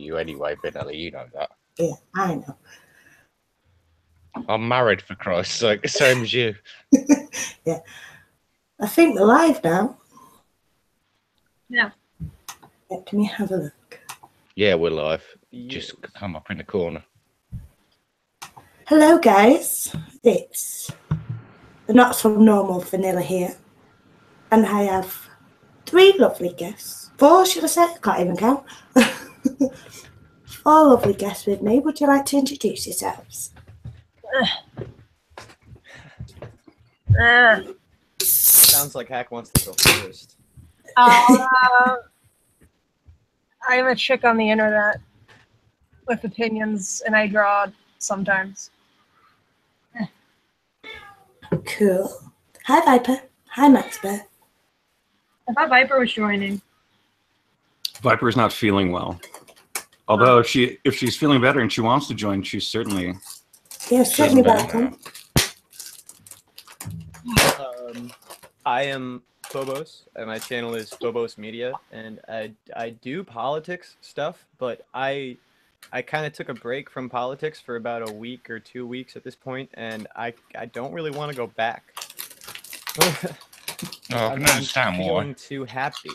you anyway, Vanilla. You know that. Yeah, I know. I'm married, for Christ's sake, the same as you. Yeah. I think we're live now. Yeah. Let me have a look. Yeah, we're live. Just come up in the corner. Hello, guys. It's the Not So Normal Vanilla here. And I have 3 lovely guests. 4, should I say? I can't even count. 4 lovely guests with me. Would you like to introduce yourselves? Sounds like Hack wants to go first. I'm a chick on the internet with opinions, and I draw sometimes. Cool. Hi, Viper. Hi, Max Bear. I thought Viper was joining. Viper is not feeling well. Although if she's feeling better and she wants to join, she's certainly certainly welcome. I am Phobos, and my channel is Phobos Media, and I do politics stuff, but I kind of took a break from politics for about a week or 2 weeks at this point, and I don't really want to go back. I can understand why. Feeling too happy.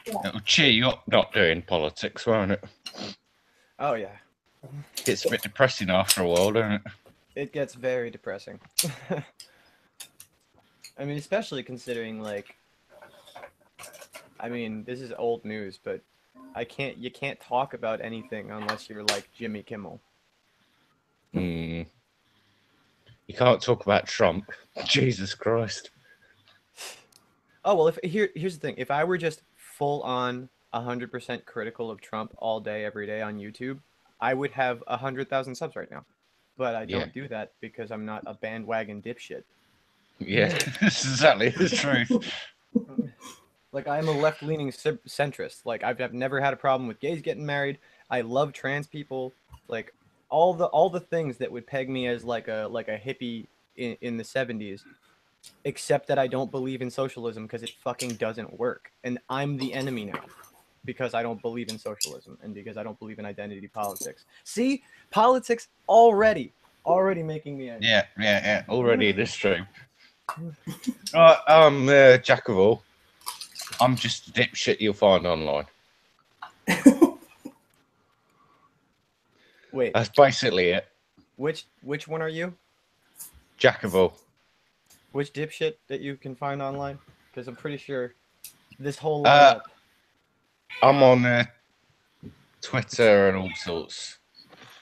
It'll cheer you up not doing politics, won't it? Oh yeah. It's a bit depressing after a while, doesn't it? It gets very depressing. I mean, especially considering, like, I mean, this is old news, but you can't talk about anything unless you're like Jimmy Kimmel. You can't talk about Trump. Jesus Christ. Oh, well, here's the thing. If I were just full on 100% critical of Trump all day, every day on YouTube, I would have 100,000 subs right now. But I don't do that because I'm not a bandwagon dipshit. Yeah, that's exactly the truth. Like, I'm a left-leaning centrist. Like, I've never had a problem with gays getting married. I love trans people. Like, all the things that would peg me as like a hippie in the 70s. Except that I don't believe in socialism because it fucking doesn't work. And I'm the enemy now because I don't believe in socialism and because I don't believe in identity politics. See? Politics already making me angry. Yeah. Already in this stream. I'm Jack of all. I'm just a dipshit you'll find online. Wait. That's basically it. Which one are you? Jack of all. Which dipshit that you can find online? Because I'm pretty sure this whole lineup. I'm on Twitter and all sorts.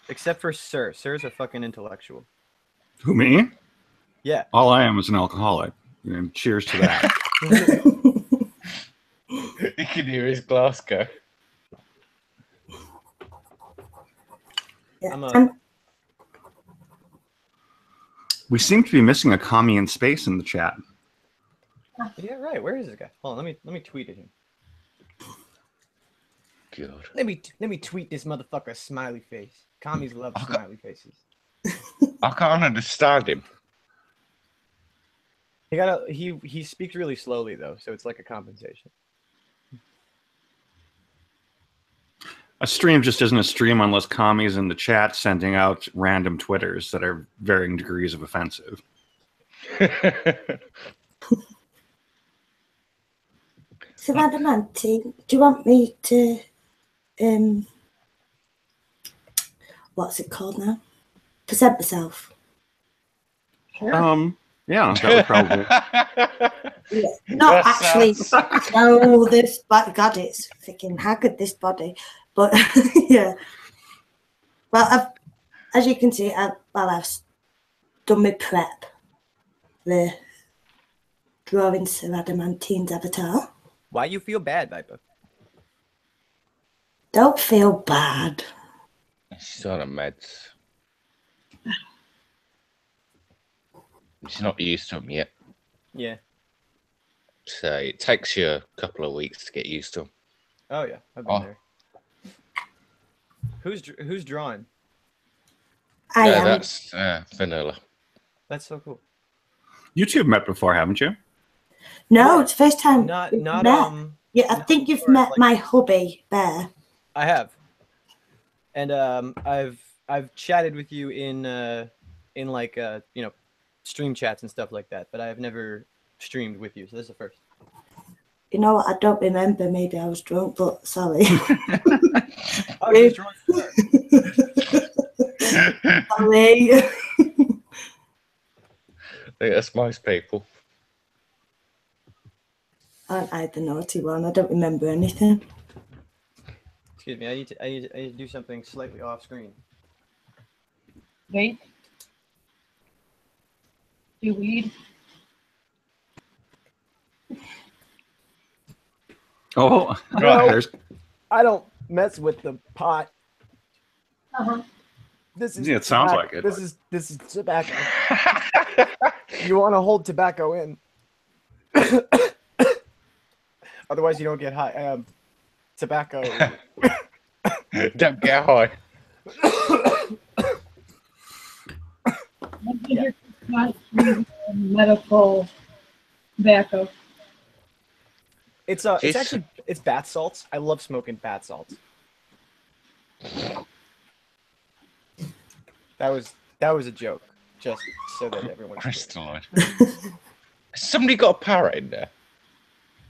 Except for Sir. Sir's a fucking intellectual. Who, me? Yeah. All I am is an alcoholic. And cheers to that. You can hear his glass go. Yeah. We seem to be missing a commie in space in the chat. Yeah, right. Where is this guy? Hold on, let me tweet at him. God. Let me tweet this motherfucker a smiley face. Commies love smiley faces. I can't understand him. He speaks really slowly though, so it's like a compensation. A stream just isn't a stream unless commies in the chat sending out random Twitters that are varying degrees of offensive. So, adamantine, do you want me to, what's it called now? Present myself? Sure. Yeah, that would probably. Yeah, not actually. No, this, but God, it's freaking haggard, this body. But yeah. Well, as you can see, I've done my prep. The drawing Sir Adamantine's avatar. Why you feel bad, Viper? Don't feel bad. She's on her meds. She's not used to them yet. Yeah. So it takes you a couple of weeks to get used to them. Oh yeah, I've been there. Who's drawing? I am. That's Vanilla. That's so cool. You two have met before, haven't you? No, it's the first time. Not Yeah, I think you've met my hubby, Bear. I have, and I've chatted with you in like you know, stream chats and stuff like that, but I have never streamed with you, so this is the first. You know what? I don't remember. Maybe I was drunk, but sorry. I was drunk. Sorry. I think that's most people. Aren't I the naughty one? I don't remember anything. Excuse me. I need to do something slightly off screen. Vape. Do weed. Oh, No. there's I don't mess with the pot. Uh-huh. This is Yeah, it sounds like it. This is tobacco. You want to hold tobacco in. Otherwise, you don't get high. Tobacco. Don't get high. You're not using medical tobacco. It's actually bath salts. I love smoking bath salts. That was a joke, just so that everyone. Crystalline. Somebody got a parrot in there.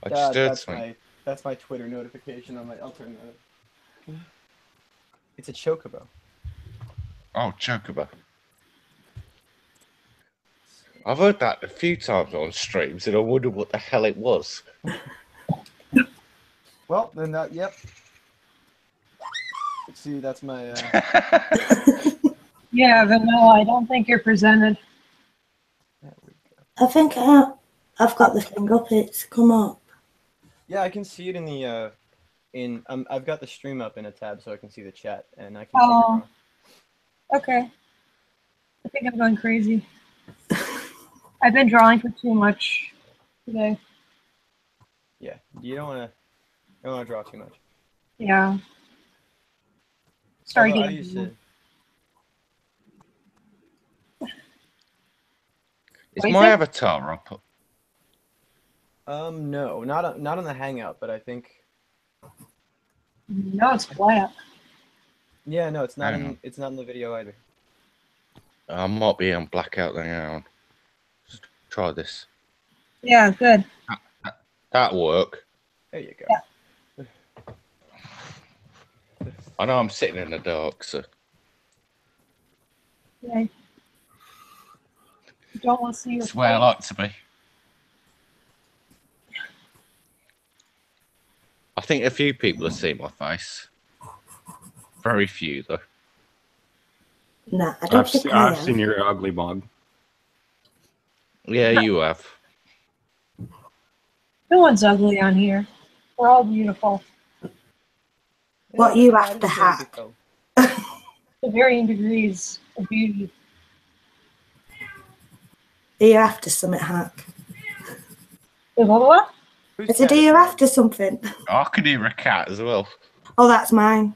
I just heard something. That's my Twitter notification on my. I'll turn that. It's a chocobo. Oh, chocobo. I've heard that a few times on streams, and I wondered what the hell it was. Well, then that. Yep. See, that's my. Yeah, Vanilla, I don't think you're presented. There we go. I think I've got the thing up. It's come up. Yeah, I can see it in the I've got the stream up in a tab so I can see the chat and I can see it wrong. Okay. I think I'm going crazy. I've been drawing for too much today. Yeah, you don't want to draw too much. Yeah. Sorry. Although I used to. Is my avatar up? No, not on the Hangout, but I think. No, it's flat. Yeah, no, it's not in the video either. I might be on blackout now. Just try this. Yeah, good. That'll work. There you go. Yeah. I know I'm sitting in the dark, so. Yeah. You don't want to see your It's where I like to be. I think a few people have seen my face. Very few, though. Nah, I don't think I I've have. seen your ugly mug. Yeah, you have. No one's ugly on here. We're all beautiful. What you I have to didn't say hack? anything, To varying degrees of beauty. Are you after something, hack? Wait, what? though. I said, are you after something? I can hear a cat as well. Oh, that's mine.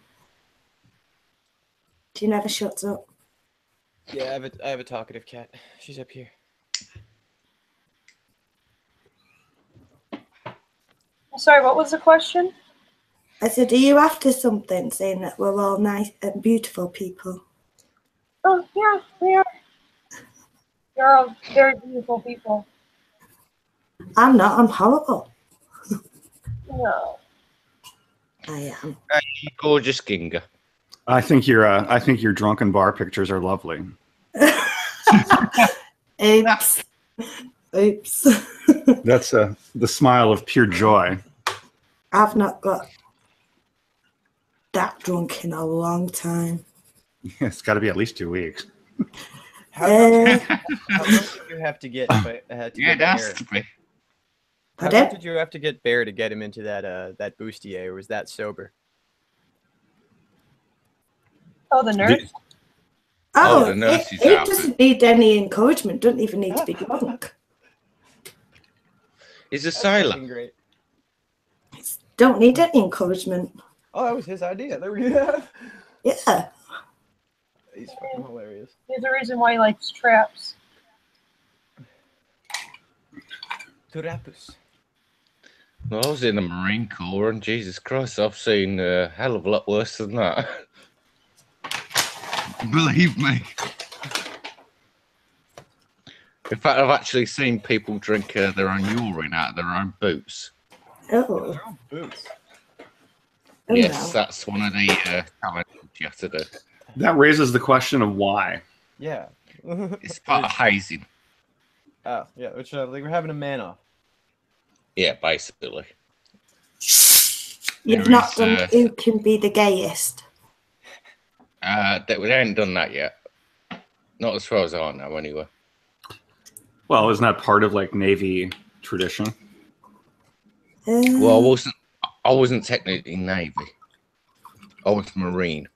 She never shuts up. Yeah, I have a talkative cat. She's up here. Sorry, what was the question? I said, are you after something, saying that we're all nice and beautiful people? Oh, yeah, we are. You're all very beautiful people. I'm not. I'm horrible. No. I am. Hey, gorgeous Ginga. I think your drunken bar pictures are lovely. Oops. Oops. That's the smile of pure joy. I've not got that drunk in a long time. It's got to be at least 2 weeks. How long did you have to get? Yeah, it has to be. How long did you have to get Bear to get him into that bustier, or was that sober? Oh, the nurse? Oh, the nurse is it out. doesn't need any encouragement. Doesn't even need to be drunk. He's a sailor. Fucking great. Don't need any encouragement. Oh, that was his idea. There we go. Yeah. He's fucking hilarious. There's a reason why he likes traps. Turapus. I was in the Marine Corps, and Jesus Christ, I've seen a hell of a lot worse than that. Believe me. In fact, I've actually seen people drink their own urine out of their own boots. Oh, Boots. oh Yes, no. that's one of the challenges you have to do. That raises the question of why. Yeah. It's part of hazing. Oh, yeah, which like we're having a man off. Yeah, basically. You've There not is, done who can be the gayest. That we haven't done that yet. Not as far as I know, anyway. Well, isn't that part of like Navy tradition? Well, I wasn't technically Navy. I was Marine,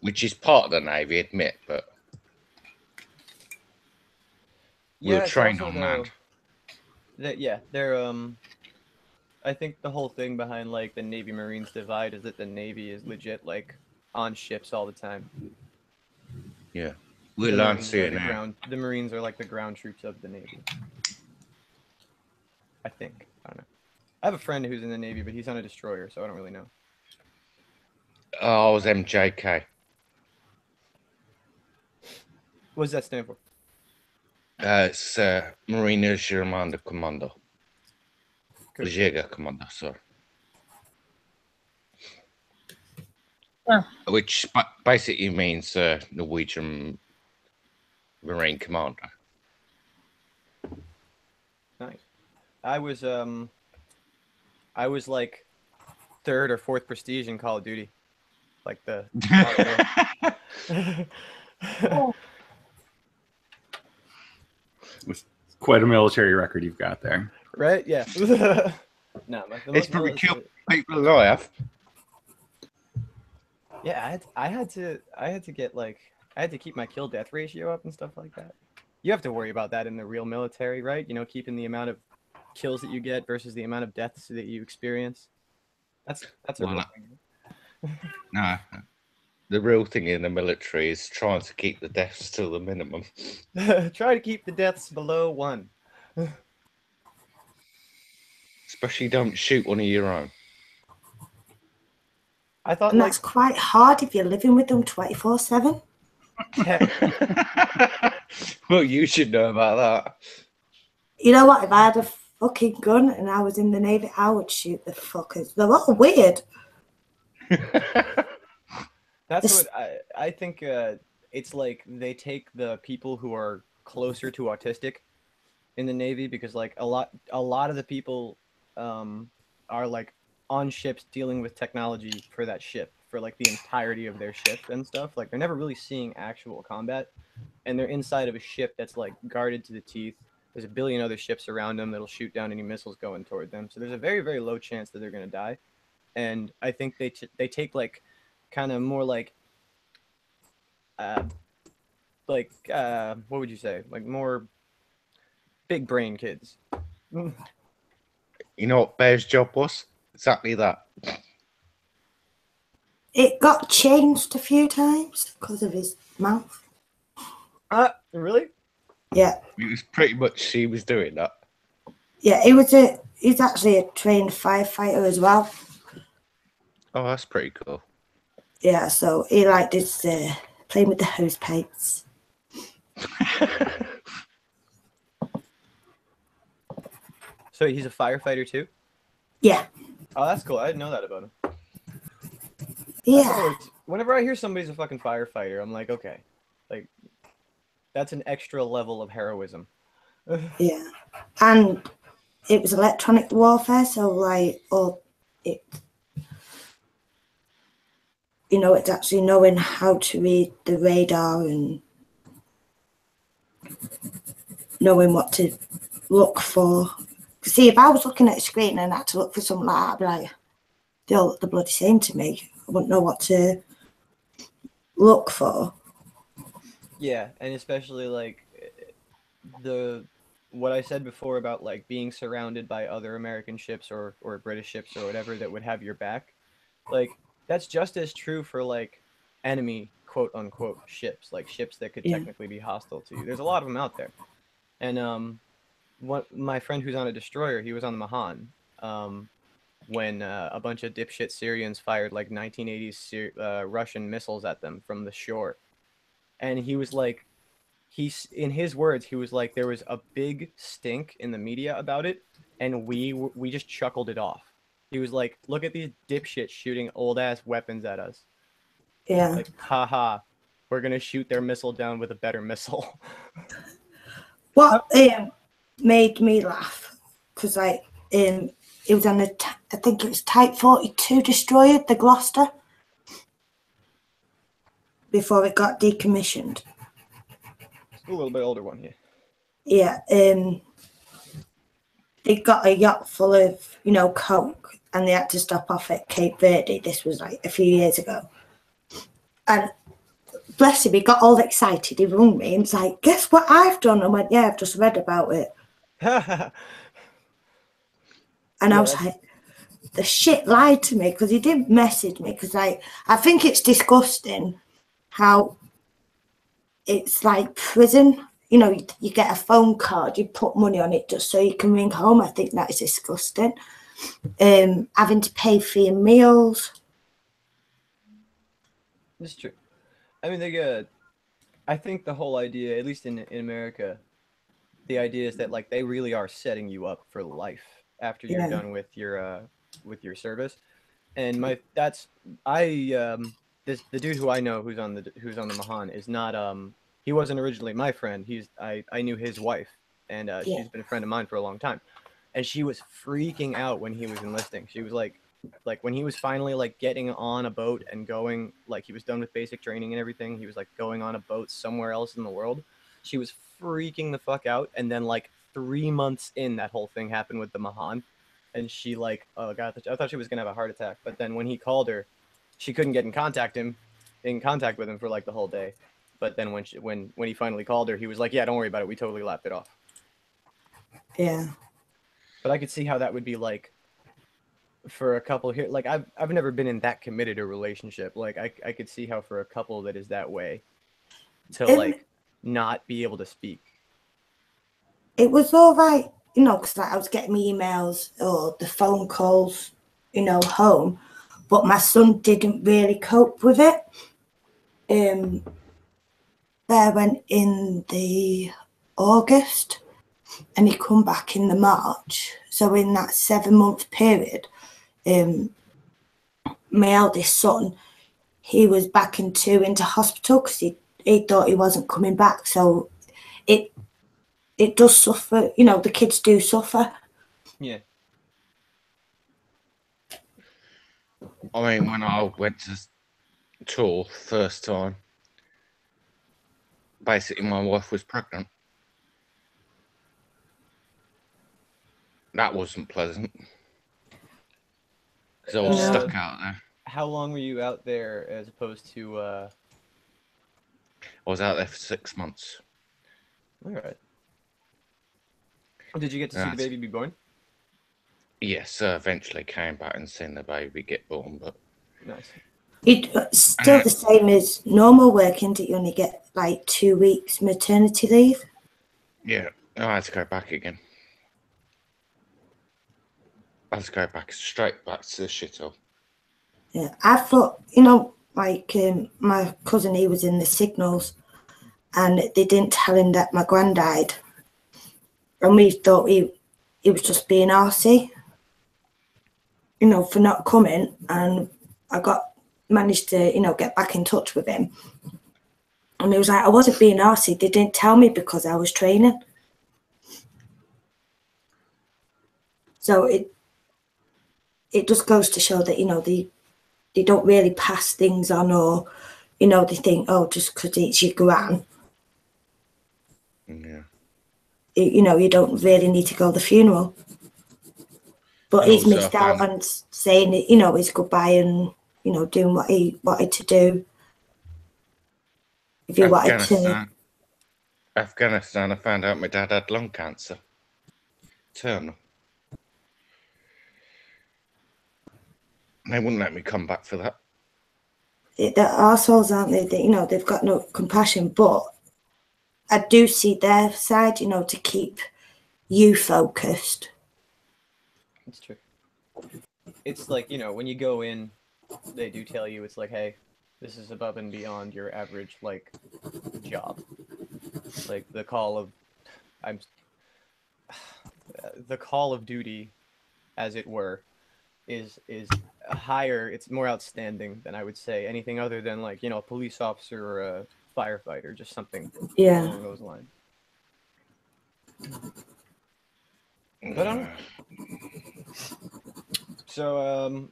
which is part of the Navy, admit, but we were it's trained also on land. They're I think the whole thing behind like the Navy Marines divide is that the Navy is legit like on ships all the time. Yeah, we're The land Marines sea are the now. ground. The Marines are like the ground troops of the Navy. I think. I don't know. I have a friend who's in the Navy, but he's on a destroyer, so I don't really know. Oh, I was MJK. What does that stand for? It's Marine Germander Commando. Good. Jäger Commando, sorry. Oh. Which basically means Norwegian Marine Commander. Nice. I was like 3rd or 4th prestige in Call of Duty, like the. Oh. With quite a military record you've got there. Right? Yeah. No, It's probably killed people alive. Yeah, I had to get like I had to keep my kill death ratio up and stuff like that. You have to worry about that in the real military, right? You know, keeping the amount of kills that you get versus the amount of deaths that you experience. That's a real thing. No, the real thing in the military is trying to keep the deaths to the minimum. Try to keep the deaths below 1. Especially don't shoot one of your own. I thought And like that's quite hard if you're living with them 24/7. Well, you should know about that. You know what? If I had a fucking gun and I was in the Navy, I would shoot the fuckers. They're all weird. That's what I think. It's like they take the people who are closer to autistic in the Navy because like a lot of the people are like on ships dealing with technology for that ship for like the entirety of their ship and stuff. Like they're never really seeing actual combat, and they're inside of a ship that's like guarded to the teeth. There's a billion other ships around them that'll shoot down any missiles going toward them. So there's a very, very low chance that they're going to die. And I think they take like kind of more like what would you say? Like more big brain kids. You know what Bear's job was? Exactly that. It got changed a few times because of his mouth. Really? Yeah. It was pretty much she was doing that. Yeah, he's actually a trained firefighter as well. Oh, that's pretty cool. Yeah, so he liked his playing with the hose pipes. So he's a firefighter too? Yeah. Oh, that's cool. I didn't know that about him. Yeah. Whenever I hear somebody's a fucking firefighter, I'm like, okay, like that's an extra level of heroism. Yeah, and it was electronic warfare, so like, it's actually knowing how to read the radar and knowing what to look for. See, if I was looking at a screen and I had to look for something like that, I'd be like, they all look the bloody same to me. I wouldn't know what to look for. Yeah, and especially like what I said before about like being surrounded by other American ships or British ships or whatever that would have your back, like that's just as true for like enemy quote unquote ships, like ships that could technically be hostile to you. There's a lot of them out there, and my friend who's on a destroyer, he was on the Mahan. When a bunch of dipshit Syrians fired like 1980s Russian missiles at them from the shore, and he was like, in his words, he was like, there was a big stink in the media about it, and we just chuckled it off. He was like, look at these dipshits shooting old ass weapons at us. Yeah. Like, haha, we're gonna shoot their missile down with a better missile. What made me laugh, because like it was on I think it was Type 42 destroyer, the Gloucester, before it got decommissioned. A little bit older one here. Yeah, they got a yacht full of, coke, and they had to stop off at Cape Verde. This was like a few years ago. And bless him, he got all excited. He rung me and was like, guess what I've done? I went, yeah, I've just read about it. And I was like, the shit lied to me, because he didn't message me, because I think it's disgusting how it's like prison. You get a phone card, you put money on it just so you can ring home. I think that is disgusting. Having to pay for your meals. It's true. I mean, I think the whole idea, at least in America, the idea is that like they really are setting you up for life after you're done with your service. And the dude who I know who's on the Mahan is not he wasn't originally my friend. I knew his wife, and she's been a friend of mine for a long time. And she was freaking out when he was enlisting. She was like when he was finally like getting on a boat and going, like he was done with basic training and everything, he was like going on a boat somewhere else in the world. She was freaking the fuck out. And then like 3 months in, that whole thing happened with the Mahan, and she like, oh god, I thought she was gonna have a heart attack. But then when he called her, she couldn't get in contact with him for like the whole day. But then when he finally called her, he was like, yeah, don't worry about it, we totally laughed it off. Yeah. But I could see how that would be like for a couple here. Like I've never been in that committed a relationship. Like I could see how for a couple that is that way to like not be able to speak. It was all right, because I was getting my emails or the phone calls, home, but my son didn't really cope with it. There went in the August, and he come back in the March. So in that 7-month period, my eldest son, he was back into hospital because he thought he wasn't coming back. So it does suffer, the kids do suffer. Yeah. I mean, when I went to tour first time, basically my wife was pregnant. That wasn't pleasant, because I was stuck out there. How long were you out there as opposed to I was out there for 6 months. All right. Did you get to see the baby be born? Yes, eventually came back and seen the baby get born, but nice. It's still the same as normal working, that you only get like 2 weeks maternity leave. Yeah, I had to go back again. I had to go back straight back to the shithole. Yeah, I thought, like my cousin, he was in the signals, and they didn't tell him that my gran died, and we thought he was just being arsey, for not coming. And I managed to, get back in touch with him, and he was like, I wasn't being arsey. They didn't tell me because I was training. So it just goes to show that, they don't really pass things on, or, they think, oh, just because it's your gran. Yeah. You don't really need to go to the funeral. But he's missed out on saying, his goodbye and, doing what he wanted to do. If he wanted to. Afghanistan, I found out my dad had lung cancer. Terminal. They wouldn't let me come back for that. They're arseholes, aren't they? They've got no compassion. But I do see their side, to keep you focused. It's true. It's like, you know, when you go in, they do tell you it's like, hey, this is above and beyond your average like job. Like the call of the call of duty, as it were, is higher. It's more outstanding than I would say anything other than like, you know, a police officer or a firefighter, just something along those lines. But so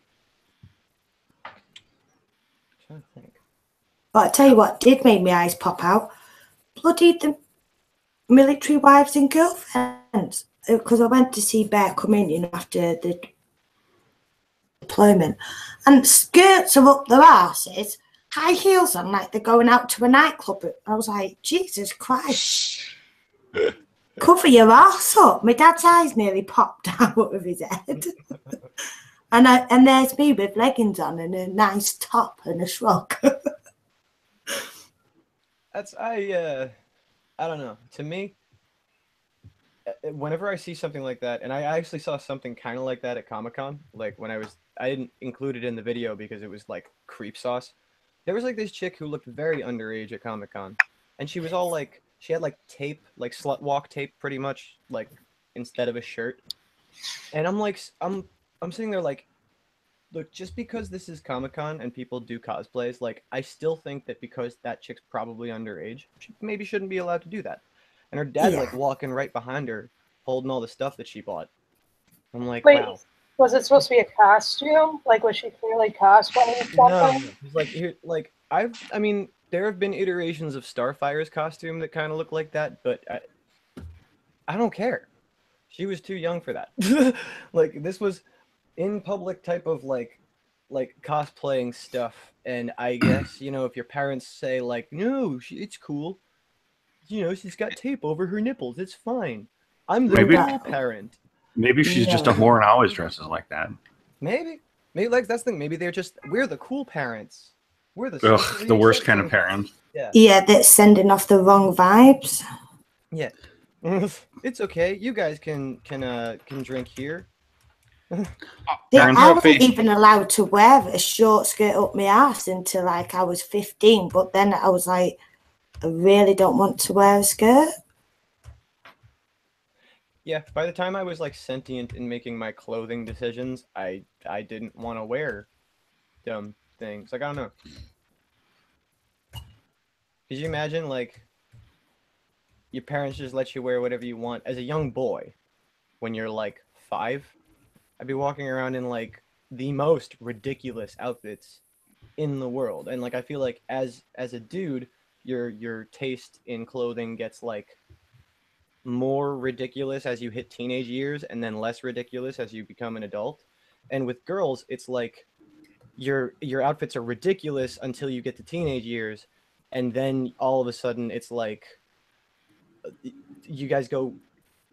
trying to think. But I tell you what did make my eyes pop out. Bloody the military wives and girlfriends. Because I went to see Bear come in, you know, after the deployment. And skirts are up their asses, high heels on, like they're going out to a nightclub. I was like, Jesus Christ. Cover your ass up. My dad's eyes nearly popped out of his head. and there's me with leggings on and a nice top and a shrug. That's I don't know. To me, whenever I see something like that, and I actually saw something kind of like that at Comic-Con, like when I didn't include it in the video because it was like creep sauce. There was like this chick who looked very underage at Comic-Con, and she was all like, she had like tape, like slut walk tape pretty much, like instead of a shirt. And I'm like, I'm sitting there like, look, just because this is Comic-Con and people do cosplays, like I still think that because that chick's probably underage, she maybe shouldn't be allowed to do that. And her dad's like walking right behind her, holding all the stuff that she bought. I'm like, wait, wow. Was it supposed to be a costume? Like, was she clearly cosplaying something? No, it's like here, like I mean, there have been iterations of Starfire's costume that kind of look like that, but I don't care. She was too young for that. Like this was in public type of like cosplaying stuff, and I guess, you know, if your parents say like, no, it's cool, you know, she's got tape over her nipples, it's fine. I'm the cool parent. Maybe she's just a whore and always dresses like that. Maybe like that's the thing. Maybe they're just, we're the cool parents. We're the worst kind of parent. Yeah, that's sending off the wrong vibes. Yeah. It's okay. You guys can drink here. I wasn't even allowed to wear a short skirt up my ass until like I was 15. But then I was like, I really don't want to wear a skirt. Yeah, by the time I was like sentient in making my clothing decisions, I didn't want to wear dumb things. Like, I don't know. Could you imagine like your parents just let you wear whatever you want as a young boy when you're like 5? I'd be walking around in like the most ridiculous outfits in the world. And like I feel like as a dude, your taste in clothing gets like more ridiculous as you hit teenage years and then less ridiculous as you become an adult. And with girls, it's like your outfits are ridiculous until you get to teenage years, and then all of a sudden it's like you guys go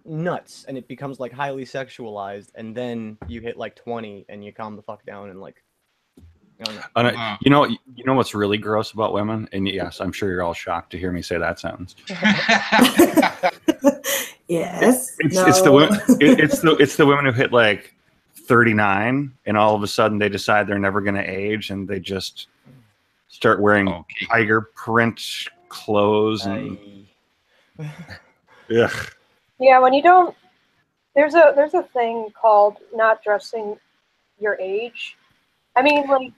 nuts and it becomes like highly sexualized, and then you hit like 20 and you calm the fuck down and like you know what's really gross about women? And yes, I'm sure you're all shocked to hear me say that sentence. Yes. It's the women who hit like 39 and all of a sudden they decide they're never going to age and they just start wearing tiger print clothes and yeah, when you don't, there's a thing called not dressing your age. I mean, like,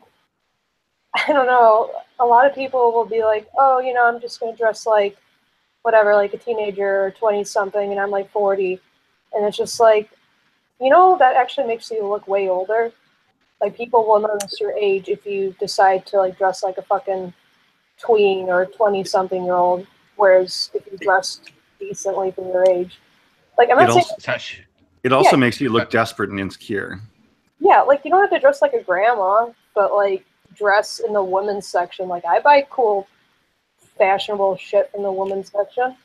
I don't know, a lot of people will be like, oh, you know, I'm just going to dress like whatever, like a teenager or 20 something, and I'm like 40. And it's just like, you know, that actually makes you look way older. Like, people will notice your age if you decide to like dress like a fucking tween or 20 something year old, whereas if you dressed decently for your age, like, I'm not saying it also makes you look desperate and insecure. Yeah, like, you don't have to dress like a grandma, but like dress in the women's section. Like, I buy cool, fashionable shit from the women's section.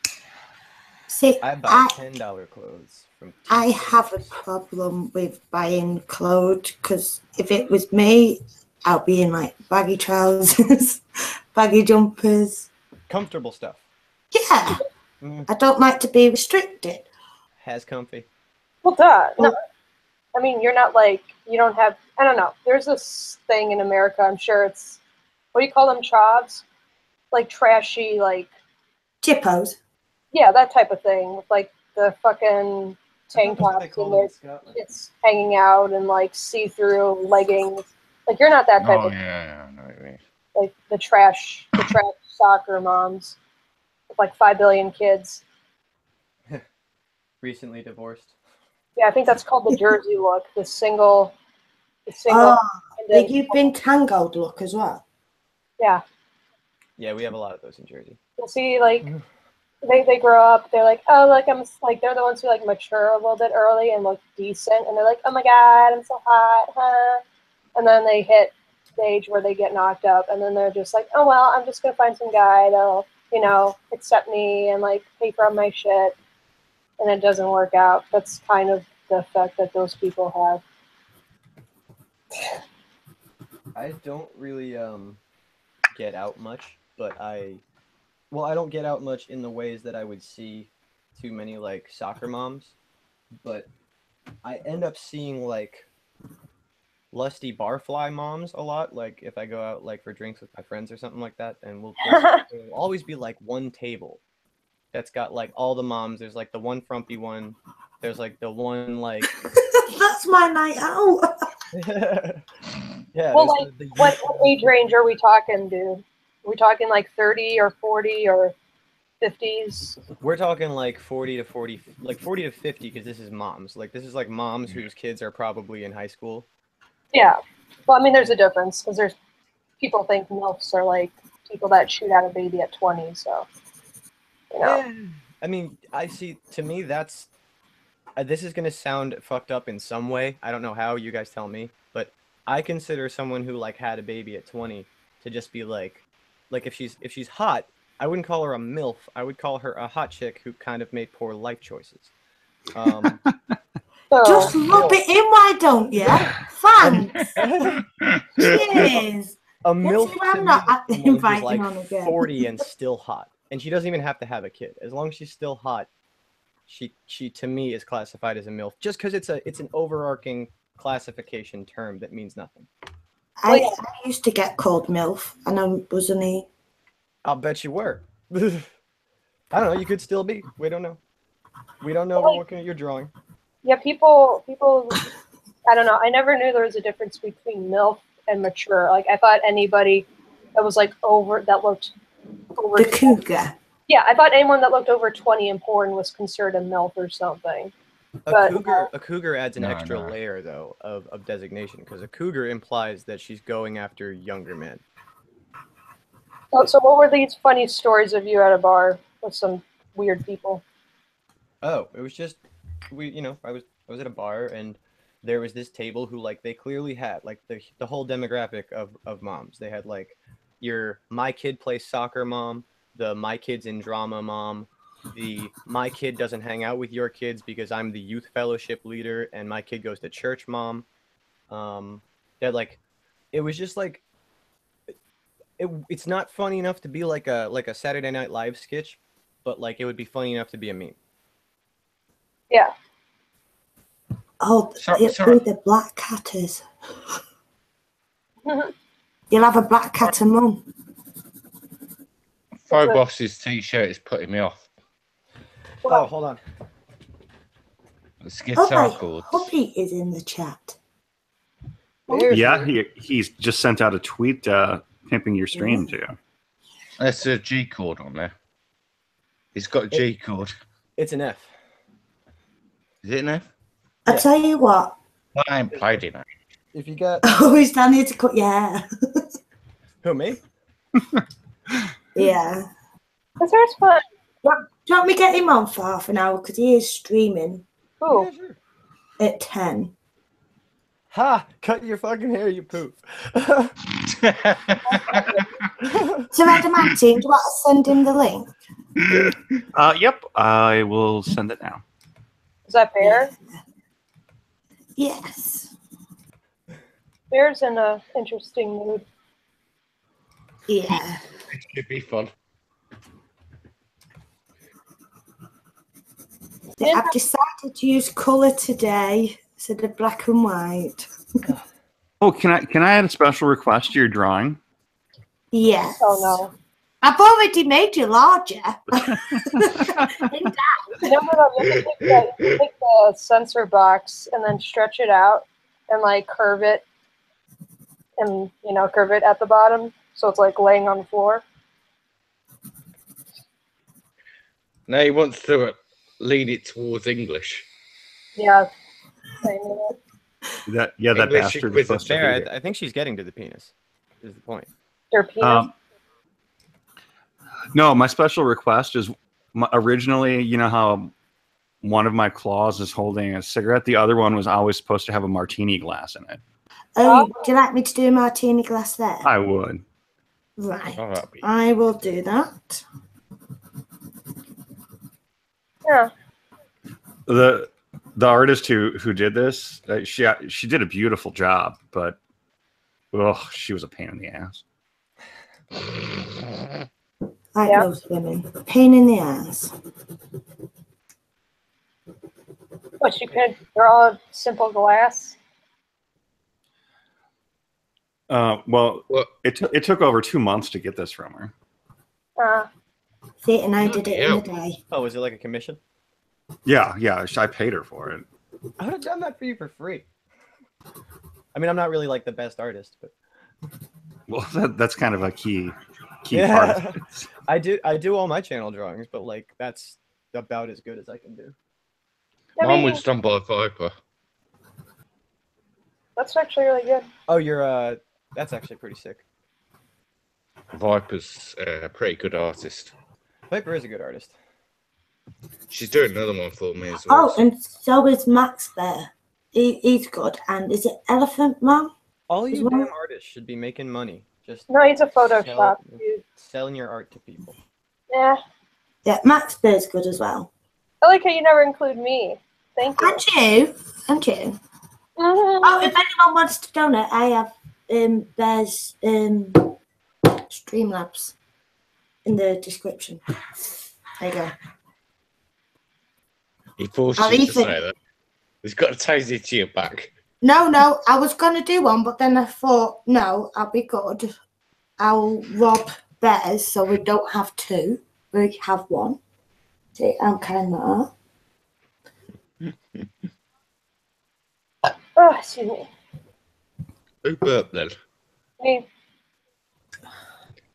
See, I buy $10 clothes from. I have a problem with buying clothes because if it was me, I'll be in like baggy trousers, baggy jumpers, Comfortable stuff. Yeah, I don't like to be restricted. has comfy. Well, duh. No, I mean, you're not like, you don't have, I don't know. There's this thing in America, I'm sure it's, what do you call them, chavs? Like trashy, like. Chippos. Yeah, that type of thing. With like the fucking tank tops and it's hanging out and like see-through leggings. Like, you're not that type of. Yeah, I know what you mean. Like the trash soccer moms with like 5 billion kids. Recently divorced. Yeah, I think that's called the Jersey look. The single. Oh, the you've been tangoed look as well. Yeah. Yeah, we have a lot of those in Jersey. You'll see, like, they grow up. They're like, oh, like I'm like they're the ones who like mature a little bit early and look decent, and they're like, oh my god, I'm so hot, huh? And then they hit the age where they get knocked up, and then they're just like, oh well, I'm just gonna find some guy that'll, you know, accept me and like pay for my shit, and it doesn't work out. That's kind of the effect that those people have. I don't really get out much, but I don't get out much in the ways that I would see too many like soccer moms, but I end up seeing like lusty barfly moms a lot. Like if I go out like for drinks with my friends or something like that, and there'll always be like one table that's got like all the moms. There's like the one frumpy one. There's like the one like that's my night out. Yeah. Well, like what age range are we talking, dude? Are we talking like 30 or 40 or 50s? We're talking like 40 to 40, like 40 to 50, because this is moms. Like this is like moms whose kids are probably in high school. Yeah. Well, I mean, there's a difference because there's people think MILFs are like people that shoot out a baby at 20. So, you know. Yeah. I mean, I see. To me, that's this is gonna sound fucked up in some way. I don't know how. You guys tell me. But I consider someone who like had a baby at 20 to just be like if she's hot, I wouldn't call her a MILF. I would call her a hot chick who kind of made poor life choices. Just rub it in, why don't you? Thanks. Cheers. A MILF I'm not inviting like on again. 40 and still hot, and she doesn't even have to have a kid. As long as she's still hot, she to me is classified as a MILF, just because it's an overarching classification term that means nothing. I used to get called MILF, and I wasn't a. I'll bet you were. I don't know. You could still be. We don't know. We don't know. We're looking at your drawing. Yeah, people. I don't know. I never knew there was a difference between MILF and mature. Like I thought anybody that was like that looked over the cougar. Yeah, I thought anyone that looked over 20 in porn was considered a MILF or something. A cougar adds an extra layer though of designation, because a cougar implies that she's going after younger men. Oh, so what were these funny stories of you at a bar with some weird people? Oh, it was just I was at a bar, and there was this table who like they clearly had like the whole demographic of moms. They had like your my kid plays soccer mom, the my kid's in drama mom, the my kid doesn't hang out with your kids because I'm the youth fellowship leader and my kid goes to church mom. That like it was just like it's not funny enough to be like a Saturday Night Live sketch, but like it would be funny enough to be a meme. Yeah. Oh, it'd be the black catters. You'll have a black cat and mum. Phobos's t-shirt is putting me off. Oh, hold on. The guitar chords. Huppy is in the chat. Yeah, he's just sent out a tweet pimping your stream too. There's a G chord on there. He's got a G chord. It's an F. Is it an F? I tell you what. I ain't played it. If you got he's down here to cut your hair. Who, me? Yeah. That's very fun. Do you want me to get him on for half an hour? Because he is streaming. Oh. Yeah, sure. At 10. Ha! Cut your fucking hair, you poop. So Adamantine, do you want to send him the link? Yep, I will send it now. Is that Bear? Yes. Bear's in an interesting mood. Yeah. It should be fun. I've decided decided to use colour today instead of black and white. Oh, can I add a special request to your drawing? Yes. Oh no. I've already made you larger. No, you have to take the sensor box and then stretch it out and like curve it and curve it at the bottom so it's like laying on the floor. No, he wants to lead it towards English. Yeah. I knew it. That English bastard was supposed to Fair, hate it. I think she's getting to the penis. Is the point? Your penis. No, my special request is originally, you know how one of my claws is holding a cigarette? The other one was always supposed to have a martini glass in it. Oh, would you like me to do a martini glass there? I would. Right. Oh, that'd be- I will do that. Yeah. The artist who did this, she did a beautiful job, but she was a pain in the ass. Like Yeah. most women. Pain in the ass. What, you could draw a simple glass? Well, What? it took over 2 months to get this from her. See, and I Bloody did it in hell. a day. Oh, was it like a commission? Yeah, I paid her for it. I would have done that for you for free. I mean, I'm not really like the best artist, but Well, that's kind of a key yeah. part. I do all my channel drawings, but like that's about as good as I can do. I Mine mean, was done by Viper. that's actually really good. Oh, you're that's actually pretty sick. Viper's a pretty good artist. Viper is a good artist. She's doing another one for me as well. Oh, and so is Max there. He's good. And is it Elephant Man? All you Is one- damn artists should be making money. Just No, he's a Photoshop dude. selling your art to people. Yeah. Yeah, Max Bear's good as well. I like how you never include me. Thank you. And you. And you. Mhm. Oh, if anyone wants to donate, I have there's Streamlabs in the description. There you go. He forced I'll you to leave it. say that. He's got to taste it to your back. No, I was gonna do one, but then I thought, no, I'll be good. I'll rob Bears so we don't have two. We have one. See, I'm kind of Oh, excuse me. Who burped then? Me.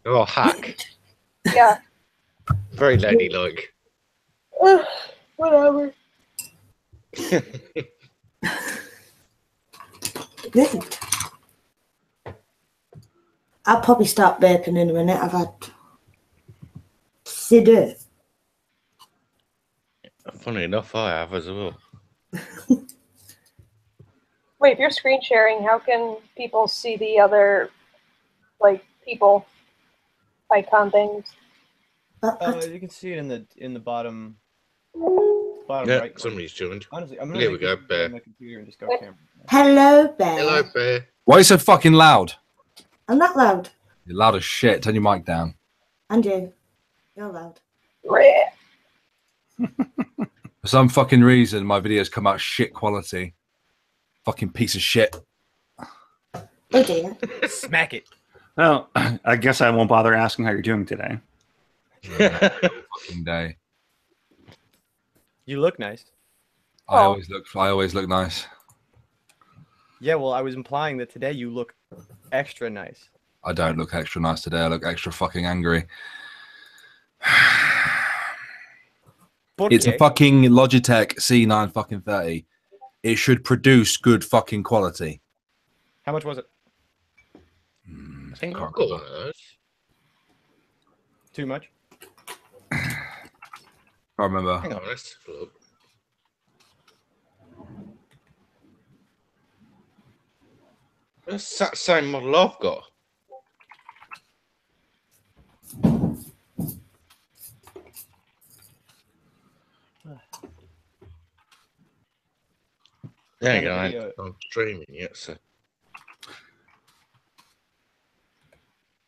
Oh, hack. Yeah. Very ladylike. Ugh, whatever. good. I'll probably start burping in a minute. I've had cider. Funny enough, I have as well. Wait, if you're screen sharing, how can people see the other, like, people icon things? You can see it in the bottom Yeah, right corner. somebody's joined. Honestly, I'm gonna Here make we go, this Bear. on my computer and just go camera. Hello, Bear. Hello, Bear. Why are you so fucking loud? I'm not loud. You're loud as shit. Turn your mic down. And you. You're loud. For some fucking reason, my videos come out shit quality. Fucking piece of shit. Oh dear. Smack it. Well, I guess I won't bother asking how you're doing today. Fucking day. You look nice. I always look nice. Yeah, well, I was implying that today you look extra nice. I don't look extra nice today. I look extra fucking angry. It's a fucking Logitech C9 fucking 30. It should produce good fucking quality. How much was it? I think I've got one of those. Too much? I remember. Hang on, let's have a look. That's that same model I've got. There you go. I ain't on streaming yet, so.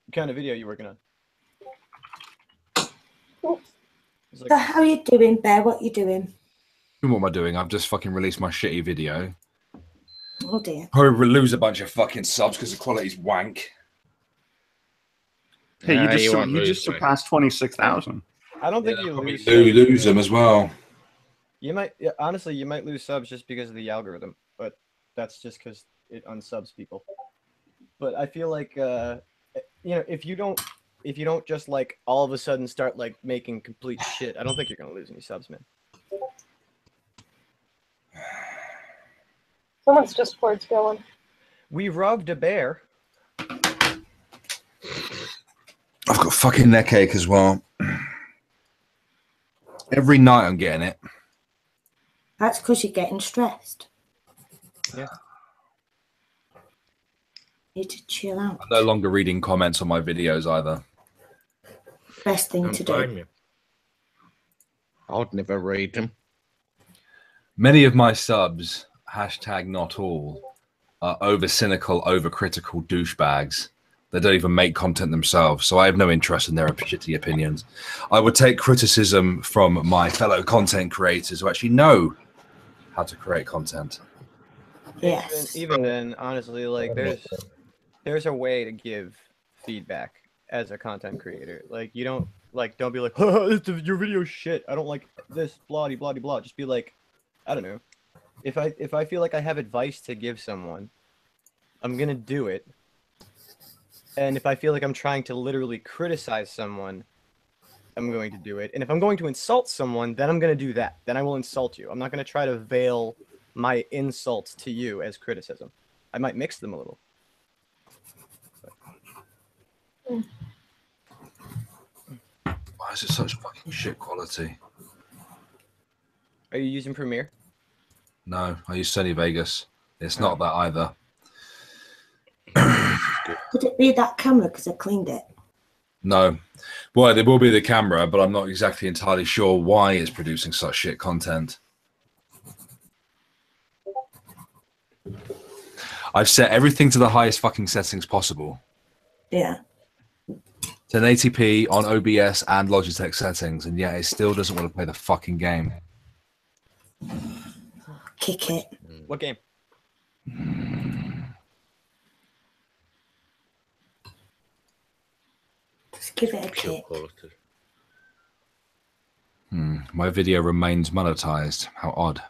What kind of video are you working on? It's So how you doing, Bear? What you doing? What am I doing? I've just fucking released my shitty video. Oh dear. Probably lose a bunch of fucking subs because the quality's wank. Hey, Nah, you just surpassed 26,000. I don't think Yeah, you probably lose. lose them as well. You might, yeah, honestly, you might lose subs just because of the algorithm, but that's just because it unsubs people. But I feel like, you know, if you don't just like all of a sudden start like making complete shit, I don't think you're gonna lose any subs, man. Someone's Discord's going. We robbed a bear. I've got fucking neck ache as well. Every night I'm getting it. That's because you're getting stressed. Yeah. Need to chill out. I'm no longer reading comments on my videos either. Best thing to do. You. I'd never read them. Many of my subs, hashtag not all, are over cynical, over critical douchebags. They don't even make content themselves, so I have no interest in their shitty opinions. I would take criticism from my fellow content creators who actually know how to create content. Yes. Even then, honestly, like there's a way to give feedback as a content creator. Like you don't be like, your video's shit. I don't like this, blah blah blah. Just be like, I don't know. If I feel like I have advice to give someone, I'm gonna do it. And if I feel like I'm trying to literally criticize someone, I'm going to do it. And if I'm going to insult someone, then I'm going to do that. Then I will insult you. I'm not going to try to veil my insults to you as criticism. I might mix them a little. Why is it such fucking shit quality? Are you using Premiere? No, I use Sony Vegas. It's not that either. Could it be that camera because I cleaned it? No. Well, it will be the camera, but I'm not exactly entirely sure why it's producing such shit content. I've set everything to the highest fucking settings possible. Yeah. 1080p on OBS and Logitech settings, and yet it still doesn't want to play the fucking game. Kick it. What game? Just give it a kick. My video remains monetized. How odd.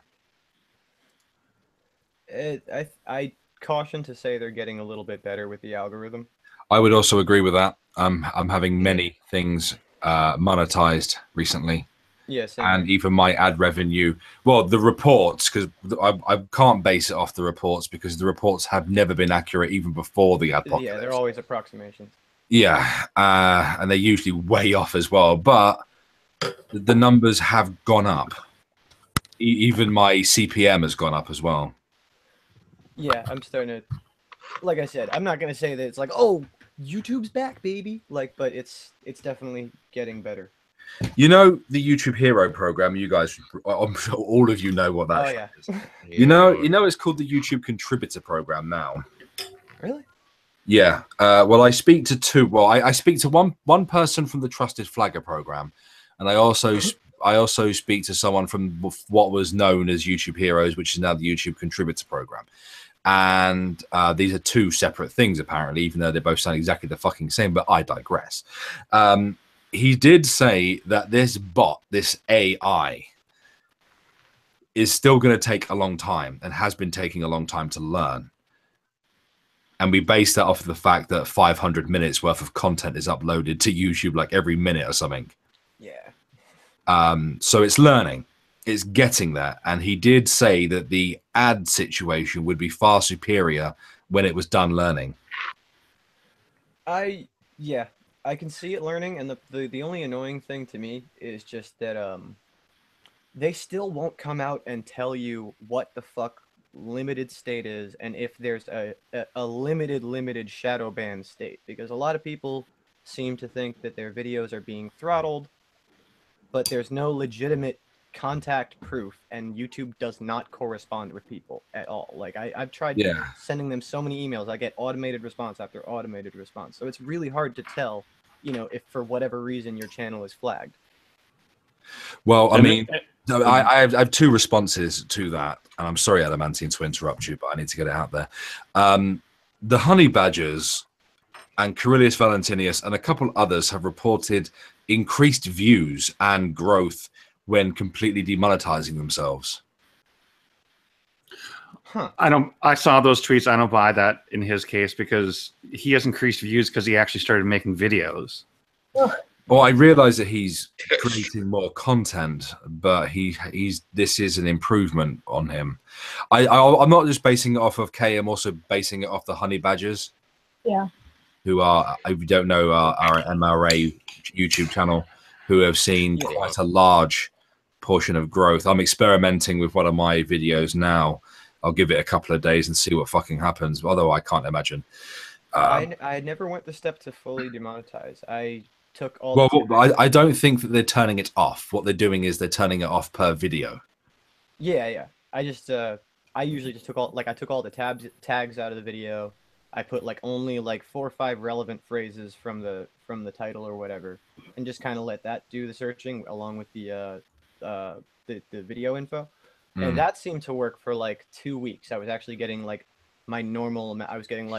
I caution to say they're getting a little bit better with the algorithm. I would also agree with that. I'm having many things monetized recently. Yes, and even my ad revenue. Well, the reports, because I can't base it off the reports because the reports have never been accurate even before the ad apocalypse. Yeah, they're always approximations. Yeah, and they're usually way off as well. But the numbers have gone up. Even my CPM has gone up as well. Yeah, I'm starting to, like I said, I'm not gonna say that it's like, oh, YouTube's back, baby. Like, but it's definitely getting better. You know the YouTube Hero program. You guys, I'm sure all of you know what that is. You know, it's called the YouTube Contributor program now. Really? Yeah. Well, I speak to two. Well, I speak to one person from the Trusted Flagger program, and I also speak to someone from what was known as YouTube Heroes, which is now the YouTube Contributor program. And these are two separate things, apparently, even though they both sound exactly the fucking same. But I digress. He did say that this bot, this AI, is still going to take a long time and has been taking a long time to learn. And we base that off of the fact that 500 minutes worth of content is uploaded to YouTube like every minute or something. Yeah. So it's learning. It's getting there. And he did say that the ad situation would be far superior when it was done learning. Yeah. I can see it learning, and the only annoying thing to me is just that they still won't come out and tell you what the fuck limited state is, and if there's a limited shadow ban state, because a lot of people seem to think that their videos are being throttled, but there's no legitimate contact proof, and YouTube does not correspond with people at all. Like I've tried sending them so many emails, I get automated response after automated response, so it's really hard to tell, you know, if for whatever reason your channel is flagged. Well, I mean, No, I have two responses to that, and I'm sorry, Adamantine, to interrupt you, but I need to get it out there. The honey badgers and Carillius Valentinius and a couple others have reported increased views and growth when completely demonetizing themselves. Huh. I saw those tweets. I don't buy that in his case because he has increased views because he actually started making videos. Well, I realize that he's creating more content, but this is an improvement on him. I'm not just basing it off of Kay. I'm also basing it off the honey badgers. Yeah. Who are, if you don't know, our MRA YouTube channel, who have seen quite a large portion of growth. I'm experimenting with one of my videos now. I'll give it a couple of days and see what fucking happens. Although I can't imagine. I never went the step to fully demonetize. I took all. Well, I don't think that they're turning it off. What they're doing is they're turning it off per video. Yeah. I just I usually just took all the tags out of the video. I put only 4 or 5 relevant phrases from the title or whatever, and just kind of let that do the searching along with the video info. And that seemed to work for 2 weeks. I was actually getting my normal amount. I was getting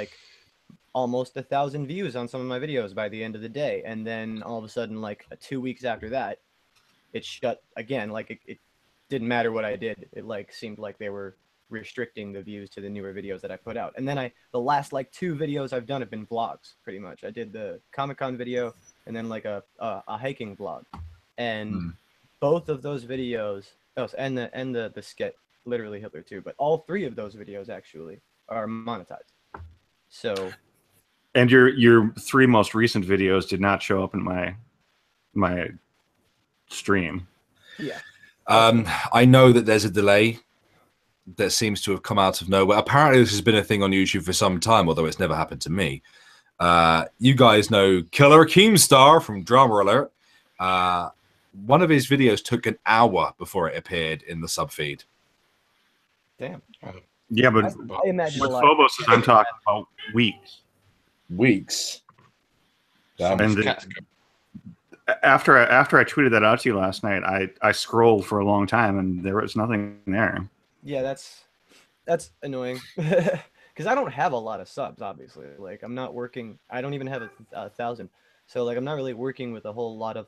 almost 1,000 views on some of my videos by the end of the day, and then all of a sudden 2 weeks after that, it shut again. It didn't matter what I did. It seemed like they were restricting the views to the newer videos that I put out. And then the last 2 videos I've done have been vlogs, pretty much. I did the Comic-Con video and then a hiking vlog, and both of those videos, and the skit, literally Hitler too, but all 3 of those videos actually are monetized. So, and your 3 most recent videos did not show up in my stream. Yeah. I know that there's a delay that seems to have come out of nowhere. Apparently, this has been a thing on YouTube for some time, although it's never happened to me. You guys know Killer Keemstar from Drama Alert. One of his videos took an hour before it appeared in the subfeed. Damn. Yeah, but I imagine with Phobos, I'm talking about weeks. Weeks. And after I tweeted that out to you last night, I scrolled for a long time and there was nothing there. Yeah, that's annoying because I don't have a lot of subs. Obviously, I'm not working. I don't even have 1,000. So I'm not really working with a whole lot of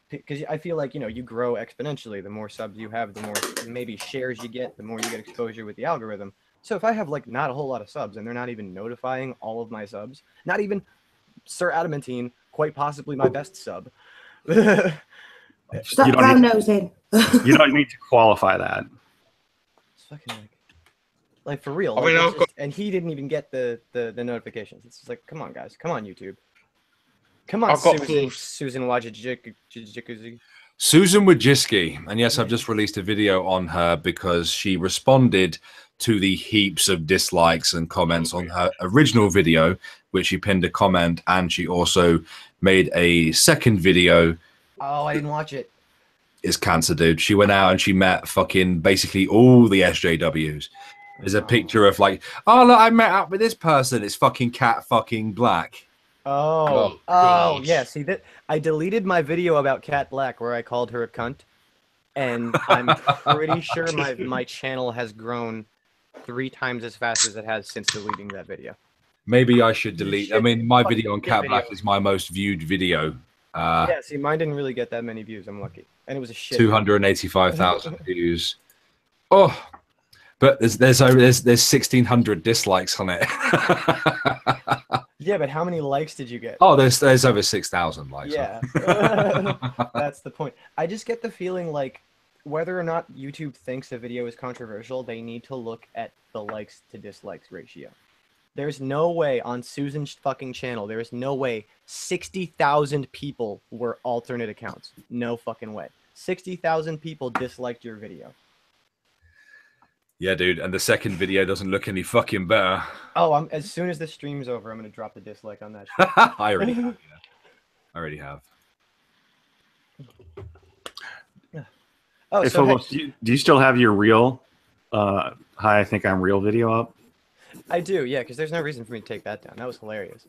because I feel you grow exponentially. The more subs you have, the more maybe shares you get, the more you get exposure with the algorithm. So if I have not a whole lot of subs and they're not even notifying all of my subs, not even Sir Adamantine, quite possibly my best sub. Stop brown nosing. You don't need to qualify that. It's fucking for real. I mean, and he didn't even get the notifications. It's just come on, guys. Come on, YouTube. Come on, Susan Wojcicki. Susan Wojcicki. And yes, I've just released a video on her because she responded to the heaps of dislikes and comments on her original video, which she pinned a comment, and she also made a second video. Oh, I didn't watch it. It's cancer, dude. She went out and she met fucking basically all the SJWs. There's a picture of oh, look, I met up with this person. It's fucking Cat fucking Black. Oh, yeah. See that I deleted my video about Cat Black where I called her a cunt, and I'm pretty sure my channel has grown 3 times as fast as it has since deleting that video. Maybe I should delete. I mean, my video on Cat Black is my most viewed video. Yeah, see, mine didn't really get that many views. I'm lucky, and it was a shit. 285,000 views. Oh, but there's 1,600 dislikes on it. Yeah, but how many likes did you get? Oh, there's over 6,000 likes. Yeah, that's the point. I just get the feeling whether or not YouTube thinks a video is controversial, they need to look at the likes to dislikes ratio. There's no way on Susan's fucking channel, there is no way 60,000 people were alternate accounts. No fucking way. 60,000 people disliked your video. Yeah, dude, and the second video doesn't look any fucking better. Oh, as soon as the stream's over, I'm gonna drop the dislike on that shit. I already have. Yeah. I already have. Oh, hey, so Phobos, do you still have your real Hi, I Think I'm Real video up? I do, yeah, because there's no reason for me to take that down. That was hilarious.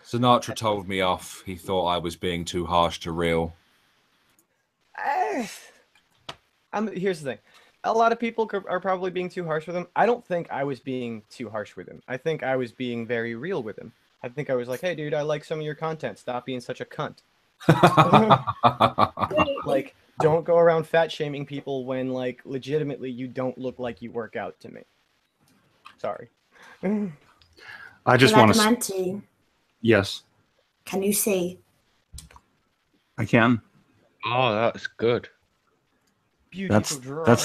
Sinatra told me off. He thought I was being too harsh to real. Here's the thing. A lot of people are probably being too harsh with him. I don't think I was being too harsh with him. I think I was being very real with him. I think I was like, hey, dude, I like some of your content. Stop being such a cunt. Like, don't go around fat shaming people when, like, legitimately you don't look like you work out to me. Sorry. I just want to. Adamantine, Yes, can you see? I can. Oh, that's good. That's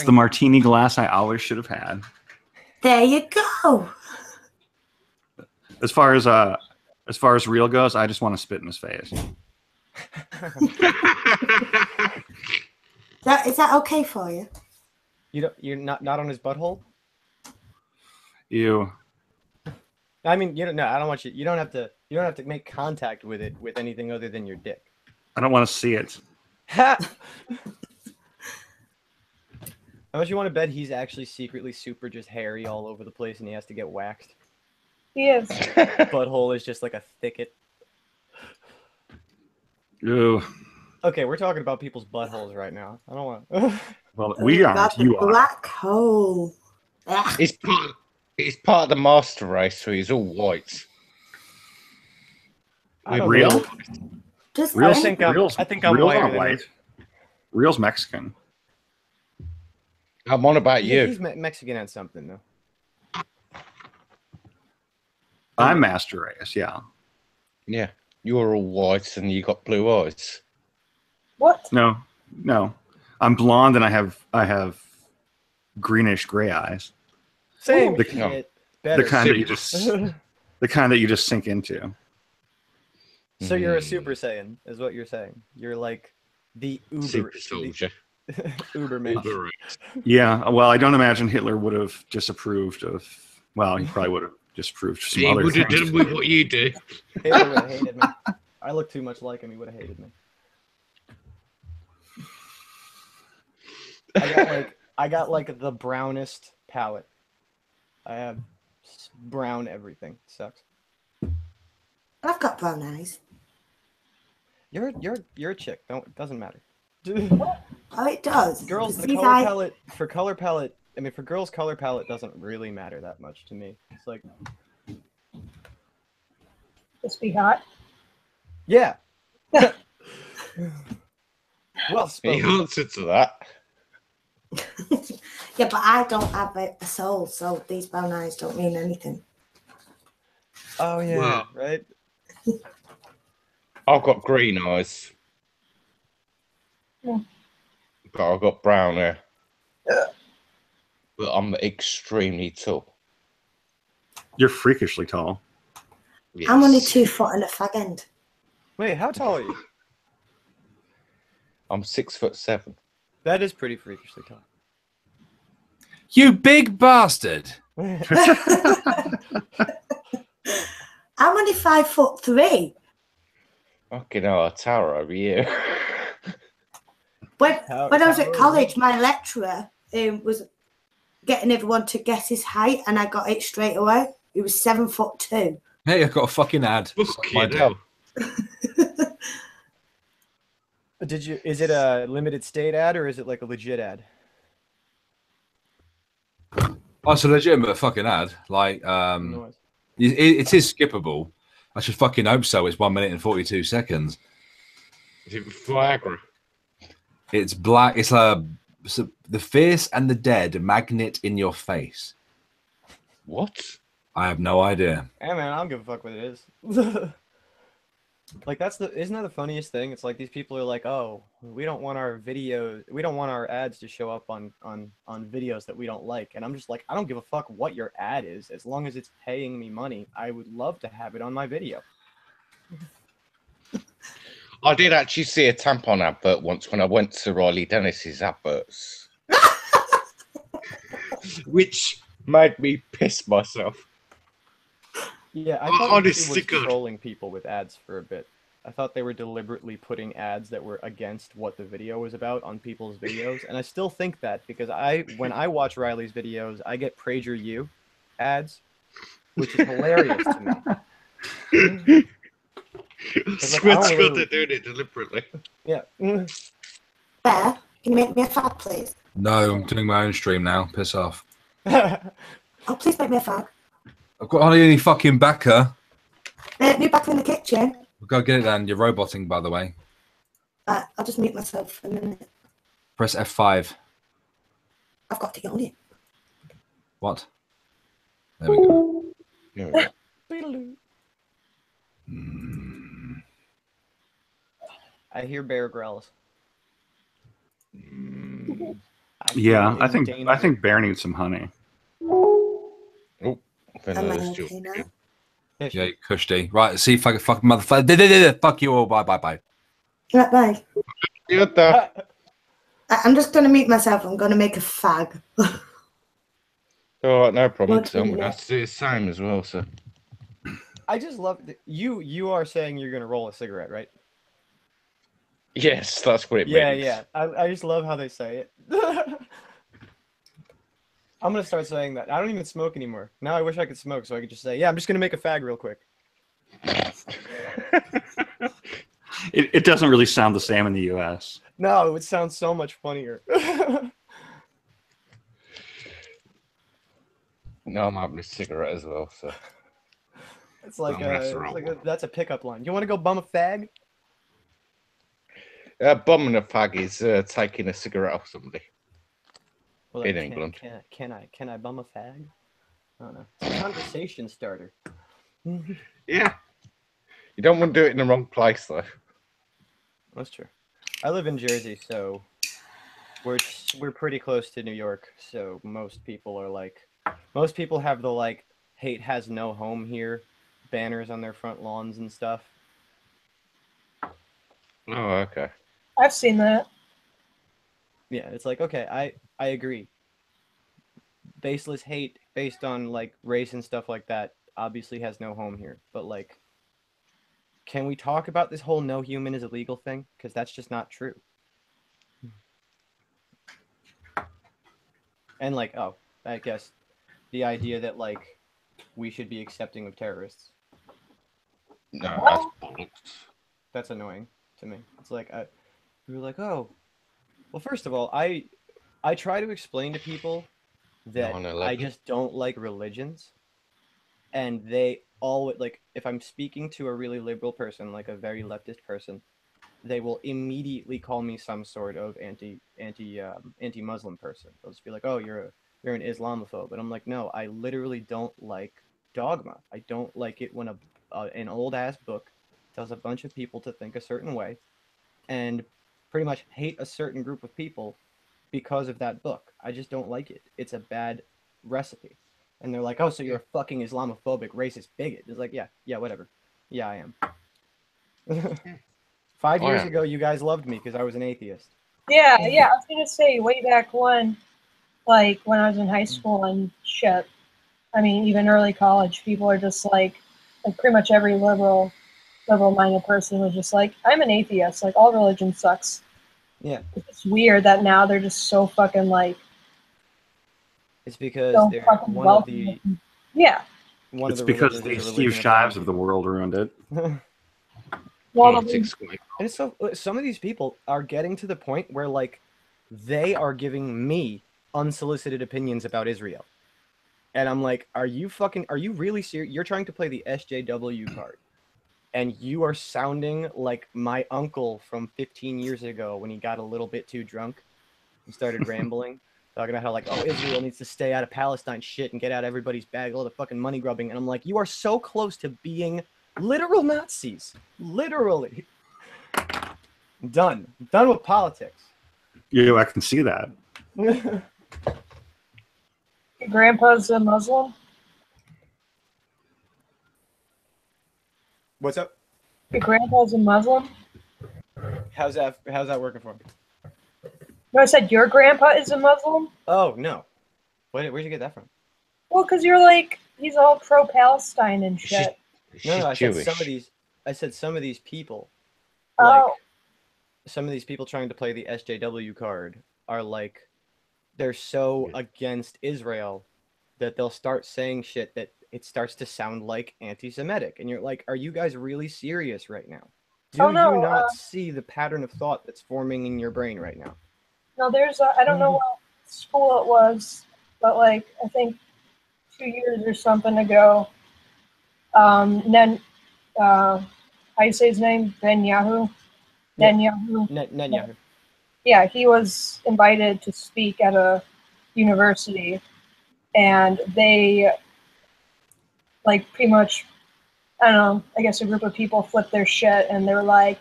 the martini glass I always should have had. There you go. As far as real goes, I just want to spit in his face. Is that okay for you? You're not on his butthole? Ew. I mean, you don't. No, I don't want you. You don't have to make contact with it with anything other than your dick. I don't want to see it. Ha! How much you want to bet he's actually secretly super just hairy all over the place and he has to get waxed? He is. Butthole is just like a thicket. Ew. Okay, we're talking about people's buttholes right now. I don't want. Well, we aren't. You are. Black hole. Ah. It's part of the master race, so he's all white. I don't Real? know. Just Real? I think I'm Reals whiter aren't than white. him. Real's Mexican. I'm on about Yeah, you. he's Mexican and something though. I'm master race. Yeah. Yeah, you're all white and you got blue eyes. What? No. I'm blonde and I have greenish gray eyes. Same The- shit. The Better. kind that you just sink into. So you're a Super Saiyan, is what you're saying. You're like the Uber Super soldier. Uber man. Uber. Yeah. Well, I don't imagine Hitler would have disapproved of. Well, he probably would have disapproved of some He other would have things. done with what you do. Hitler would have hated me. I look too much like him. He would have hated me. I got like the brownest palette. I have brown everything. Sucks. I've got brown eyes. You're a chick. Doesn't matter. Oh, it does. Girls, the These color eyes- palette for color palette. I mean, for girls, color palette doesn't really matter that much to me. It's like, Just be hot. yeah. Well He spoken. answered to that. Yeah, but I don't have a soul, so these brown eyes don't mean anything. Oh yeah, Wow. right. I've got green eyes. Yeah. But I've got brown hair. But I'm extremely tall. You're freakishly tall. Yes. I'm only 2 foot and a fag end. Wait, how tall are you? I'm 6'7". That is pretty freakishly tall. You big bastard. I'm only 5'3". Fucking hell, a tower over you. When How- I was how at old? college, my lecturer was getting everyone to guess his height, and I got it straight away. He was 7'2". Hey, I got a fucking ad. Fucking hell. Is it a limited state ad or is it like a legit ad? Oh, it's a legitimate fucking ad. Like, No. it is skippable. I should fucking hope so. It's 1 minute and 42 seconds. Is it Viagra? It's black. It's the fierce and the dead magnet in your face. What? I have no idea. Hey man, I don't give a fuck what it is. Like isn't that the funniest thing? It's like these people are like, oh, we don't want our ads to show up on videos that we don't like. And I'm just like, I don't give a fuck what your ad is, as long as it's paying me money. I would love to have it on my video. I did actually see a tampon advert once when I went to Riley Dennis's adverts. Which made me piss myself. Yeah, I Oh, thought honest YouTube was to God. trolling people with ads for a bit. I thought they were deliberately putting ads that were against what the video was about on people's videos, and I still think that because when I watch Riley's videos, I get PragerU ads, which is hilarious to me. I like, swear I don't to God really- they're doing it deliberately. Yeah. Bear, can you make me a fag, please? No, I'm doing my own stream now. Piss off. Oh, please make me a fag. I've got hardly any fucking backer. New back in the kitchen. We'll go get it then. You're roboting, by the way. I'll just mute myself for a minute. Press F5. I've got to get on it. What? There we go. There we go. I hear bear growls. Yeah, I think Bear needs some honey. Oh, Am I Vanilla stew. okay now? Yeah, Kushti. Right, see if I can fucking motherfucker. Fuck you all. Bye, bye, bye. Right, bye. Good though. I'm just going to mute myself. I'm going to make a fag. All right, no problem. What's So I'm in gonna there? have to do the same as well. So I just love that you are saying you're gonna roll a cigarette, right? yes, that's what it Yeah, means. yeah. I just love how they say it. I'm gonna start saying that. I don't even smoke anymore. Now I wish I could smoke so I could just say, yeah, I'm just gonna make a fag real quick. It doesn't really sound the same in the U.S. No, it would sound so much funnier. No, I'm having a cigarette as well. So It's like, Don't mess around. that's a pickup line. You want to go bum a fag? bumming a fag is taking a cigarette off somebody. Well, In like, England. Can I bum a fag? I don't know. It's a conversation starter. Yeah. You don't want to do it in the wrong place though. That's true. I live in Jersey, so we're pretty close to New York. So most people have the like hate has no home here banners on their front lawns and stuff. Oh, okay. I've seen that. Yeah, it's like, okay, I agree. Baseless hate based on like race and stuff like that obviously has no home here. But like, can we talk about this whole no human is illegal thing? Because that's just not true. And like, oh, I guess the idea that like we should be accepting of terrorists. No, that's bollocks. That's annoying to me. It's like we were like, oh, well, first of all, I try to explain to people that 9/11. I just don't like religions, and they always like if I'm speaking to a really liberal person, like a very leftist person, they will immediately call me some sort of anti-Muslim person. They'll just be like, oh, you're an Islamophobe, and I'm like, no, I literally don't like dogma. I don't like it when an old ass book tells a bunch of people to think a certain way and pretty much hate a certain group of people because of that book. I just don't like it. It's a bad recipe. And they're like, oh, so you're a fucking Islamophobic, racist bigot. It's like, yeah, whatever. Yeah, I am. 5 years ago, you guys loved me because I was an atheist. Yeah, I was gonna say way back when, like when I was in high school and shit. I mean, even early college, people are just like pretty much every liberal-minded person was just like, I'm an atheist. Like all religion sucks. Yeah. It's weird that now they're just so fucking like. It's because So they're fucking one of the welcoming. Yeah. one It's of the because religions the is a Steve religion Shives of the world ruined it. Well, Politics. And so some of these people are getting to the point where like they are giving me unsolicited opinions about Israel. And I'm like, are you really serious? You're trying to play the SJW card. And you are sounding like my uncle from 15 years ago when he got a little bit too drunk and started rambling, talking about how like, oh, Israel needs to stay out of Palestine shit and get out everybody's bag, all the fucking money grubbing. And I'm like, you are so close to being literal Nazis. Literally. Done with politics. Yeah, I can see that. your grandpa's a Muslim. What's up? Your grandpa's a Muslim. How's that working for him? No, I said your grandpa is a Muslim. Oh no. Where'd you get that from? Well, because you're like he's all pro-Palestine and shit. She's No, I Jewish. said some of these people. Oh. Like some of these people trying to play the SJW card are like they're so against Israel that they'll start saying shit that it starts to sound like anti-Semitic. And you're like, are you guys really serious right now? Oh, no, you not see the pattern of thought that's forming in your brain right now? No, there's I don't know what school it was, but like I think 2 years or something ago, then how you say his name? Netanyahu. Yeah. Netanyahu. Netanyahu. Yeah, he was invited to speak at a university, and they like pretty much, I don't know, I guess a group of people flipped their shit and they were like,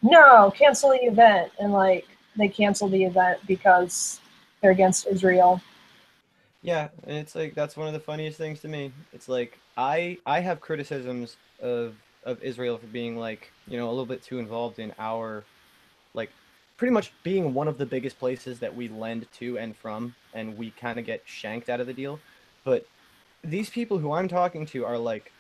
no, cancel the event. And like they canceled the event because they're against Israel. Yeah, and it's like that's one of the funniest things to me. It's like I have criticisms of Israel for being like, you know, a little bit too involved in our like pretty much being one of the biggest places that we lend to and from, and we kind of get shanked out of the deal. But these people who I'm talking to are like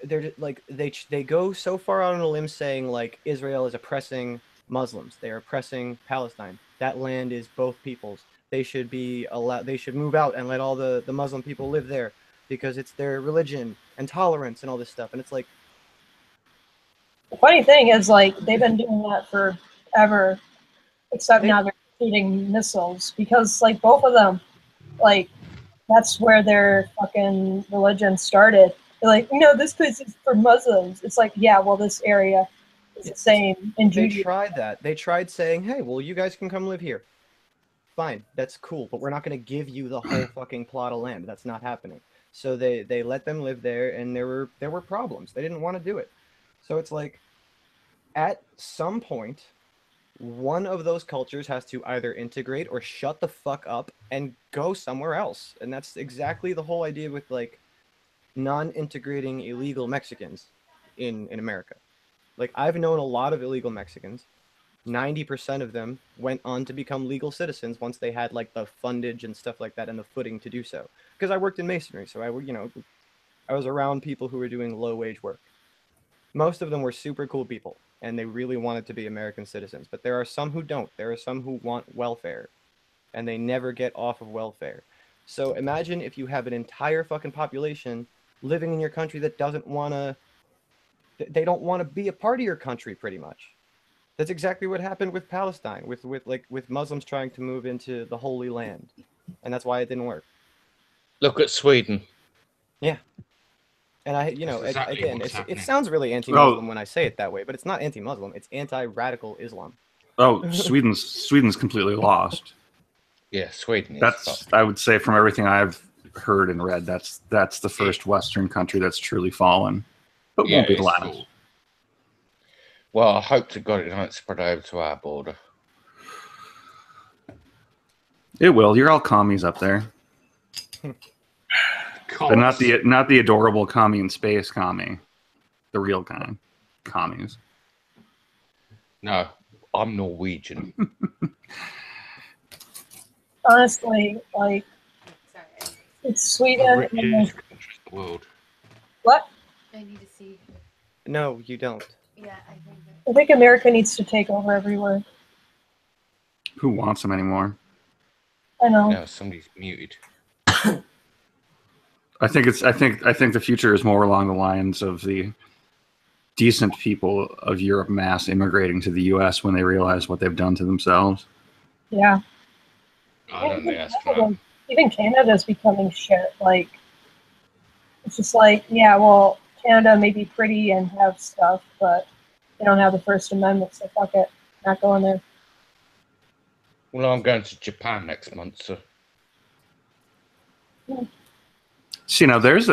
they're like they go so far out on a limb saying like Israel is oppressing Muslims, they are oppressing Palestine. That land is both peoples. They should be allowed. They should move out and let all the Muslim people live there because it's their religion and tolerance and all this stuff. And it's like The funny thing is, like, they've been doing that forever, except now they're shooting missiles because, like, both of them, like, that's where their fucking religion started. They're like, no, this place is for Muslims. It's like, yeah, well, this area is the same in they Judaism. tried that. They tried saying, hey, well, you guys can come live here. Fine, that's cool, but we're not going to give you the whole fucking plot of land. That's not happening. So they let them live there, and there were problems. They didn't want to do it. So it's like, at some point, one of those cultures has to either integrate or shut the fuck up and go somewhere else. And that's exactly the whole idea with like non-integrating illegal Mexicans in America. Like I've known a lot of illegal Mexicans. 90% of them went on to become legal citizens once they had like the fundage and stuff like that and the footing to do so. Because I worked in masonry, so I was around people who were doing low wage work. Most of them were super cool people and they really wanted to be American citizens, but there are some who don't. There are some who want welfare and they never get off of welfare. So imagine if you have an entire fucking population living in your country that doesn't want to, they don't want to be a part of your country pretty much. That's exactly what happened with Palestine, with Muslims trying to move into the Holy Land, and that's why it didn't work. Look at Sweden. Yeah, and exactly again, it sounds really anti-Muslim when I say it that way, but it's not anti-Muslim; it's anti-radical Islam. Oh, Sweden's completely lost. Yeah, Sweden. That's I would say from everything I've heard and read, that's the first Western country that's truly fallen, but won't be the last. Cool. Well, I hope to God it don't spread over to our border. It will. You're all commies up there. But not the adorable commie in space commie. The real kind. Commies. No, I'm Norwegian. Honestly, like, it's Sweden. The world. What? I need to see. No, you don't. Yeah, I think America needs to take over everywhere. Who wants them anymore? I know. No, somebody's muted. I think the future is more along the lines of the decent people of Europe mass immigrating to the U.S. when they realize what they've done to themselves. Yeah. I don't think that's fair. Even Canada's becoming shit. Like, it's just like, yeah, well, Canada may be pretty and have stuff, but they don't have the First Amendment, so fuck it. Not going there. Well, I'm going to Japan next month, so. So, there's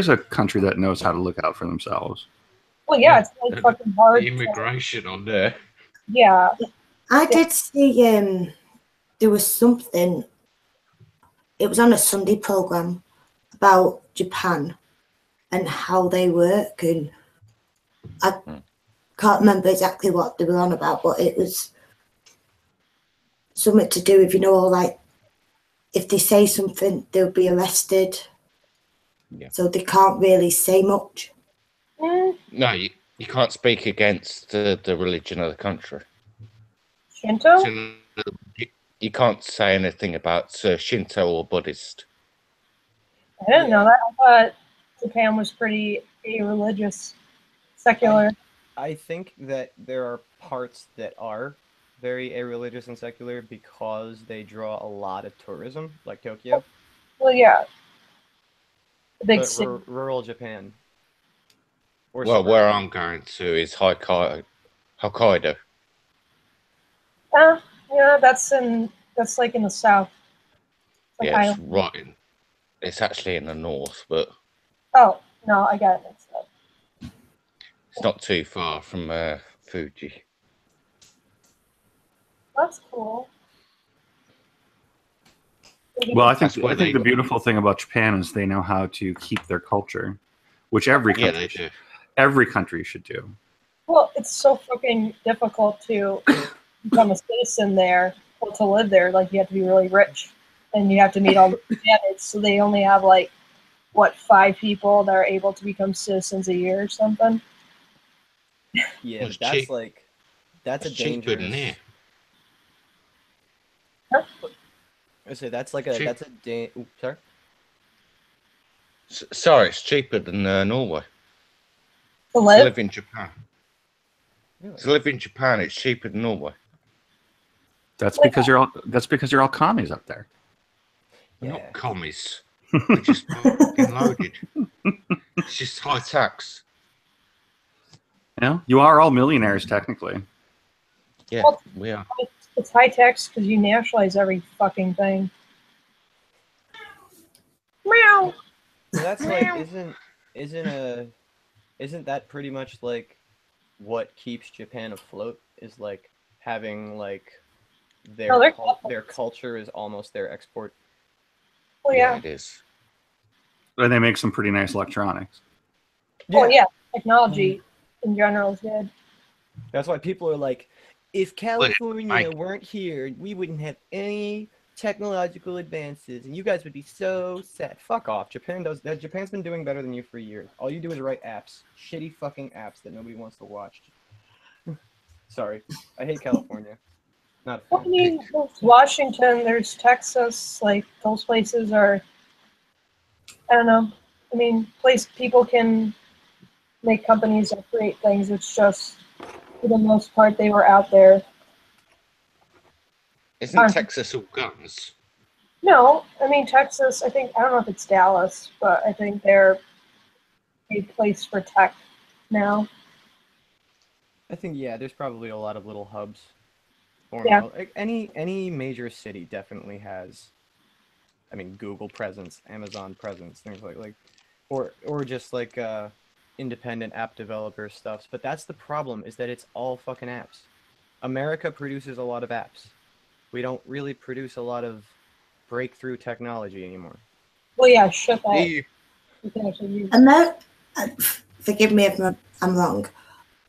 a country that knows how to look out for themselves. Well, yeah, it's like fucking hard. The immigration on there. Yeah. I did see there was something, it was on a Sunday program about Japan and how they work, and I can't remember exactly what they were on about, but it was something to do with, like if they say something, they'll be arrested. Yeah. So they can't really say much. No, you can't speak against the religion of the country. Shinto? So you can't say anything about Shinto or Buddhist. I didn't know that. I thought Japan was pretty religious, secular. I think that there are parts that are very irreligious and secular because they draw a lot of tourism, like Tokyo, Well, yeah, the big but city. rural Japan or Well, where suburban. I'm going to is Hokkaido. Yeah, that's like in the south. Like Yeah, it's island. right in. It's actually in the north, but Oh no, I got it mixed up. it's not too far from Fuji. That's cool. Well, That's where I think they. the beautiful thing about Japan is they know how to keep their culture, which Yeah, they do. every country should do. Well, it's so fucking difficult to become a citizen there or to live there. Like you have to be really rich, and you have to meet all the standards. So they only have like what 5 people that are able to become citizens a year or something. Yeah, It's but that's cheap. like that's a It's cheaper than dangerous. here. I say that's like It's a cheap. that's a sorry. Sorry, it's cheaper than Norway. To To live? live in Japan. Really? To live in Japan, it's cheaper than Norway. That's Like- because you're all commies up there. We're Yeah. not commies. We're just fucking loaded. It's just high tax. You know, you are all millionaires technically. Yeah, Well, we are. It's high tax because you nationalize every fucking thing. Meow. Well, that's like isn't that pretty much like what keeps Japan afloat is like having like No, they're their culture is almost their export. Well, Yeah, yeah. it is. And they make some pretty nice electronics. Well, yeah. Technology in general is good. That's why people are like, if California Mike. weren't here, we wouldn't have any technological advances, and you guys would be so sad. Fuck off. Japan's been doing better than you for years. All you do is write apps, shitty fucking apps that nobody wants to watch. Sorry, I hate California. Not a Well, I fan. mean, there's Washington, there's Texas, like those places are. I don't know. I mean, people can make companies that create things. It's just, for the most part, they were out there. Isn't Texas all guns? No, I mean Texas. I don't know if it's Dallas, but I think they're a place for tech now. I think there's probably a lot of little hubs. Yeah. Like any major city definitely has. I mean, Google presence, Amazon presence, things like, or just like independent app developer stuff. But that's the problem is that it's all fucking apps. America produces a lot of apps. We don't really produce a lot of breakthrough technology anymore. Well, yeah, shit that. You You can actually use. Forgive me if I'm wrong,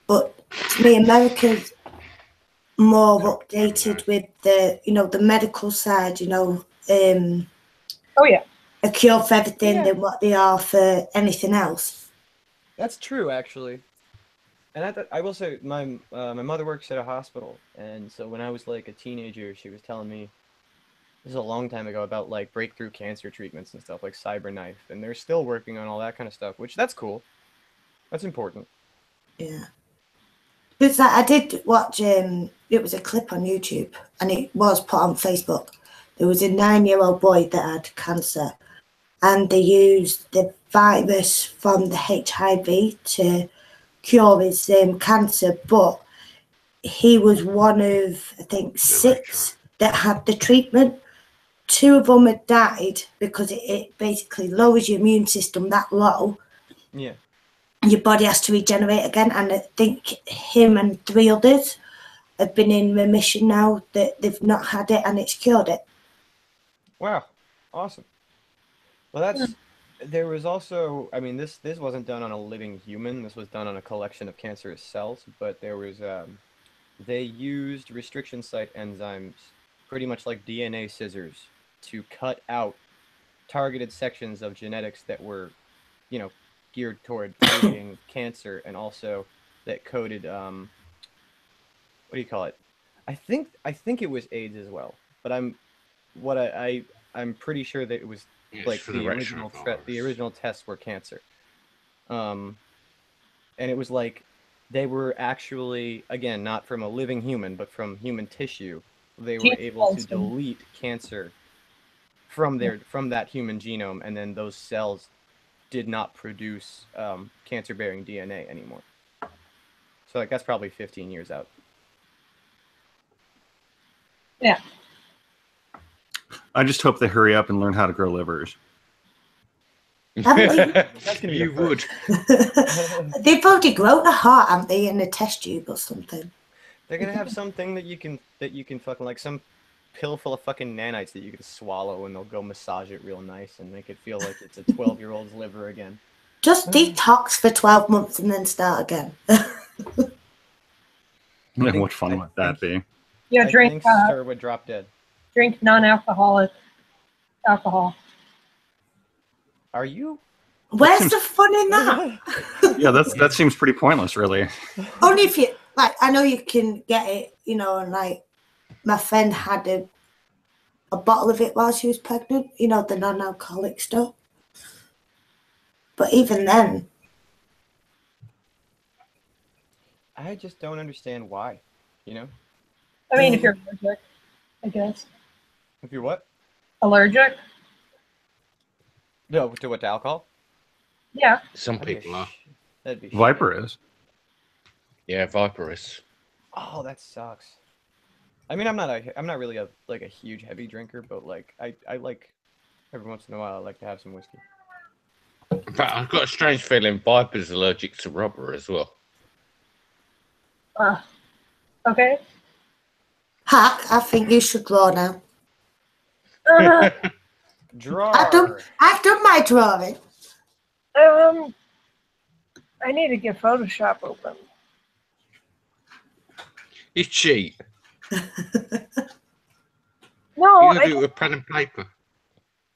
but to me, America's more updated with the medical side, Oh yeah. a cure for everything than what they are for anything else. That's true, actually. And I will say, my mother works at a hospital, and so when I was like a teenager, she was telling me, this is a long time ago, about like breakthrough cancer treatments and stuff like CyberKnife, and they're still working on all that kind of stuff, which that's cool. That's important. Yeah. Because I did watch, it was a clip on YouTube, and it was put on Facebook. There was a 9-year-old boy that had cancer, and they used the virus from the HIV to cure his cancer, but he was one of, I think, 6 that had the treatment. 2 of them had died because it basically lowers your immune system that low. Yeah. Your body has to regenerate again, and I think him and 3 others have been in remission now, that they've not had it and it's cured it. Wow. Awesome. Well, there was also, I mean, this wasn't done on a living human. This was done on a collection of cancerous cells, but there was they used restriction site enzymes, pretty much like DNA scissors, to cut out targeted sections of genetics that were, geared toward treating cancer, and also that coded what do you call it? I think it was AIDS as well, but I'm pretty sure that it was like for the original tests were cancer. And it was like they were actually, again, not from a living human, but from human tissue. They were able to delete cancer from that human genome, and then those cells did not produce cancer-bearing DNA anymore. So like that's probably 15 years out. Yeah. I just hope they hurry up and learn how to grow livers. That's gonna be you would. They've already grown a heart, haven't they, in a test tube or something? They're gonna have something that you can fucking like some pill full of fucking nanites that you can swallow, and they'll go massage it real nice and make it feel like it's a 12-year-old's liver again. Just detox for 12 months and then start again. What fun would that be? Yeah, drink. Sir would drop dead. Drink non-alcoholic alcohol. Are you? Where's the fun in that? Yeah, that seems pretty pointless, really. Only if you like. I know you can get it, you know, and like my friend had a bottle of it while she was pregnant. You know, the non-alcoholic stuff. But even then, I just don't understand why. You know? I mean, if you're allergic, I guess. If you're what? Allergic? No, to what, to alcohol? Yeah. Some people are. That'd be Viper is. Yeah, Viper is. Oh, that sucks. I mean, I'm not really a huge heavy drinker, but like I like every once in a while I like to have some whiskey. In fact, I've got a strange feeling Viper's allergic to rubber as well. Okay. Hack, I think you should draw now. Draw. I've done my drawing. I need to get Photoshop open. You cheat. No, You do it with pen and paper.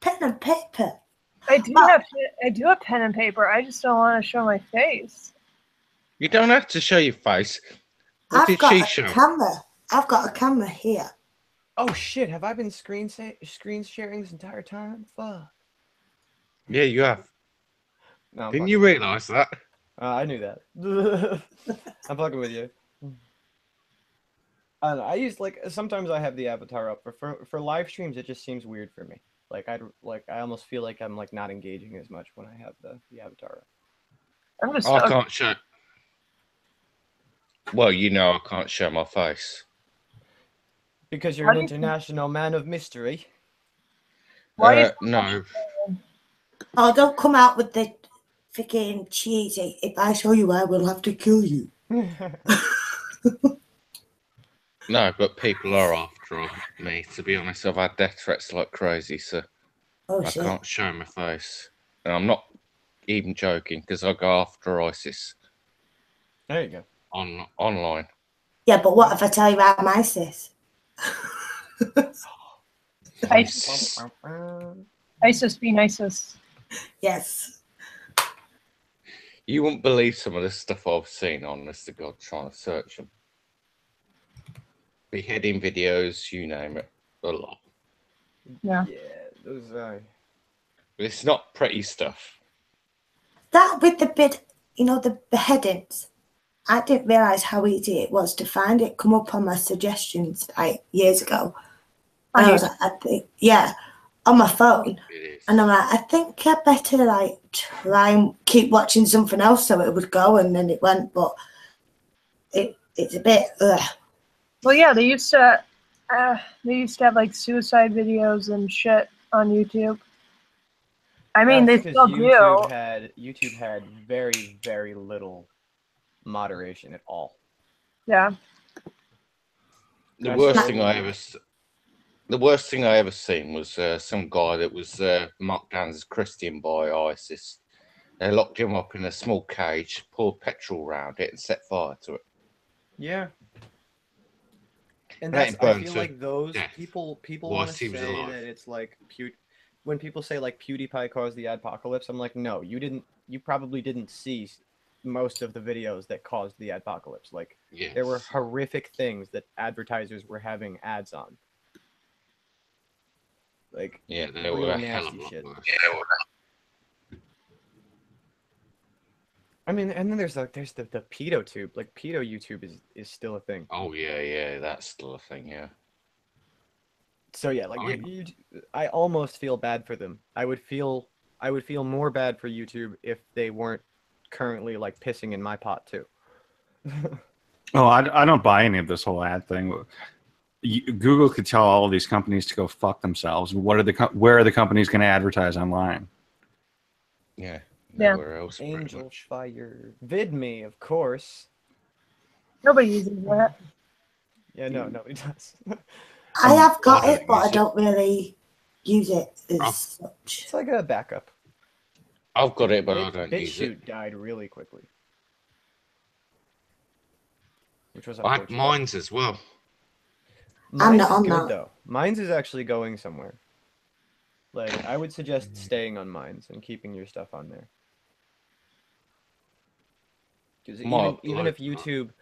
Pen and paper. I do have pen and paper. I just don't want to show my face. You don't have to show your face. What did she show? Camera. I've got a camera here. Oh shit! Have I been screen sharing this entire time? Fuck. Yeah, you have. No, Didn't you realise that? I knew that. I'm fucking with you. I don't know. I use sometimes I have the avatar up, but for live streams it just seems weird for me. I almost feel like I'm not engaging as much when I have the avatar up. I can't show. Well, you know I can't show my face. Because you're an international man of mystery. No. Oh, don't come out with the freaking cheesy. If I show you, I will have to kill you. No, but people are after me. To be honest, I've had death threats like crazy, so I can't show my face. And I'm not even joking because I go after ISIS. There you go. Online. Yeah, but what if I tell you I'm ISIS? ISIS being ISIS. Yes. You wouldn't believe some of the stuff I've seen, honest to God, trying to search them. Beheading videos, you name it, a lot. Yeah. Yeah, those. It's not pretty stuff. That with the the beheadings. I didn't realise how easy it was to find it. Come up on my suggestions years ago. And I was like, on my phone. And I'm like, I think I better try and keep watching something else so it would go, and then it went, but it's a bit Well, yeah, they used to have suicide videos and shit on YouTube. I mean, they still do. YouTube had very, very little moderation at all. Yeah. The worst thing I ever seen was some guy that was marked down as Christian by ISIS. They locked him up in a small cage, poured petrol around it, and set fire to it. Yeah. And I feel like those people want to say that it's when people say PewDiePie caused the adpocalypse, I'm like, no, you probably didn't see most of the videos that caused the adpocalypse. There were horrific things that advertisers were having ads on. They were nasty shit. I mean, and then there's the pedo tube. Like pedo YouTube is still a thing. Oh yeah, that's still a thing. Yeah. So yeah, like I almost feel bad for them. I would feel more bad for YouTube if they weren't currently like pissing in my pot too. Oh, I don't buy any of this whole ad thing. Google could tell all of these companies to go fuck themselves. Where are the companies going to advertise online? Yeah. Yeah. Nowhere else. Angel Fire, VidMe, of course. Nobody uses that. Yeah, no, nobody does. I have got I it, but I use it. don't really use it as Oh. such. It's like a backup. I've got it, but I don't use it. BitChute died really quickly, which was I had unfortunate. mines as well. Mines not is on good that. though. Mines is actually going somewhere. Like I would suggest staying on Mines and keeping your stuff on there. Because even if YouTube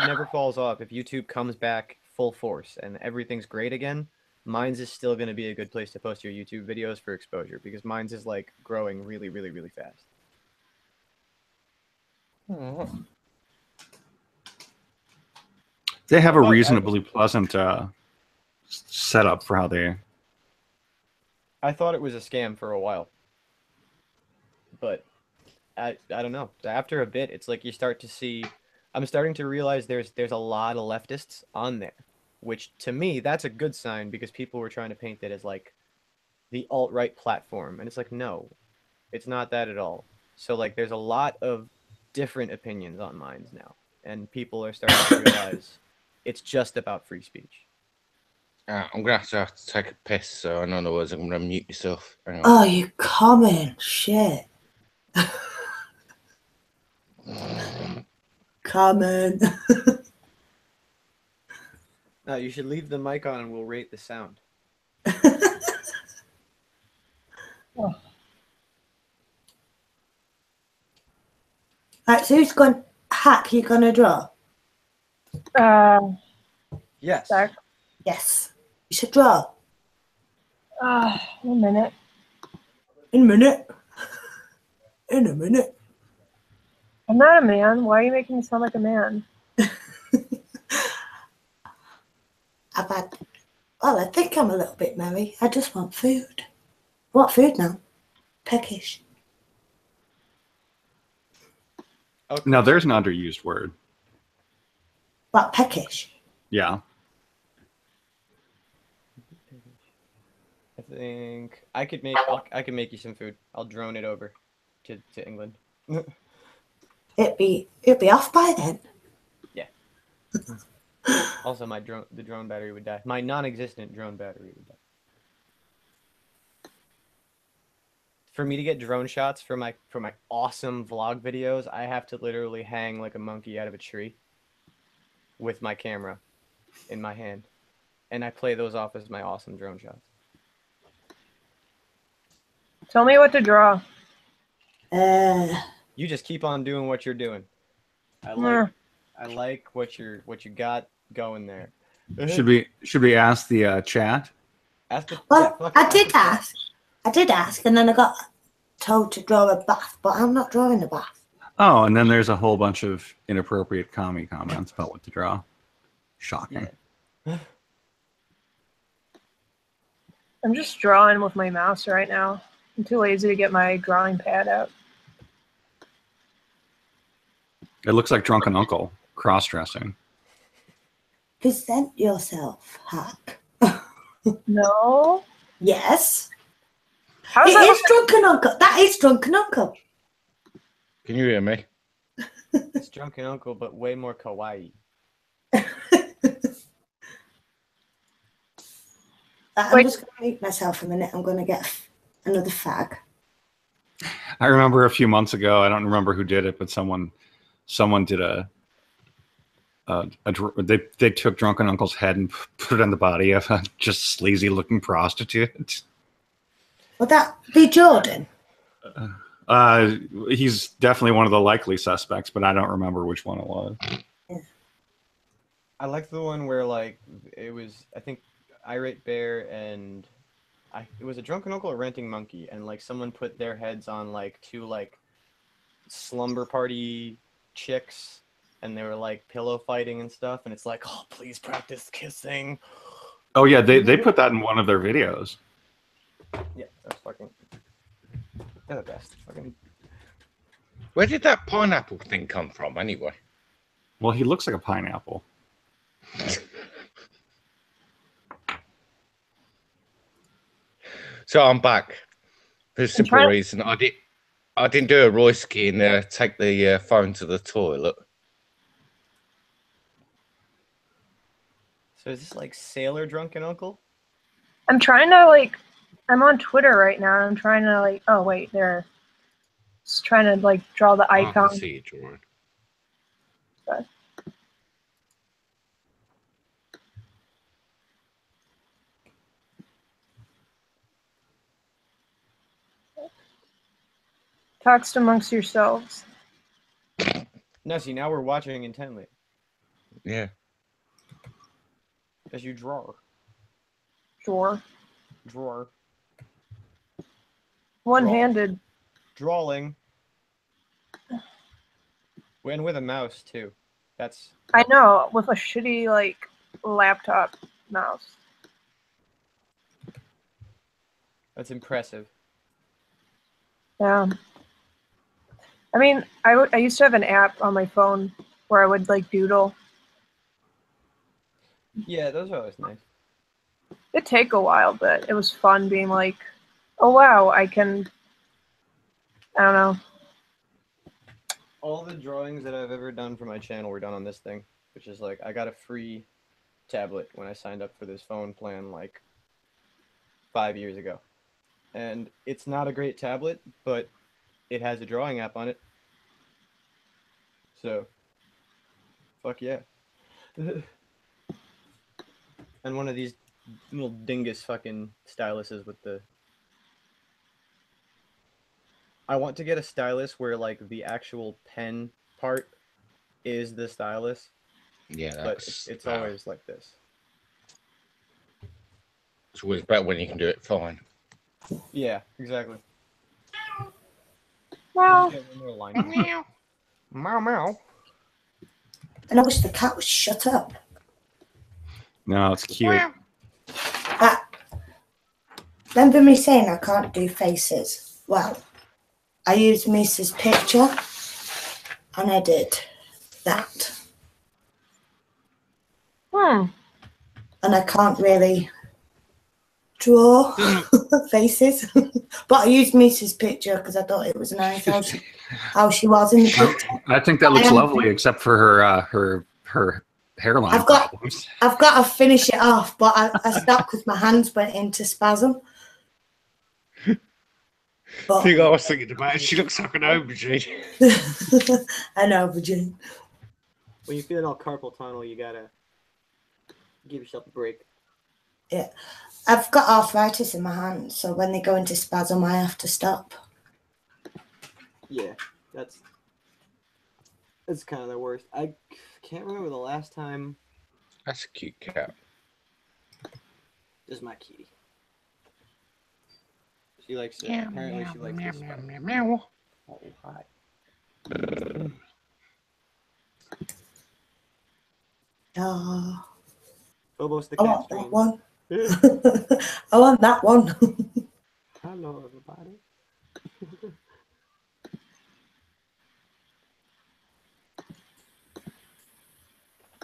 never falls off, if YouTube comes back full force and everything's great again, Mines is still going to be a good place to post your YouTube videos for exposure because Mines is like growing really, really, really fast. They have a reasonably pleasant setup for how they. I thought it was a scam for a while, but I don't know. After a bit, it's like you start to see. I'm starting to realize there's a lot of leftists on there, which to me that's a good sign because people were trying to paint it as like the alt-right platform, and it's like no, it's not that at all. So like there's a lot of different opinions on Minds now, and people are starting to realize it's just about free speech. I'm gonna have to take a piss, so in other words, I'm gonna mute yourself. Hang on. Oh, you common shit. Common. No, you should leave the mic on and we'll rate the sound. Oh. Right, so who's going hack you gonna draw? Yes. Zach. Yes. You should draw. 1 minute. In a minute. In a minute. I'm not a man. Why are you making me sound like a man? Well, I think I'm a little bit merry. I just want food. What food now? Peckish. Okay. Now there's an underused word. What, peckish? Yeah. I think I could make you some food. I'll drone it over to England. It'd be off by then. Yeah. Also, the drone battery would die. My non-existent drone battery would die. For me to get drone shots for my awesome vlog videos, I have to literally hang like a monkey out of a tree with my camera in my hand, and I play those off as my awesome drone shots. Tell me what to draw. You just keep on doing what you're doing. I like what you got going there. Should we ask the chat? Well, I did ask, and then I got told to draw a bath, but I'm not drawing a bath. Oh, and then there's a whole bunch of inappropriate comments about what to draw. Shocking. Yeah. I'm just drawing with my mouse right now. I'm too lazy to get my drawing pad out. It looks like Drunken Uncle cross-dressing. Present yourself, hack. No. Yes. How's It that is Drunken Uncle. That is Drunken Uncle. Can you hear me? It's Drunken Uncle, but way more kawaii. I'm just going to mute myself a minute. I'm going to get another fag. I remember a few months ago, I don't remember who did it, but someone did they took Drunken Uncle's head and put it on the body of a just sleazy looking prostitute. Would that be Jordan? He's definitely one of the likely suspects, but I don't remember which one it was. Yeah. I liked the one where like it was, I think, Irate Bear and it was a Drunken Uncle or Renting Monkey, and like someone put their heads on like two like slumber party chicks, and they were like pillow fighting and stuff, and it's like, oh, please practice kissing. Oh yeah, they put that in one of their videos. Yeah, that's fucking. They're the best. Fucking. Where did that pineapple thing come from, anyway? Well, he looks like a pineapple. So I'm back. For a simple reason, I didn't do a Royski and take the phone to the toilet. So is this like Sailor Drunken Uncle? I'm trying to like, I'm on Twitter right now. And I'm trying to like, oh wait, there. Just trying to like draw the icon. I can see it drawing. But. Text amongst yourselves. No, see, now we're watching intently. Yeah. As you draw. Drawer. Drawer. One-handed. Drawing. And with a mouse, too. That's... I know, with a shitty, like, laptop mouse. That's impressive. Yeah. I mean, I used to have an app on my phone where I would, like, doodle. Yeah, those are always nice. It'd take a while, but it was fun being like, oh, wow, I can, I don't know. All the drawings that I've ever done for my channel were done on this thing, which is like, I got a free tablet when I signed up for this phone plan like 5 years ago. And it's not a great tablet, but it has a drawing app on it. So, fuck yeah. And one of these little dingus fucking styluses with the... I want to get a stylus where like the actual pen part is the stylus. Yeah, but it's always like this. It's always better when you can do it fine. Yeah, exactly. Meow. Meow. Meow meow. And I wish the cat would shut up. No, it's cute. Remember me saying I can't do faces? Well, I used Misa's picture and I did that. And I can't really draw faces. But I used Misa's picture because I thought it was nice how she was in the picture. I think that looks lovely, except for her hairline problems. I've got to finish it off, but I stopped because my hands went into spasm. But, I think I was thinking about it. She looks like an aubergine. An aubergine. When you feel all carpal tunnel, you gotta give yourself a break. Yeah. I've got arthritis in my hands, so when they go into spasm, I have to stop. Yeah, that's kind of the worst. I can't remember the last time. That's a cute cat. This is my kitty. She likes it. Apparently, she likes this stuff. Meow. Oh, hi. Phobos the I cat want that stream. one. I want that one. Hello, everybody.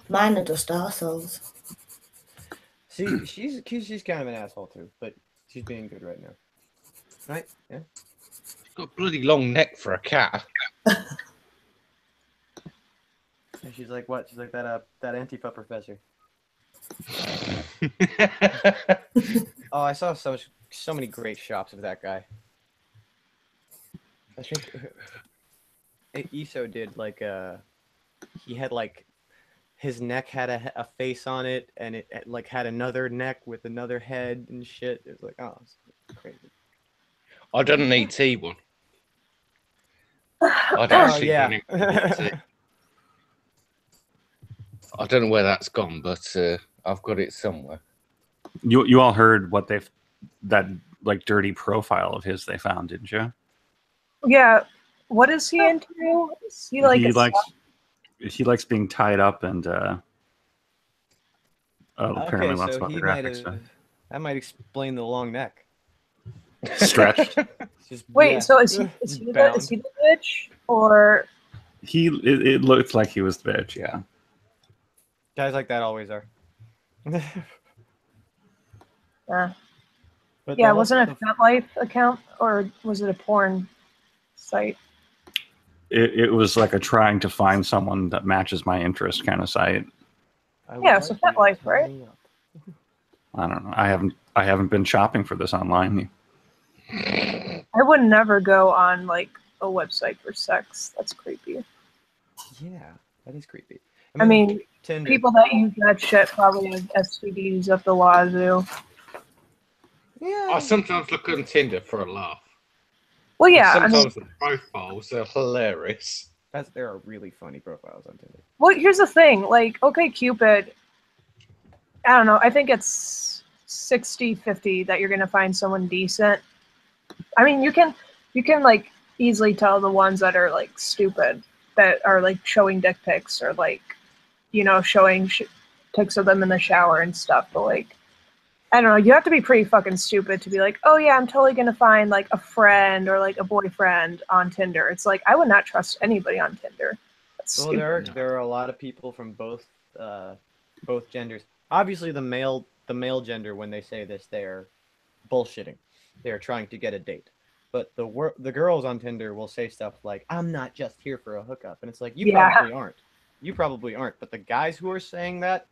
Mine are just arseholes. See, she's kind of an asshole too, but she's being good right now. Right? Yeah. She's got a bloody long neck for a cat. And she's like what? She's like that Antifa professor. Oh, I saw so many great shots of that guy. I think Iso did like he had like his neck had a face on it, and it like had another neck with another head and shit. It was like, oh, it's crazy. I done an ET one. I'd actually done it. I don't know where that's gone, but I've got it somewhere. You all heard what that like dirty profile of his they found, didn't you? Yeah, What is he into? Is he like he likes being tied up and apparently lots of other graphic stuff. That might explain the long neck. Stretched. Wait, so is he the bitch or it looks like he was the bitch, yeah. Guys like that always are. But yeah, wasn't it a FetLife account or was it a porn site? It was like a trying to find someone that matches my interest kind of site. Yeah, so FetLife, right? I don't know. I haven't been shopping for this online. I would never go on like a website for sex. That's creepy. Yeah, that is creepy. I mean Tinder. People that use that shit probably have STDs up the wazoo. Yeah. I sometimes look on Tinder for a laugh. Well, yeah. Sometimes the profiles are hilarious. There are really funny profiles on Tinder. Well, here's the thing. Like, OkCupid, I don't know. I think it's 60-50 that you're going to find someone decent. I mean, you can like easily tell the ones that are like stupid, that are like showing dick pics or like, you know, showing pics of them in the shower and stuff. But like, I don't know. You have to be pretty fucking stupid to be like, oh yeah, I'm totally gonna find like a friend or like a boyfriend on Tinder. It's like I would not trust anybody on Tinder. Well, there are a lot of people from both genders. Obviously, the male gender, when they say this, they're bullshitting. They're trying to get a date. But the girls on Tinder will say stuff like, "I'm not just here for a hookup," and it's like probably aren't. You probably aren't. But the guys who are saying that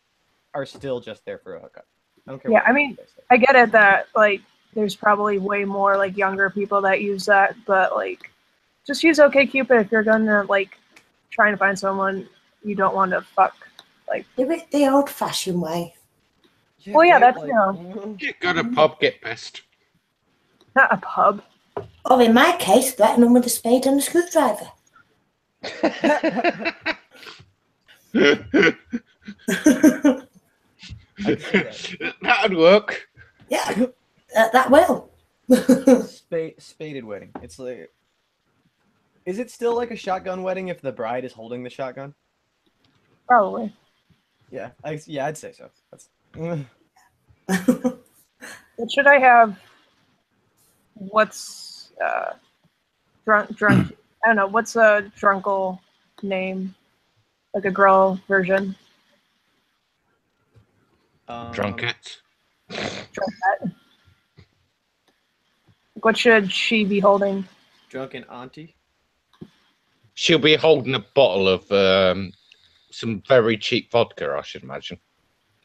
are still just there for a hookup. I don't care. Yeah, I mean, I get it that like there's probably way more like younger people that use that, but like just use OkCupid if you're gonna like trying to find someone you don't want to fuck. Like do it the old-fashioned way. Yeah, well, yeah, that's like, you go to pub, get pissed. Not a pub. Or in my case, threaten them with a spade and a screwdriver. That'd work. Yeah, that will. Spaded wedding. It's like, is it still like a shotgun wedding if the bride is holding the shotgun? Probably. Yeah, I'd say so. What should I have? What's drunk? I don't know. What's a drunkle name? Like a girl version. Drunket. Drunkette. What should she be holding? Drunken auntie. She'll be holding a bottle of some very cheap vodka, I should imagine.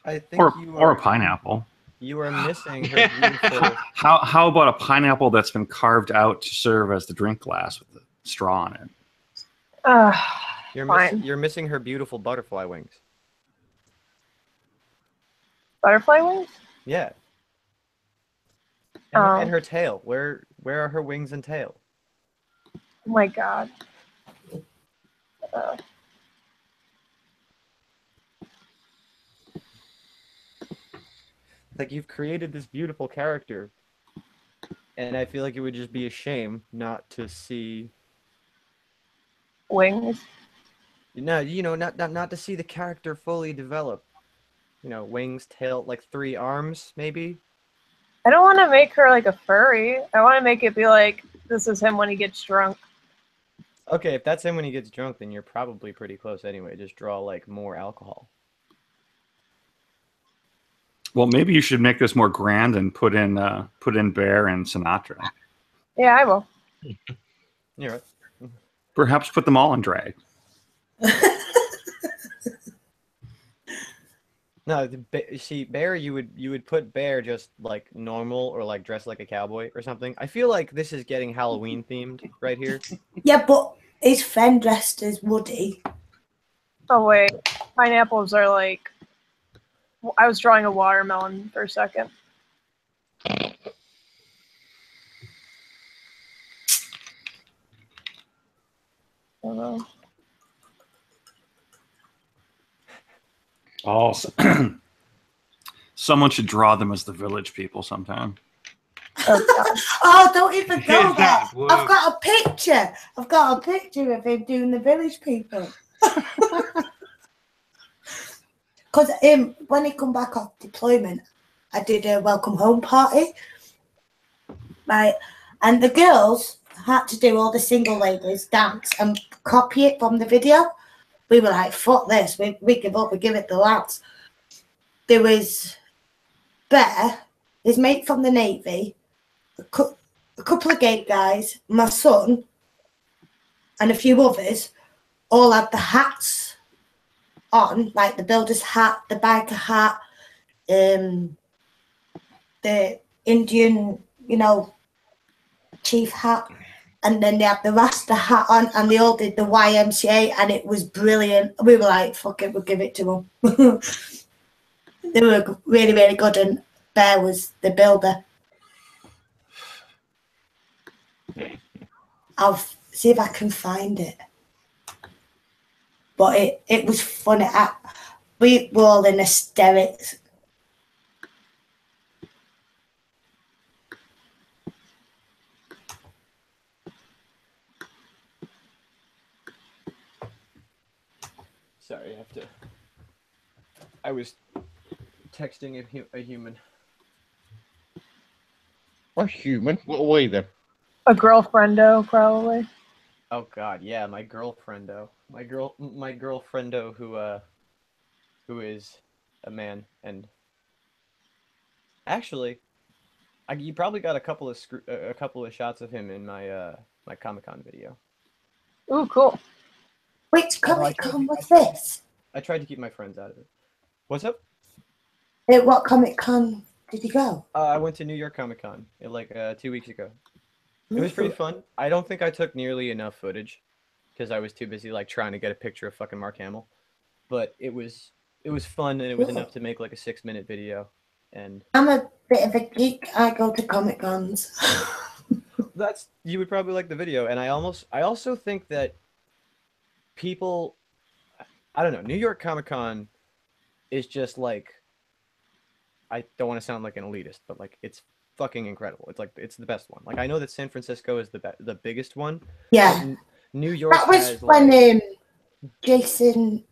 I think or a pineapple. You are missing her beautiful. How about a pineapple that's been carved out to serve as the drink glass with the straw in it? You're missing her beautiful butterfly wings. Butterfly wings? Yeah. And her tail. Where are her wings and tail? Oh my god. Like, you've created this beautiful character, and I feel like it would just be a shame not to see wings. No, not to see the character fully develop. Wings, tail, like 3 arms, maybe. I don't want to make her like a furry. I want to make it be like, this is him when he gets drunk. Okay, if that's him when he gets drunk, then you're probably pretty close anyway. Just draw like more alcohol. Well, maybe you should make this more grand and put in Bear and Sinatra. Yeah, I will. You're right. Perhaps put them all in drag. No, see, Bear, you would put Bear just like normal or like dressed like a cowboy or something. I feel like this is getting Halloween themed right here. Yeah, but his friend dressed as Woody. Oh wait, pineapples are like. I was drawing a watermelon for a second. Hello. Oh, someone should draw them as the Village People sometime. Oh, don't even go there. I've got a picture. I've got a picture of him doing the village people. Because when he come back off deployment, I did a welcome home party. Right, and the girls had to do all the single ladies dance and copy it from the video. We were like, fuck this, we give up, we give it the lads. There was Bear, his mate from the Navy, a couple of gay guys, my son, and a few others, all had the hats on, like the builder's hat, the biker hat, the Indian, chief hat, and then they had the Rasta hat on, and they all did the YMCA, and it was brilliant. We were like, fuck it, we'll give it to them. They were really, really good, and Bear was the builder. I'll see if I can find it. But it was funny. We were all in hysterics. Sorry, I was texting a human. A human? What are we then? A girlfriendo, probably. Oh God, yeah, my girlfriendo, my girlfriendo who is a man, and actually, you probably got a couple of shots of him in my my Comic-Con video. Ooh, cool. Which Comic-Con was this? I tried to keep my friends out of it. What's up? What Comic-Con did you go? I went to New York Comic-Con like 2 weeks ago. It was pretty fun. I don't think I took nearly enough footage because I was too busy like trying to get a picture of fucking Mark Hamill. But it was fun, and it was enough to make like a 6-minute video. And I'm a bit of a geek. I go to Comic-Cons. You would probably like the video, and I also think that people, I don't know, New York Comic-Con is just like, I don't want to sound like an elitist, but like it's fucking incredible. It's like it's the best one. Like I know that San Francisco is the biggest one. Yeah. New York. That was when Jason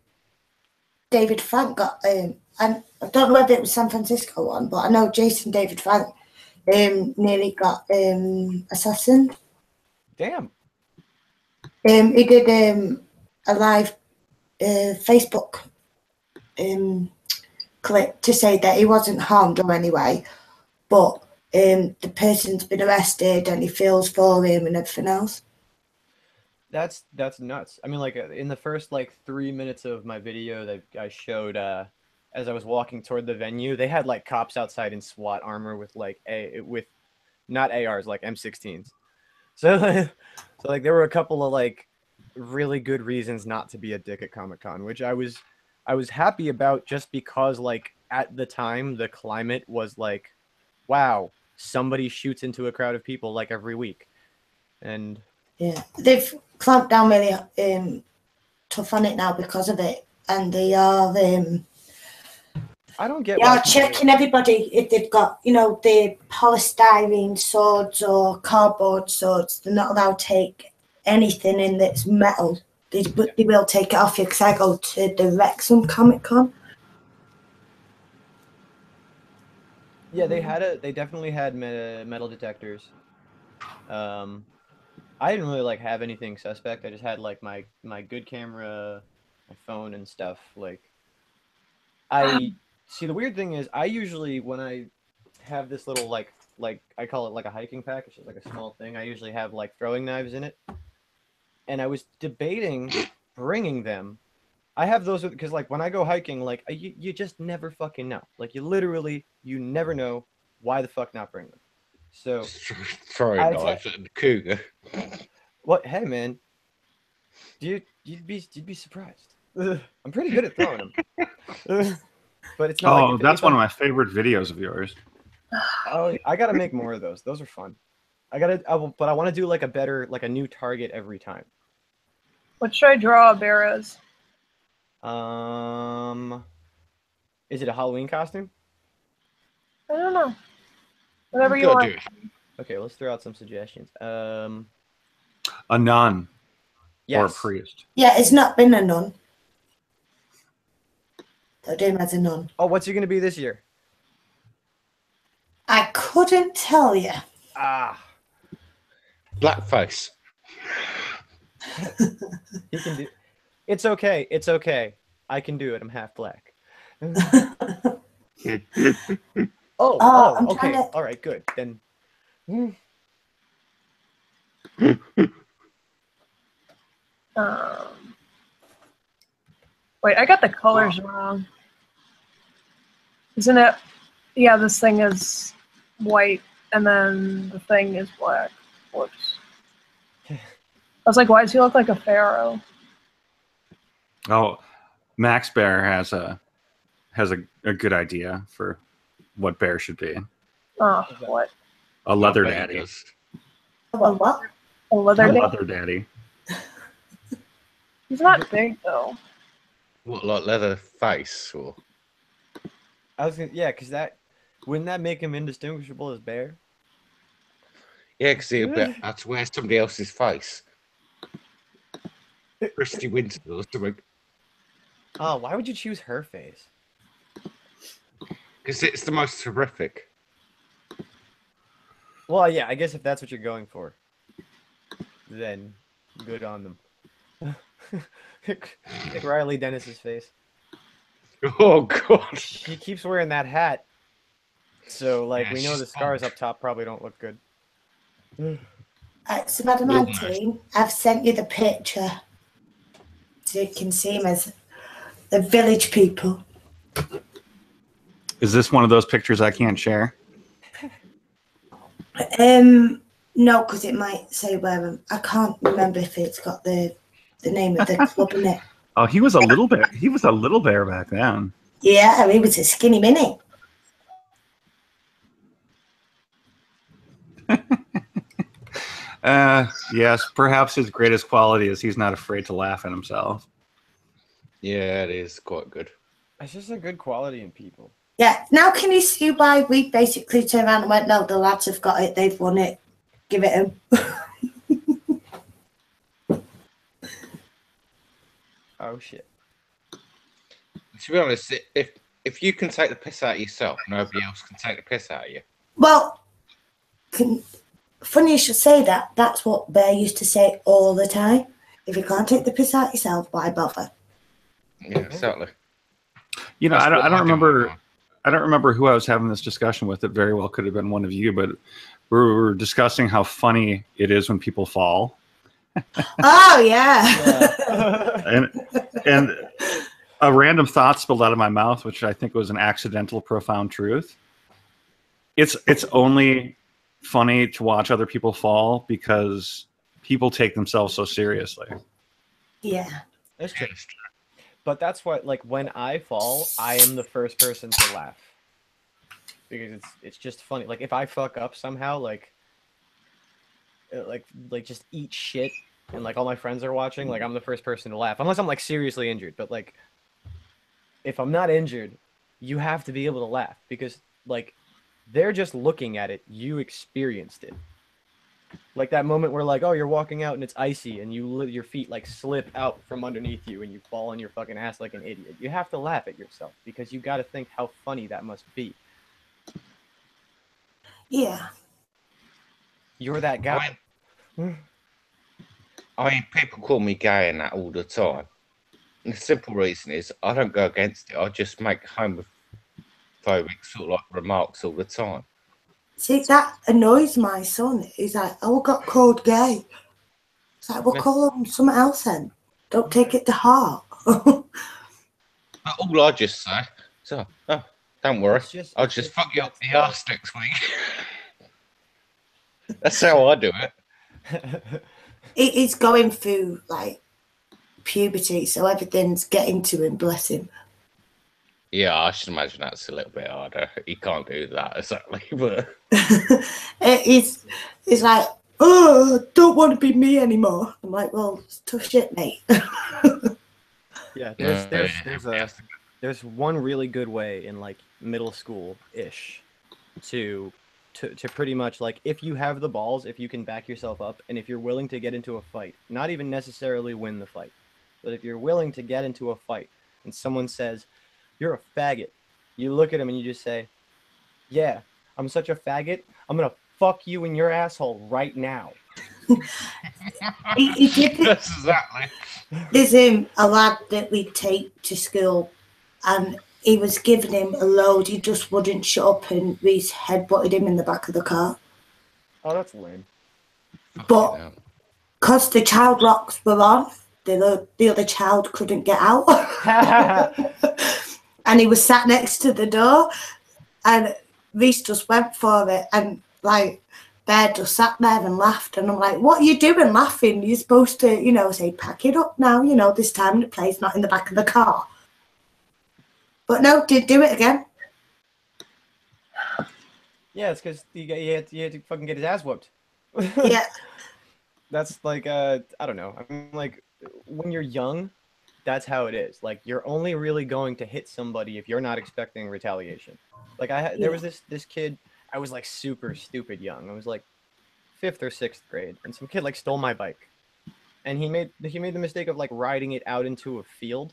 David Frank got and I don't know whether it was San Francisco one, but I know Jason David Frank nearly got assassinated. Damn. He did a live Facebook clip to say that he wasn't harmed or anyway, but the person's been arrested and he feels for him and everything else. That's nuts. I mean, like in the first like 3 minutes of my video that I showed as I was walking toward the venue, they had like cops outside in SWAT armor with not ARs, like M16s. So like there were a couple of like really good reasons not to be a dick at Comic-Con, which I was happy about just because like at the time the climate was like, wow, somebody shoots into a crowd of people like every week. And yeah, they've clamped down really tough on it now because of it, and they are I don't get. They are checking everybody if they've got the polystyrene swords or cardboard swords. They're not allowed to take anything in that's metal. They will take it off you because I go to the Wrexham Comic-Con. Yeah, they definitely had metal detectors. I didn't really like have anything suspect. I just had like my good camera, my phone and stuff. Like I see, the weird thing is I usually, when I have this little like I call it like a hiking pack, it's just like a small thing. I usually have like throwing knives in it. And I was debating bringing them. I have those because like when I go hiking, like you just never fucking know. Like you never know why the fuck not bring them. So throwing knives at the cougar. What? Hey man, you'd be surprised. I'm pretty good at throwing them. But it's not. Oh, that's one of my favorite videos of yours. Oh, I gotta make more of those. Those are fun. But I want to do like a new target every time. What should I draw a bear as? Is it a Halloween costume? I don't know. Whatever you want. Okay, let's throw out some suggestions. A nun or a Yes. priest. Yeah, it's not been a nun. They'll do him as a nun. Oh, what's he gonna be this year? I couldn't tell you. Ah, Blackface. he can do. It's okay. It's okay. I can do it. I'm half black. I'm Okay. trying to- All right, good. Then. Wait, I got the colors wrong. Isn't it? Yeah, this thing is white, and then the thing is black. Whoops. I was like, why does he look like a pharaoh? Oh, Max Bear has a good idea for what Bear should be. Oh, what? A leather I bet he daddy. does. Well, what? A leather A daddy? leather daddy. He's not big though. What, like leather face or? I was gonna, yeah, because that wouldn't that make him indistinguishable as Bear? Yeah, because he'll be had to wear somebody else's face. Christy Winter or something. Oh, why would you choose her face? Because it's the most horrific. Well, yeah, I guess if that's what you're going for, then good on them. Like Riley Dennis's face. Oh god. He keeps wearing that hat, so like Yeah, we know she's the scars bald. up top probably don't look good. So, adamantine, I've sent you the picture so you can see him as the village people. Is this one of those pictures I can't share? No, because it might say where I can't remember if it's got the name of the club in it. Oh, he was a little bear. He was a little bear back then. Yeah, he was a skinny mini. Yes, perhaps his greatest quality is he's not afraid to laugh at himself. Yeah, it is quite good. It's just a good quality in people. Yeah, now can you see why we basically turned around and went, no, the lads have got it, they've won it, give it them. Oh shit. To be honest, if you can take the piss out of yourself, nobody else can take the piss out of you. Well, funny you should say that. That's what Bear used to say all the time. If you can't take the piss out yourself, why bother? Yeah, exactly. You know, That's I don't what I do. remember. I don't remember who I was having this discussion with. It very well could have been one of you, but we were discussing how funny it is when people fall. Oh yeah. and a random thought spilled out of my mouth, which I think was an accidental, profound truth. It's only funny to watch other people fall because people take themselves so seriously. Yeah. That's true. But that's what, like, when I fall, I am the first person to laugh because it's just funny. Like if I fuck up somehow, like just eat shit, and like all my friends are watching, like I'm the first person to laugh, unless I'm like seriously injured. But like if I'm not injured, you have to be able to laugh because like they're just looking at it. You experienced it. Like that moment where like, oh, you're walking out and it's icy and your feet like slip out from underneath you and you fall on your fucking ass like an idiot. You have to laugh at yourself because you got to think how funny that must be. Yeah. You're that guy. I mean, people call me gay and that all the time. And the simple reason is I don't go against it. I just make homophobic sort of like remarks all the time. See, that annoys my son. He's like, oh, I got called gay. It's like, well, call him something else then. Don't take it to heart. But all I just say, so, oh, don't worry. I'll just fuck you up the arse next week. That's how I do it. He's going through, like, puberty, so everything's getting to him, bless him. Yeah, I should imagine that's a little bit harder. He can't do that exactly, but he's like, oh, I don't want to be me anymore. I'm like, well, it's tough shit, mate. Yeah, there's one really good way in like middle school ish to to pretty much like, if you have the balls, if you can back yourself up, and if you're willing to get into a fight, not even necessarily win the fight, but if you're willing to get into a fight and someone says, "You're a faggot," you look at them and you just say, "Yeah, I'm such a faggot. I'm gonna fuck you in your asshole right now." he did it. That's exactly. There's a lad that we take to school, and he was giving him a load. He just wouldn't shut up, and we headbutted him in the back of the car. Oh, that's lame. But because the child locks were on, the other child couldn't get out. And he was sat next to the door, and Reese just went for it, and like Bear just sat there and laughed, and I'm like, "What are you doing laughing? You're supposed to, say, pack it up now, this time the play's not in the back of the car." But no, did do it again. Yeah, it's because he had to fucking get his ass whooped. Yeah. That's like, I don't know. I mean, like, when you're young, that's how it is. Like, you're only really going to hit somebody if you're not expecting retaliation. Like, there was this kid, I was like super stupid young. I was like 5th or 6th grade, and some kid like stole my bike. And he made the mistake of like riding it out into a field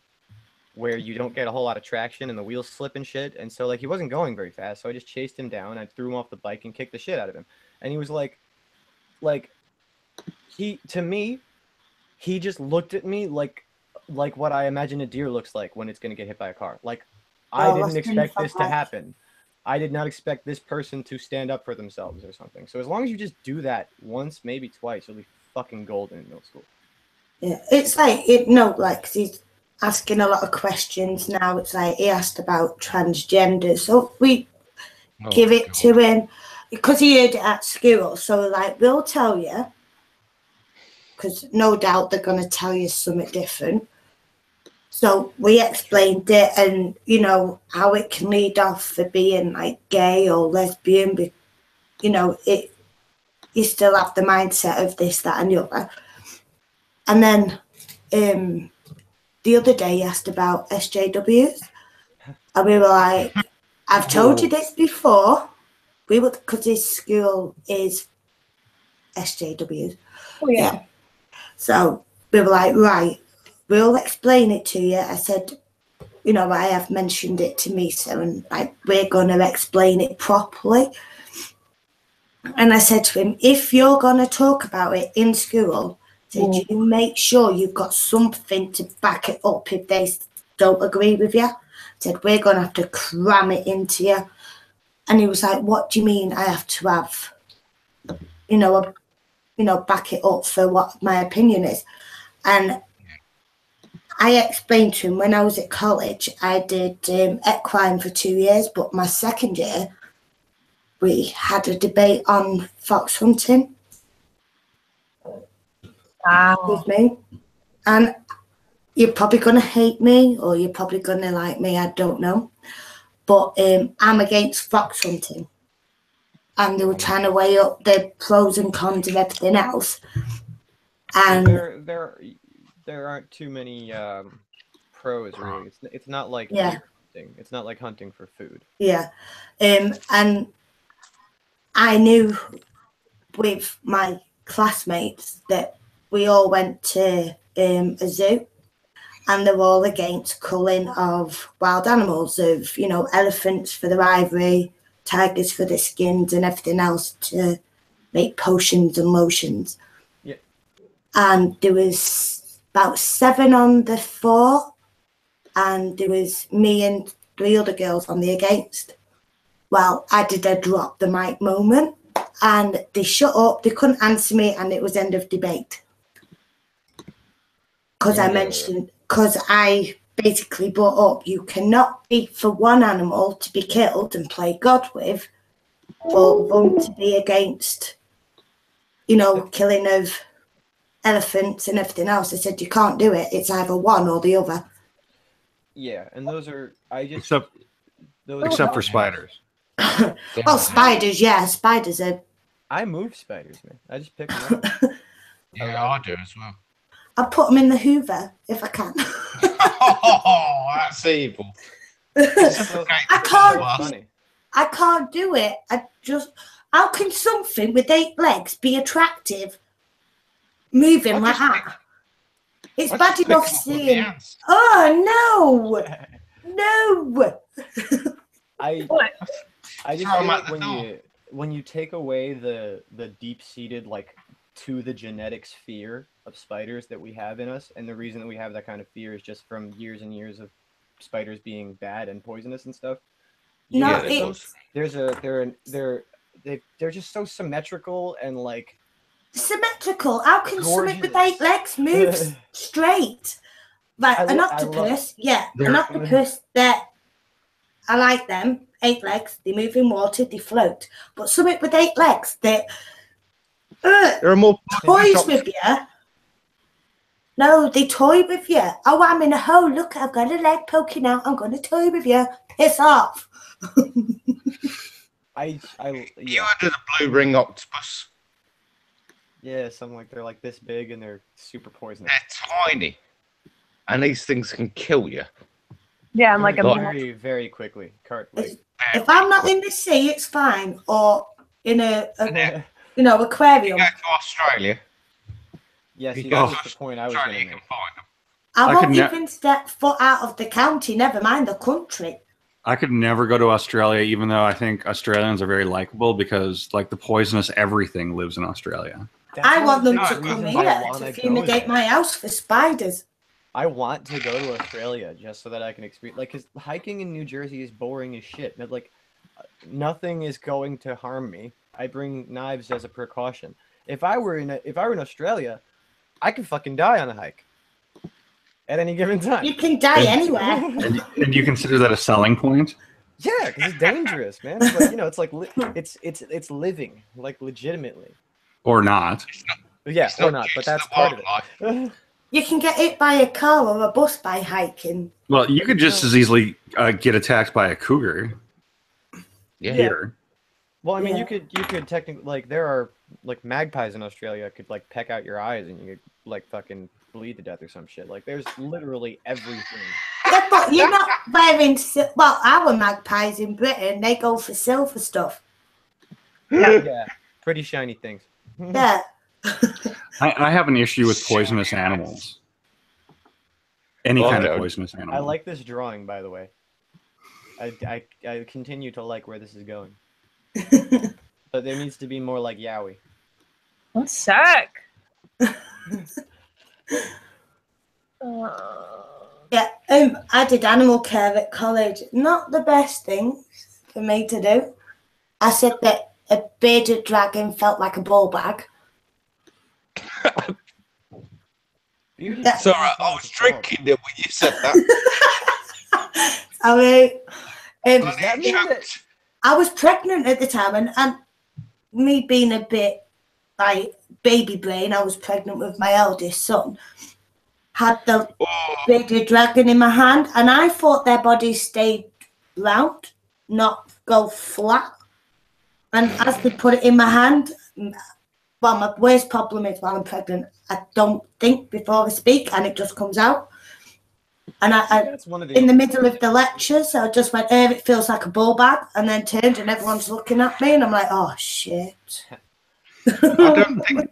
where you don't get a whole lot of traction and the wheels slip and shit. And so like he wasn't going very fast, so I just chased him down. I threw him off the bike and kicked the shit out of him. And he was like he just looked at me like what I imagine a deer looks like when it's gonna get hit by a car. Like, I didn't expect this to happen. I did not expect this person to stand up for themselves or something. So as long as you just do that once, maybe twice, you'll be fucking golden in middle school. Yeah, it's like cause he's asking a lot of questions now. It's like he asked about transgender, so we give it to him because he heard it at school. So like, we'll tell you, because no doubt they're going to tell you something different. So we explained it, and how it can lead off for being like gay or lesbian, but you still have the mindset of this, that, and the other. And then the other day he asked about SJWs, and we were like, "I've told you this before." Because his school is SJWs. Oh yeah. So we were like, "Right, we'll explain it to you." I said, I have mentioned it to Misa, and like, we're going to explain it properly. And I said to him, if you're going to talk about it in school, you make sure you've got something to back it up if they don't agree with you. I said, we're going to have to cram it into you. And he was like, what do you mean I have to have, back it up for what my opinion is? And I explained to him, when I was at college, I did equine for 2 years, but my second year, we had a debate on fox hunting with me. And you're probably going to hate me, or you're probably going to like me, I don't know. But I'm against fox hunting. And they were trying to weigh up the pros and cons of everything else. And there aren't too many pros, really. It's not like hunting. It's not like hunting for food. Yeah. And I knew with my classmates that we all went to a zoo, and they're all against culling of wild animals, of, elephants for their ivory, tigers for their skins, and everything else to make potions and lotions. Yeah. And there was about 7 on the for, and there was me and 3 other girls on the against. Well, I did a drop the mic moment, and they shut up, they couldn't answer me, and it was end of debate. Because I basically brought up, you cannot be for one animal to be killed and play God with, but one to be against, killing of elephants and everything else. I said, you can't do it. It's either one or the other. Yeah, and those are, except for spiders. Well, spiders, yeah, spiders are. I move spiders, man. I just pick them up. Yeah, I do as well. I put them in the Hoover if I can. Oh, that's evil. I can't do it. How can something with 8 legs be attractive moving like that? It's bad enough seeing. Oh, no. I just feel like when you take away the deep-seated, like, to the genetics fear of spiders that we have in us, and the reason that we have that kind of fear is just from years and years of spiders being bad and poisonous and stuff. No, they're just so symmetrical and like symmetrical. How can something with 8 legs move straight? Like an octopus, an octopus. I like them. 8 legs. They move in water. They float. But something with 8 legs, they're more toys with you. No, they toy with you. Oh, I'm in a hole. Look, I've got a leg poking out. I'm going to toy with you. Piss off. You under the blue ring octopus. Yeah, something like they're like this big and they're super poisonous. They're tiny, and these things can kill you. Yeah, I'm like a very, very quickly. If I'm not in the sea, it's fine. Or in a aquarium. You go to Australia. Yes, that's the point I was going to make. I won't even step foot out of the county, never mind the country. I could never go to Australia, even though I think Australians are very likable because, like, the poisonous everything lives in Australia. I want them to come here to fumigate my house for spiders. I want to go to Australia just so that I can experience, like, because hiking in New Jersey is boring as shit. But, like, nothing is going to harm me. I bring knives as a precaution. If I were in Australia, I could fucking die on a hike at any given time. You can die anywhere. And you consider that a selling point? Yeah, because it's dangerous, man. But, it's like it's living, like, legitimately. Or not. Yeah, or not. But that's part of it. You can get hit by a car or a bus by hiking. Well, you could just as easily get attacked by a cougar. Yeah. Here. Well, I mean, you could technically, like, there are, like, magpies in Australia could, like, peck out your eyes and you could, like, fucking bleed to death or some shit. Like, there's literally everything. Yeah, but you're not wearing... Well, our magpies in Britain, they go for silver stuff. Yeah, pretty shiny things. Yeah. I have an issue with poisonous animals. Any kind of poisonous animal. I like this drawing, by the way. I continue to like where this is going. But there needs to be more like Yowie. What's sick? Yeah, I did animal care at college. Not the best thing for me to do. I said that a bearded dragon felt like a ball bag. Sorry, I was drinking it when you said that. I mean, does that mean that I was pregnant at the time, and me being a bit like baby brain, I was pregnant with my eldest son. Had the bearded dragon in my hand, and I thought their bodies stayed round, not go flat. And as they put it in my hand, well, my worst problem is while I'm pregnant, I don't think before I speak, and it just comes out. And I in the middle of the lecture, so I just went, it feels like a ball bag, and then turned, and everyone's looking at me, and I'm like, oh, shit. I don't think...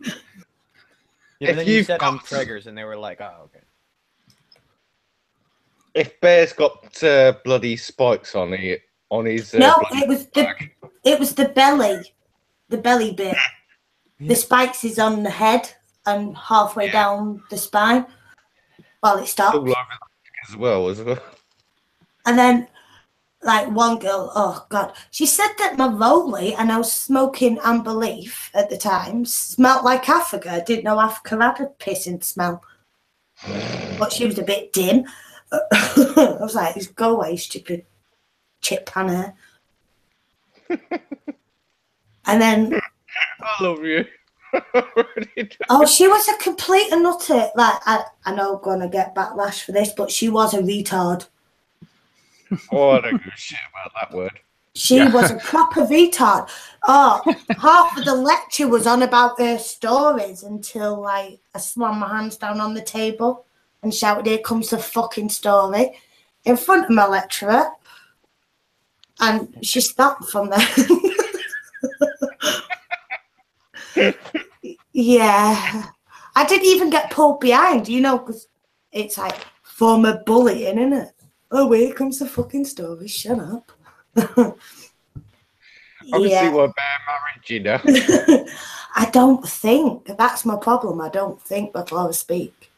Yeah, then you said I'm preggers, and they were like, oh, okay. If Bear's got bloody spikes on his... No, it was the belly bit. The spikes is on the head and halfway down the spine. Well, it stops. All over as well. And then, like, one girl, oh, God, she said that my Rolly, and I was smoking Amber Leaf at the time, smelled like Africa. I didn't know Africa had a pissing smell. But she was a bit dim. I was like, go away, stupid chip pan hair. And then... I love you. Oh, she was a complete and utter, like, I know I'm going to get backlash for this, but she was a retard. Oh, I don't give a shit about that word. She was a proper retard. Oh, half of the lecture was on about her stories until, like, I slammed my hands down on the table and shouted, here comes the fucking story, in front of my lecturer. And she stopped from there. Yeah. I didn't even get pulled behind, you know, because it's like former bullying, isn't it? Oh, here comes the fucking story. Shut up. Obviously, Yeah. we're bare marriage, you know. I don't think. That's my problem. I don't think before I speak.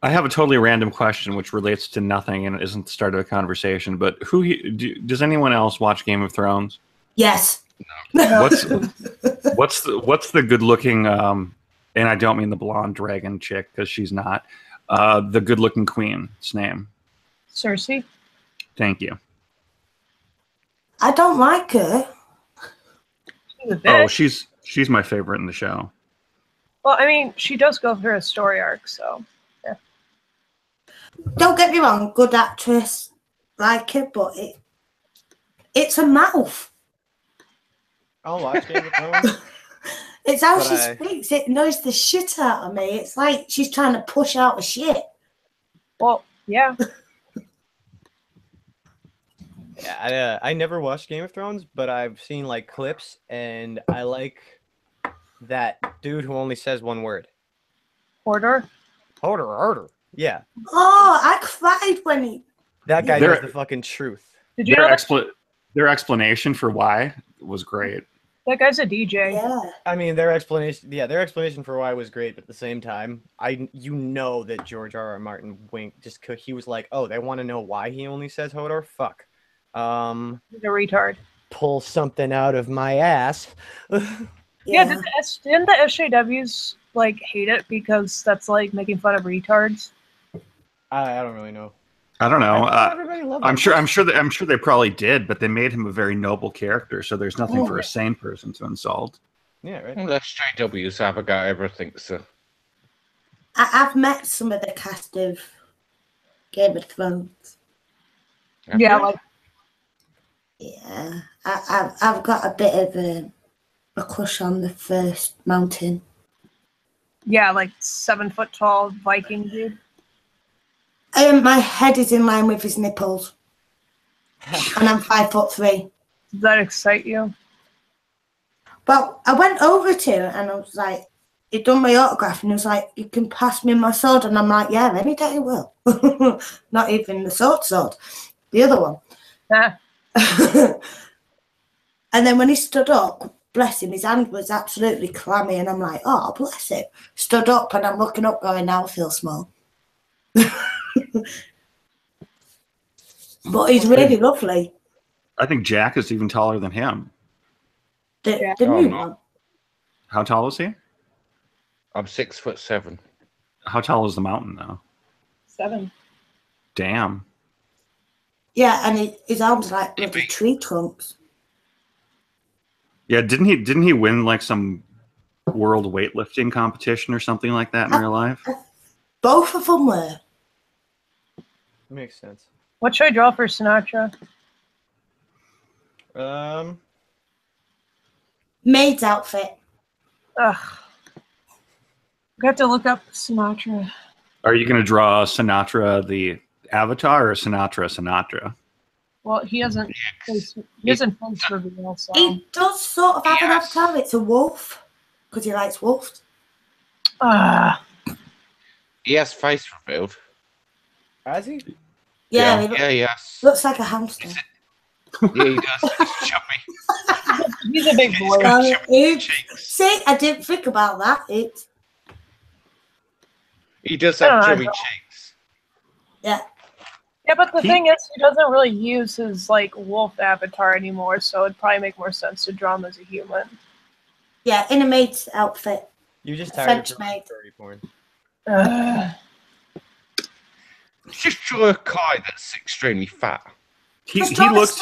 I have a totally random question which relates to nothing and isn't the start of a conversation, but does anyone else watch Game of Thrones? Yes. What's the good looking and I don't mean the blonde dragon chick because she's not the good looking queen's name? Cersei. Thank you. I don't like her. She's a bitch. Oh, she's my favorite in the show. Well, I mean, she does go through a story arc, so yeah. Don't get me wrong, good actress, like it, but it's a mouth. I'll watch Game of Thrones. It's how she speaks. It annoys the shit out of me. It's like she's trying to push out the shit. Well, yeah. Yeah, I never watched Game of Thrones, but I've seen like clips, and I like that dude who only says one word. Order. Order. Yeah. Oh, I cried when he. That guy knows the fucking truth. Did you know their explanation for why was great. that guy's a DJ? Yeah. I mean, their explanation for why was great, but at the same time, you know that George R.R. Martin winked just because he was like, oh, they want to know why he only says Hodor? Fuck. He's a retard. Pull something out of my ass. Yeah, didn't the SJWs like hate it because that's like making fun of retards? I don't really know. I don't know. Everybody loved I'm sure they probably did, but they made him a very noble character, so there's nothing for a sane person to insult. Yeah, right. Well, SJWs have a go at everything, so. I've met some of the cast of Game of Thrones. Yeah, like. Yeah, I've got a bit of a crush on the first mountain. Yeah, like 7 foot tall Viking dude. My head is in line with his nipples, and I'm 5'3". Does that excite you? Well, I went over to him and I was like, he'd done my autograph, and he was like, "You can pass me my sword," and I'm like, "Yeah, any day I will." Not even the sword, the other one. Yeah. And then when he stood up, bless him, his hand was absolutely clammy, and I'm like, "Oh, bless him." Stood up, and I'm looking up, going, "Now I feel small." But he's really lovely. I think Jack is even taller than him. The new one. How tall is he? I'm 6'7". How tall is the mountain, though? 7. Damn. Yeah, and his arms are like bloody tree trunks. Yeah, didn't he win like some world weightlifting competition or something like that in real life? Both of them were. Makes sense. What should I draw for Sinatra? Maid's outfit. Ugh. I have to look up Sinatra. Are you going to draw Sinatra the Avatar or Sinatra? Well, he hasn't face reveal, so. He does sort of have an avatar. It's a wolf because he likes wolves. He has face revealed. Has he? Yeah, yes. Looks like a hamster. Yeah, he does. He's chubby. He's a big boy. See, I didn't think about that. He does have chubby cheeks. Yeah. Yeah, but the thing is, he doesn't really use his like wolf avatar anymore, so it'd probably make more sense to draw him as a human. Yeah, in a maid's outfit. You just tired French of maid. furry porn. Just draw a guy that's extremely fat. He looks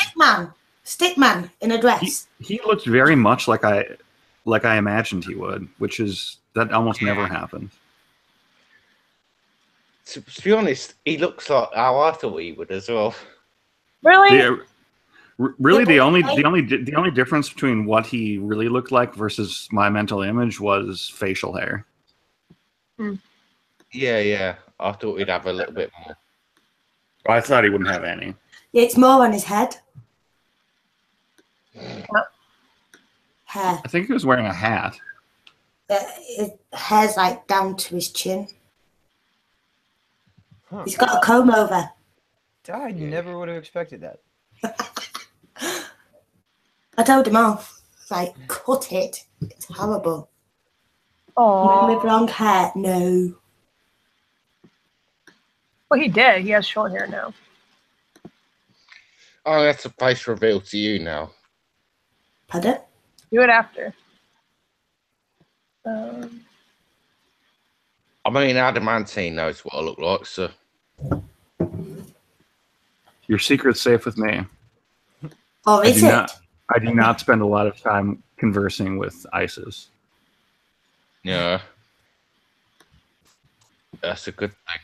stickman in a dress. He looks very much like I imagined he would, which is that almost never happens. To be honest, he looks like how I thought he would as well. Really? Really, the only difference between what he really looked like versus my mental image was facial hair. Yeah. I thought he'd have a little bit more. I thought he wouldn't have any. Yeah, it's more on his head. Hair. I think he was wearing a hat. his hair's like down to his chin. Huh. He's got a comb over. I never would have expected that. I told him off. It's like, cut it. It's horrible. Oh. Men with long hair, no. Well, he did. He has short hair now. Oh, that's a face reveal to you now. Pardon? Do it after. I mean, adamantine knows what I look like, so. Your secret's safe with me. Or is it? I do not spend a lot of time conversing with ISIS. Yeah. That's a good thing.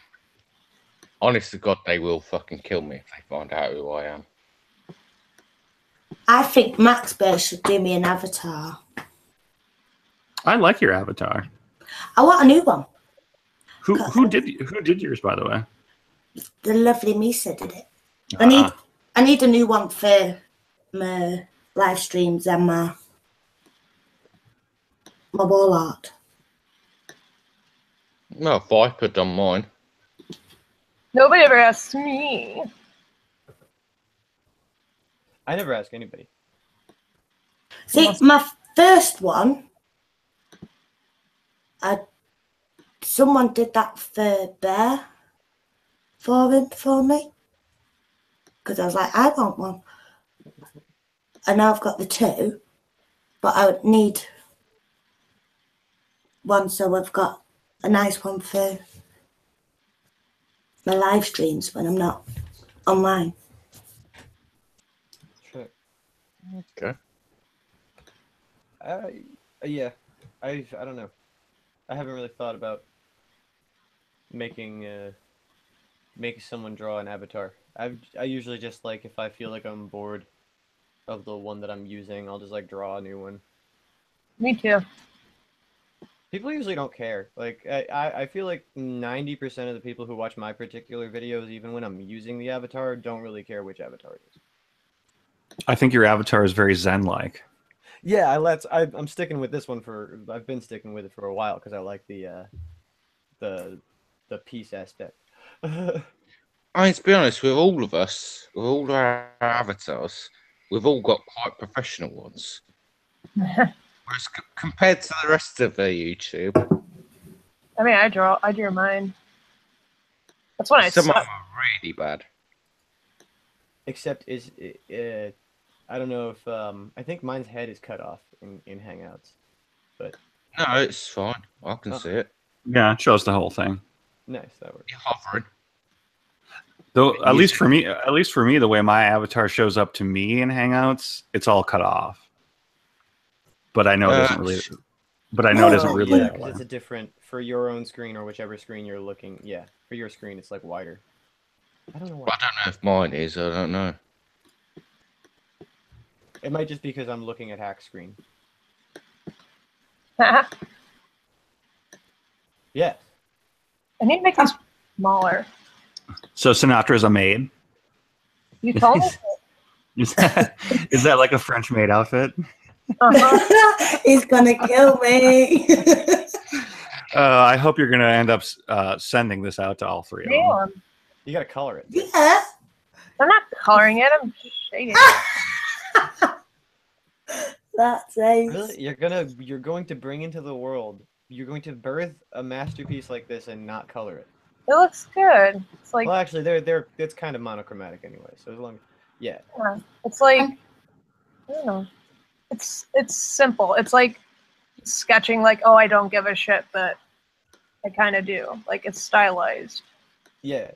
Honest to God, they will fucking kill me if they find out who I am. I think Max Bear should do me an avatar. I like your avatar. I want a new one. Who did yours, by the way? The lovely Misa did it. I need a new one for my live streams and my wall art. No, Viper done mine. Nobody ever asks me. I never ask anybody. See, my first one, someone did that for Bear for me. Because I was like, I want one. And now I've got the two, but I would need one, so I've got a nice one for my live streams when I'm not online. Sure. Okay. Yeah. I don't know. I haven't really thought about making someone draw an avatar. I usually just, like, if I feel like I'm bored of the one that I'm using, I'll just, like, draw a new one. Me too. People usually don't care. Like, I feel like 90% of the people who watch my particular videos, even when I'm using the avatar, don't really care which avatar it is. I think your avatar is very Zen-like. Yeah, I'm sticking with this one I've been sticking with it for a while because I like the peace aspect. I mean, to be honest, with all of us, with all our avatars, we've all got quite professional ones. Whereas compared to the rest of YouTube, I mean, I drew mine. That's when I some of suck. them are really bad. Except I don't know if I think mine's head is cut off in Hangouts, but No, it's fine. I can see it. Yeah, it shows the whole thing. nice, that works. You're hovering. Though, at least for me, the way my avatar shows up to me in Hangouts, it's all cut off. But I know it doesn't really. But I know it doesn't really. Yeah, because it's a different for your own screen or whichever screen you're looking. Yeah, for your screen, it's like wider. I don't know why. I don't know if mine is. I don't know. It might just be because I'm looking at Hack's screen. I Yeah. need to make this smaller. So Sinatra's a maid. You told me. Is that like a French maid outfit? Uh-huh. He's gonna kill me. I hope you're gonna end up sending this out to all three of them. Damn. You gotta color it. Yeah. I'm not coloring it. I'm just shading it. That's ace. Really? You're going to bring into the world. You're going to birth a masterpiece like this and not color it. It looks good. It's like, Well, actually, it's kind of monochromatic anyway. So as long, yeah. it's like, I don't know. It's simple. It's like sketching. Like, oh, I don't give a shit, but I kind of do. Like, it's stylized. Yeah.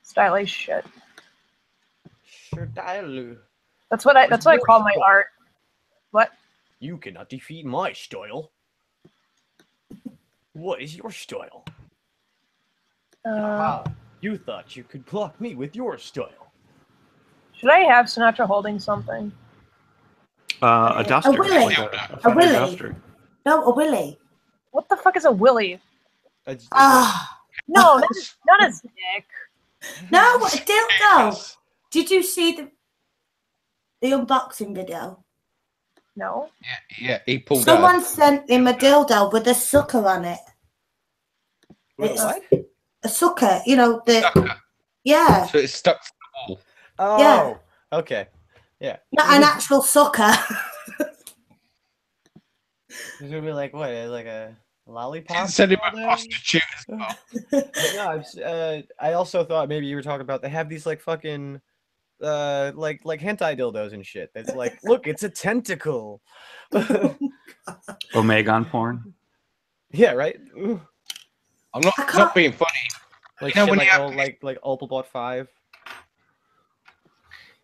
Stylized shit. Sure, dial. That's what I call my art. What? You cannot defeat my style. What is your style? You thought you could block me with your style. Should I have Sinatra holding something? A duster. A willy. A willy. Duster. No, a willy. What the fuck is a willy? Ah. No, not a dick. No, a dildo. Did you see the unboxing video? No. Yeah, he pulled Someone out. sent him a dildo with a sucker on it. Wait, It's what? a sucker, you know, the Sucker. yeah. So it's stuck to the wall. Oh, Yeah. okay. Yeah. Not an actual sucker. It's gonna be like what? Like a lollipop? Didn't send him a dildo? prostitute as well. But no, I also thought maybe you were talking about they have these like fucking like hentai dildos and shit. That's like, look, it's a tentacle. Omegon porn. Yeah, right. I'm not being funny. Like You know shit, when like you have- all like Opalbot 5.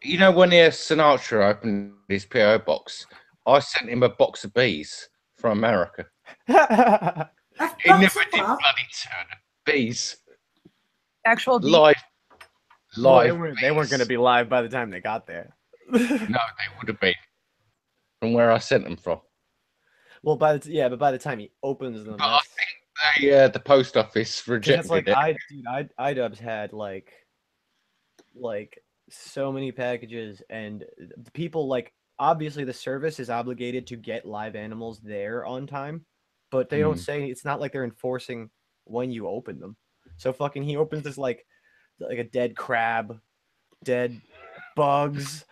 You know when Sinatra opened his PO box, I sent him a box of bees from America. He never did bloody turn up. Bees. Actual bees? Live. Well, Live. they weren't gonna be live by the time they got there. No, they would have been from where I sent them from. Well, but by the time he opens them, But I think the post office rejected it's like it. iDubbbz had like so many packages, and the people like obviously the service is obligated to get live animals there on time, but they don't say it's not like they're enforcing when you open them. So fucking he opens this like a dead crab, dead bugs.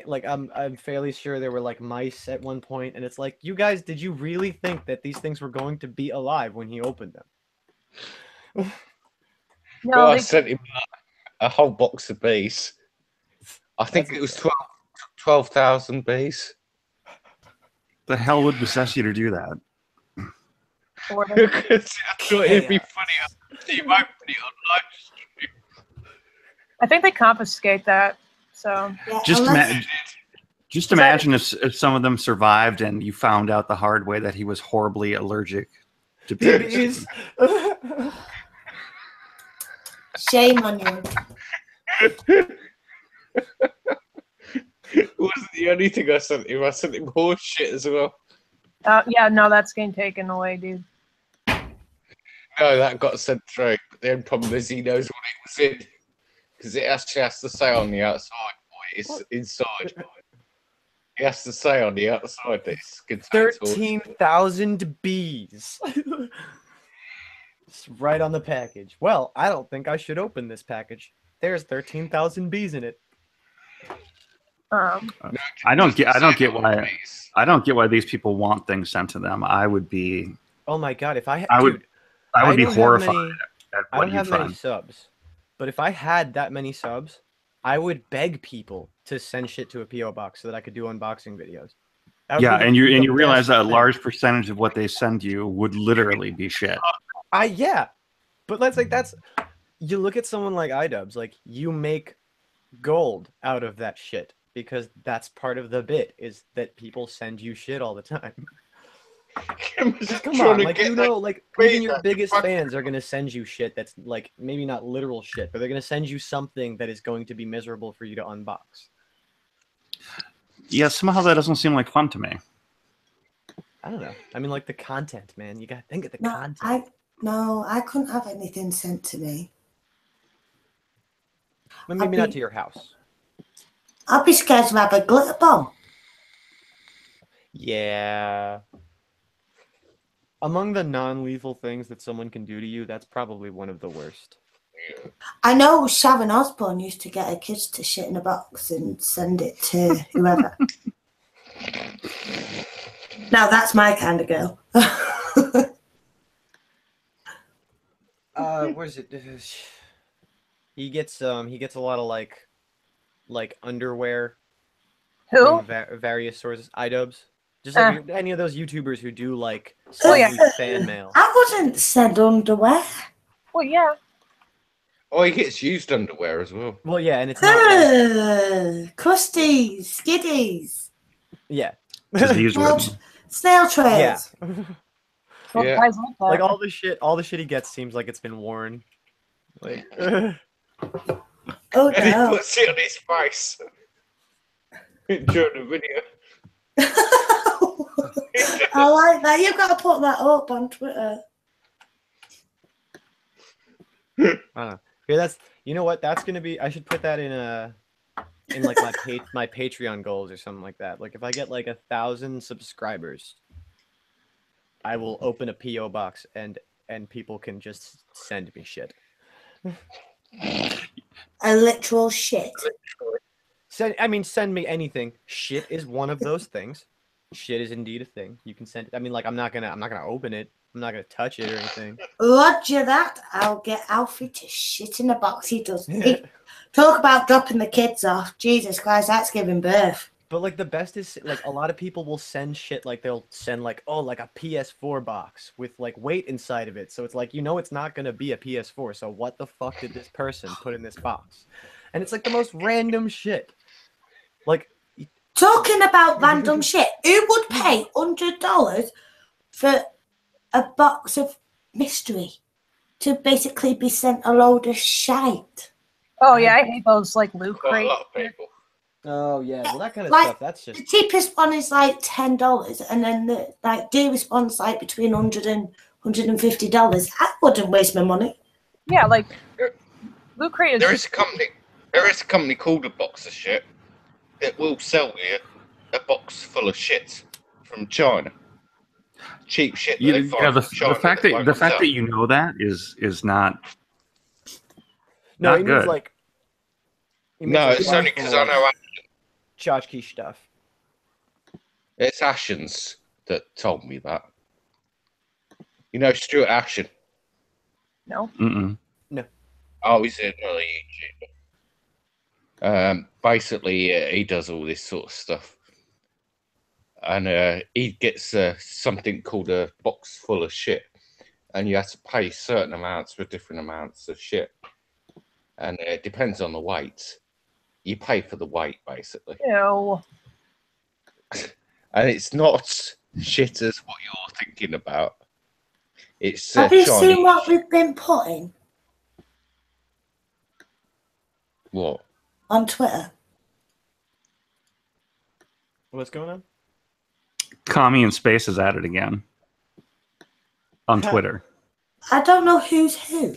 Like I'm fairly sure there were like mice at one point, and it's like, you guys, did you really think that these things were going to be alive when he opened them? No, Well, I they, sent him a whole box of bees. I think it was 12,000 bees. The hell would possess you to do that? Because I thought it'd be funny. You open it on live stream. I think they confiscate that. So Yeah, Just imagine if some of them survived and you found out the hard way that he was horribly allergic to bees. Shame on you. It wasn't the only thing I sent him. I sent him horse shit as well. yeah, no, that's getting taken away, dude. No, that got sent through. But the only problem is he knows what it was in. Because it actually has to say on the outside what it's inside. He has to say on the outside that it's 13,000 bees. It's right on the package. Well, I don't think I should open this package. There's 13,000 bees in it. I don't get why these people want things sent to them. I would be. Oh my god! If I would be horrified at I what don't you have many find. subs, but if I had that many subs, I would beg people to send shit to a PO box so that I could do unboxing videos. Yeah, and you realize that a large percentage of what they send you would literally be shit. Yeah, but that's you look at someone like iDubbbz, like you make gold out of that shit because that's part of the bit is that people send you shit all the time. Come on, like like even your biggest fans are gonna send you shit that's like maybe not literal shit, but they're gonna send you something that is going to be miserable for you to unbox. Yeah, somehow that doesn't seem like fun to me. I don't know. I mean, like the content, man. You gotta think of the content. I couldn't have anything sent to me. But maybe not to your house. I'd be scared to have a glitter bomb. Yeah. Among the non-lethal things that someone can do to you, that's probably one of the worst. I know Sharon Osbourne used to get her kids to shit in a box and send it to whoever. Now that's my kind of girl. What is it? He gets a lot of like underwear. Who? From various sources. iDubbbz. Just like any of those YouTubers who do like fan mail. I wouldn't send underwear. Well, yeah. Oh, he gets used underwear as well. Well, yeah, and it's not like... crusties, skiddies. Yeah. Snail trails. Yeah. Yeah. Like all the shit he gets seems like it's been worn. Like Oh And he no. puts it on his face during the video. I like that. You've got to put that up on Twitter. Yeah, you know what? That's gonna be. I should put that in a in like my Patreon goals or something like that. Like if I get like 1,000 subscribers, I will open a PO box and people can just send me shit. A literal shit. Send me anything. Shit is one of those things. Shit is indeed a thing. You can send it. I mean, like I'm not gonna open it. I'm not gonna touch it or anything. Roger that. I'll get Alfie to shit in a box. He does. Talk about dropping the kids off. Jesus Christ, that's giving birth. But like the best is like a lot of people will send shit like they'll send like like a PS4 box with like weight inside of it. So it's like it's not gonna be a PS4. So what the fuck did this person put in this box? And it's like the most random shit. Like talking about random shit, who would pay $100 for a box of mystery to basically be sent a load of shite? Oh yeah, I hate those like loot crates. A lot of people. Oh yeah, well that kind of like, stuff. That's just the cheapest one is like $10, and then the dearest one's like between $100 and $150. I wouldn't waste my money. Yeah, like loot crate is. There is a company called A Box of Shit that will sell you a box full of shit from China. Cheap shit. The fact that you know that is not. No, not it good. means like. No, it's only because I know tchotchke stuff. it's Ashens that told me that. You know Stuart Ashen? No. Mm-mm. No. Oh, he's another YouTuber. Basically, he does all this sort of stuff. And he gets something called a box full of shit. And you have to pay certain amounts for different amounts of shit. And it depends on the weight. You pay for the weight, basically. Ew. And it's not shit as what you're thinking about. It's Have you Chinese. seen what we've been putting What? on Twitter? What's going on? Commie in Space is at it again on Twitter. I don't know who's who.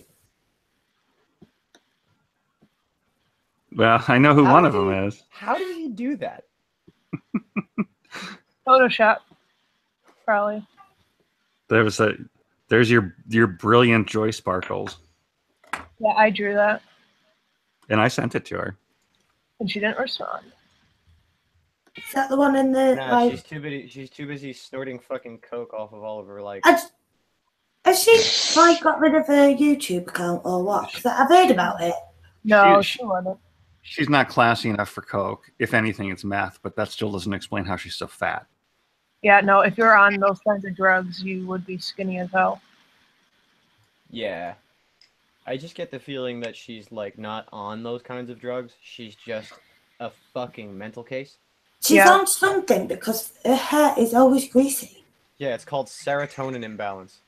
Well, I know who one of them is. How did he do that? Photoshop, probably. There's your brilliant Joy Sparkles. Yeah, I drew that, And I sent it to her. and she didn't respond. Is that the one in the Nah, like? she's too busy snorting fucking coke off of all of her like. Has she like got rid of her YouTube account or what? Because I've heard about it. No, She- she wasn't. She's not classy enough for coke. If anything, it's meth, but that still doesn't explain how she's so fat. Yeah, no. If you're on those kinds of drugs, you would be skinny as hell. Yeah. I just get the feeling that she's like not on those kinds of drugs. She's just a fucking mental case. She's on something because her hair is always greasy. Yeah, it's called serotonin imbalance.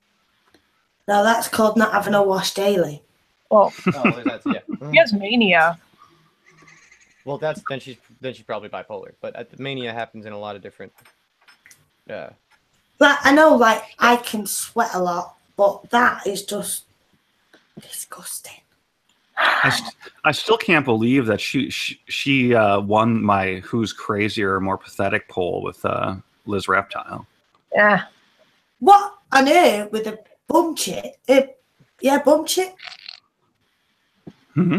No, that's called not having a wash daily. Well, that's yeah. she has mania. Well, then she's probably bipolar. But the mania happens in a lot of different. Yeah. Like I know, like I can sweat a lot, but that is just disgusting. I still can't believe that she won my Who's Crazier or More Pathetic poll with Liz Reptile. Yeah. What on earth with a bum chit? Yeah, bum chit. Mm-hmm.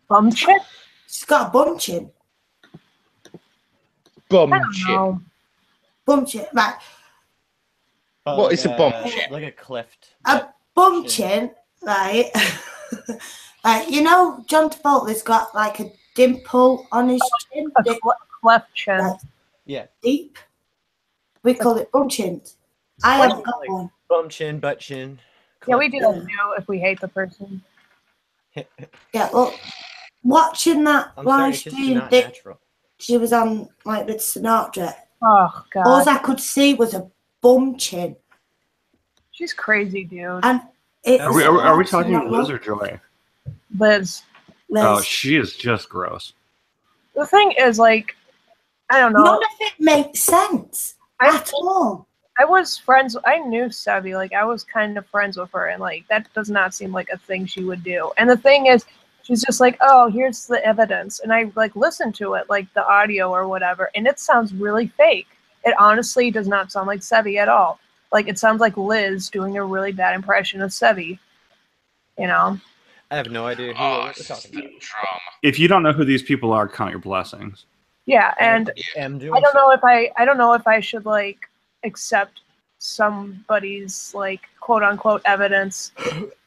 Bum chit? She's got a bum chin. Bum I don't shit. know. Bum chin, right? What is a bum chin? Like a cleft. A bum chin, right? Like you know, John Travolta's got like a dimple on his chin. A cleft chin. Like, Yeah. deep. We call it bum chins. I haven't got Like one. bum chin, butt chin. Yeah, we do that Yeah. too if we hate the person. Yeah, well, watching that I'm sorry, live it's just stream not that natural. she was on, like with Sinatra, Oh god. all I could see was a bum chin, She's crazy, dude. and it. Are we talking Liz or Joy? Liz. Oh, she is just gross. The thing is, like, I don't know. None of it makes sense at all. I was friends. I knew Sebi. Like, I was kind of friends with her, and like that does not seem like a thing she would do. And the thing is, she's just like, oh, here's the evidence. And I like listen to it, like the audio or whatever, and it sounds really fake. It honestly does not sound like Sevi at all. Like it sounds like Liz doing a really bad impression of Sevi. You know? I have no idea who we're talking about. Drama. If you don't know who these people are, count your blessings. Yeah, and I don't know if I don't know if I should like accept somebody's like quote unquote evidence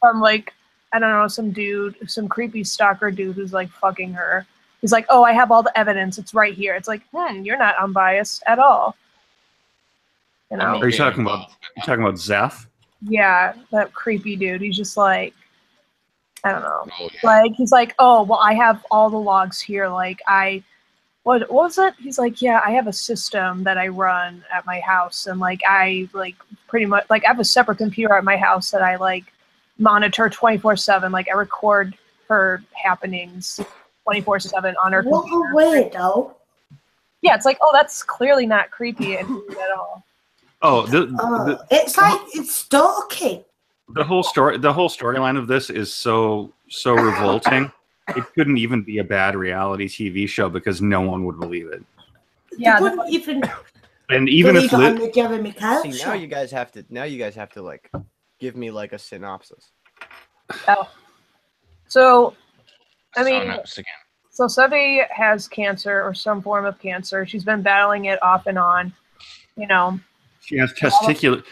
from like, I don't know, some creepy stalker dude who's like fucking her. He's like, oh, I have all the evidence. It's right here. It's like, you're not unbiased at all. You know? Are you talking about Zeph? Yeah, that creepy dude. He's just like, I don't know. Oh, yeah. Like he's like, oh, well, I have all the logs here. Like what was it? He's like, yeah, I have a system that I run at my house, and like I like pretty much like I have a separate computer at my house that I like monitor 24/7. Like I record her happenings 24/7 on her What computer. a weirdo. Yeah, it's like, oh, that's clearly not creepy at all. Oh, it's like it's stalking. the whole storyline of this is so revolting. It couldn't even be a bad reality TV show because no one would believe it. Yeah, They wouldn't even And even if believe it on the Jeremy Kyle See, show. now you guys have to like give me like a synopsis. Oh. So, I mean, Synapse again. so Sevi has cancer or some form of cancer. She's been battling it off and on. You know, she has testicular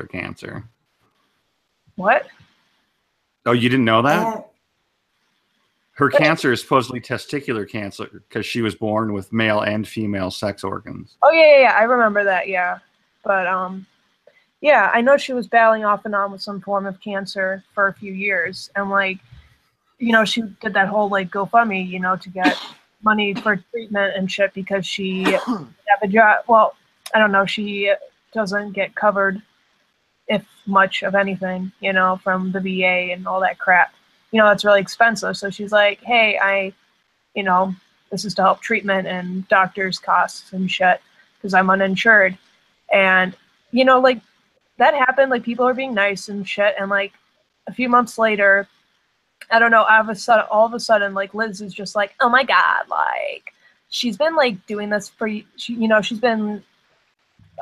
cancer. what? Oh, you didn't know that? Her But- cancer is supposedly testicular cancer because she was born with male and female sex organs. Oh yeah, I remember that. Yeah, but yeah, I know she was battling off and on with some form of cancer for a few years, and like, you know, she did that whole like GoFundMe, you know, to get money for treatment and shit because she have a job. Well, I don't know, she doesn't get covered, if much of anything, you know, from the VA and all that crap. You know, it's really expensive. So she's like, hey, you know, this is to help treatment and doctors' costs and shit because I'm uninsured. And, you know, like that happened. Like people are being nice and shit. And like a few months later, I don't know, all of a sudden, like Liz is just like, oh my God, like she's been like doing this for, she's been,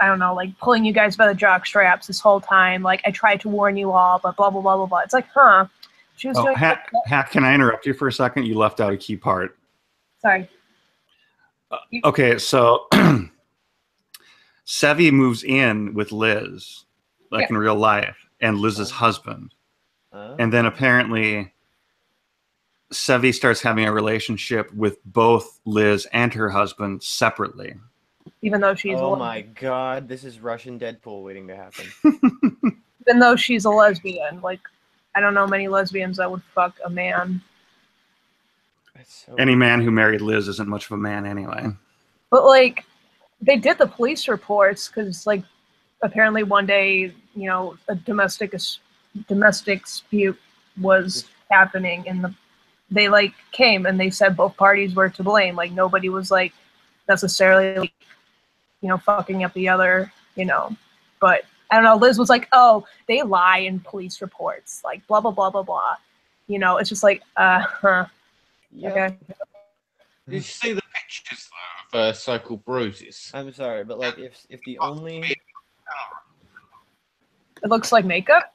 I don't know, like pulling you guys by the jock straps this whole time. Like I tried to warn you all, but blah, blah, blah, blah, blah. It's like, huh. She was doing Hack, can I interrupt you for a second? You left out a key part. Sorry. Okay, so Sevi moves in with Liz, like in real life, and Liz's husband. And then apparently Sevi starts having a relationship with both Liz and her husband separately. Even though she's Oh my God, this is Russian Deadpool waiting to happen. Even though she's a lesbian. Like, I don't know many lesbians that would fuck a man. Any man who married Liz isn't much of a man anyway. But like, they did the police reports because like, apparently one day, you know, a domestic dispute was happening, and they like came and they said both parties were to blame. Like nobody was like necessarily, like, you know, fucking up the other, you know. But I don't know. Liz was like, "Oh, they lie in police reports, like blah blah blah blah blah." You know, it's just like, okay. Did you see the pictures though of so-called bruises? I'm sorry, but like, if the only It looks like makeup.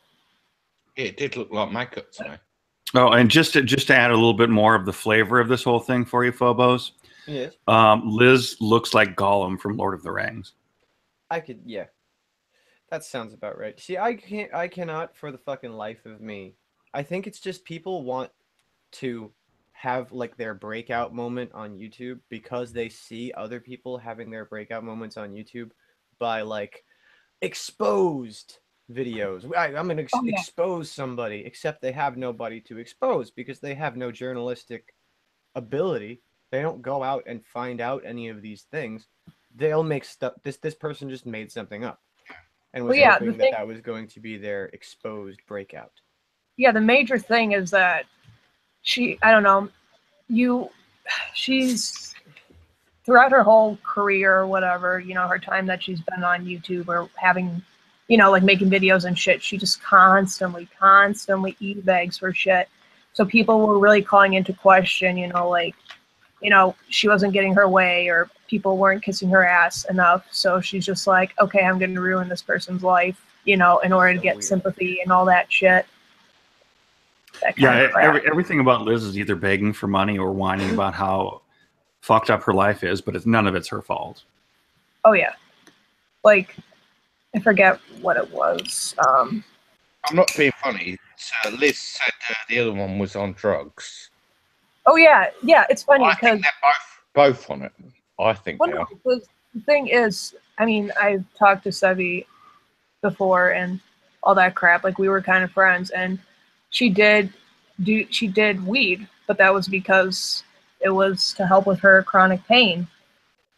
It did look like makeup to me. Oh, and just to add a little bit more of the flavor of this whole thing for you, Phobos. Yes. Liz looks like Gollum from Lord of the Rings. Yeah. That sounds about right. See, I cannot for the fucking life of me. I think it's just people want to have like their breakout moment on YouTube because they see other people having their breakout moments on YouTube by like exposed videos. I'm going to expose somebody, except they have nobody to expose because they have no journalistic ability. They don't go out and find out any of these things. They'll make stuff. This person just made something up and was hoping that was going to be their exposed breakout. Yeah, the major thing is that I don't know, she's throughout her whole career or whatever, you know, her time that she's been on YouTube or having, you know, like making videos and shit, she just constantly e-begs for shit. So people were really calling into question, like, she wasn't getting her way, or people weren't kissing her ass enough. So she's just like, okay, I'm going to ruin this person's life, in order to get sympathy and all that shit. Everything about Liz is either begging for money or whining about how fucked up her life is, but none of it's her fault. Oh, yeah. Like, I forget what it was. I'm not being funny. Liz said the other one was on drugs. Oh, yeah. Yeah, it's funny because... I think they're both on it. I think they are. The thing is, I mean, I've talked to Sevi before and all that crap. Like, we were kind of friends, and she did weed, but that was because it was to help with her chronic pain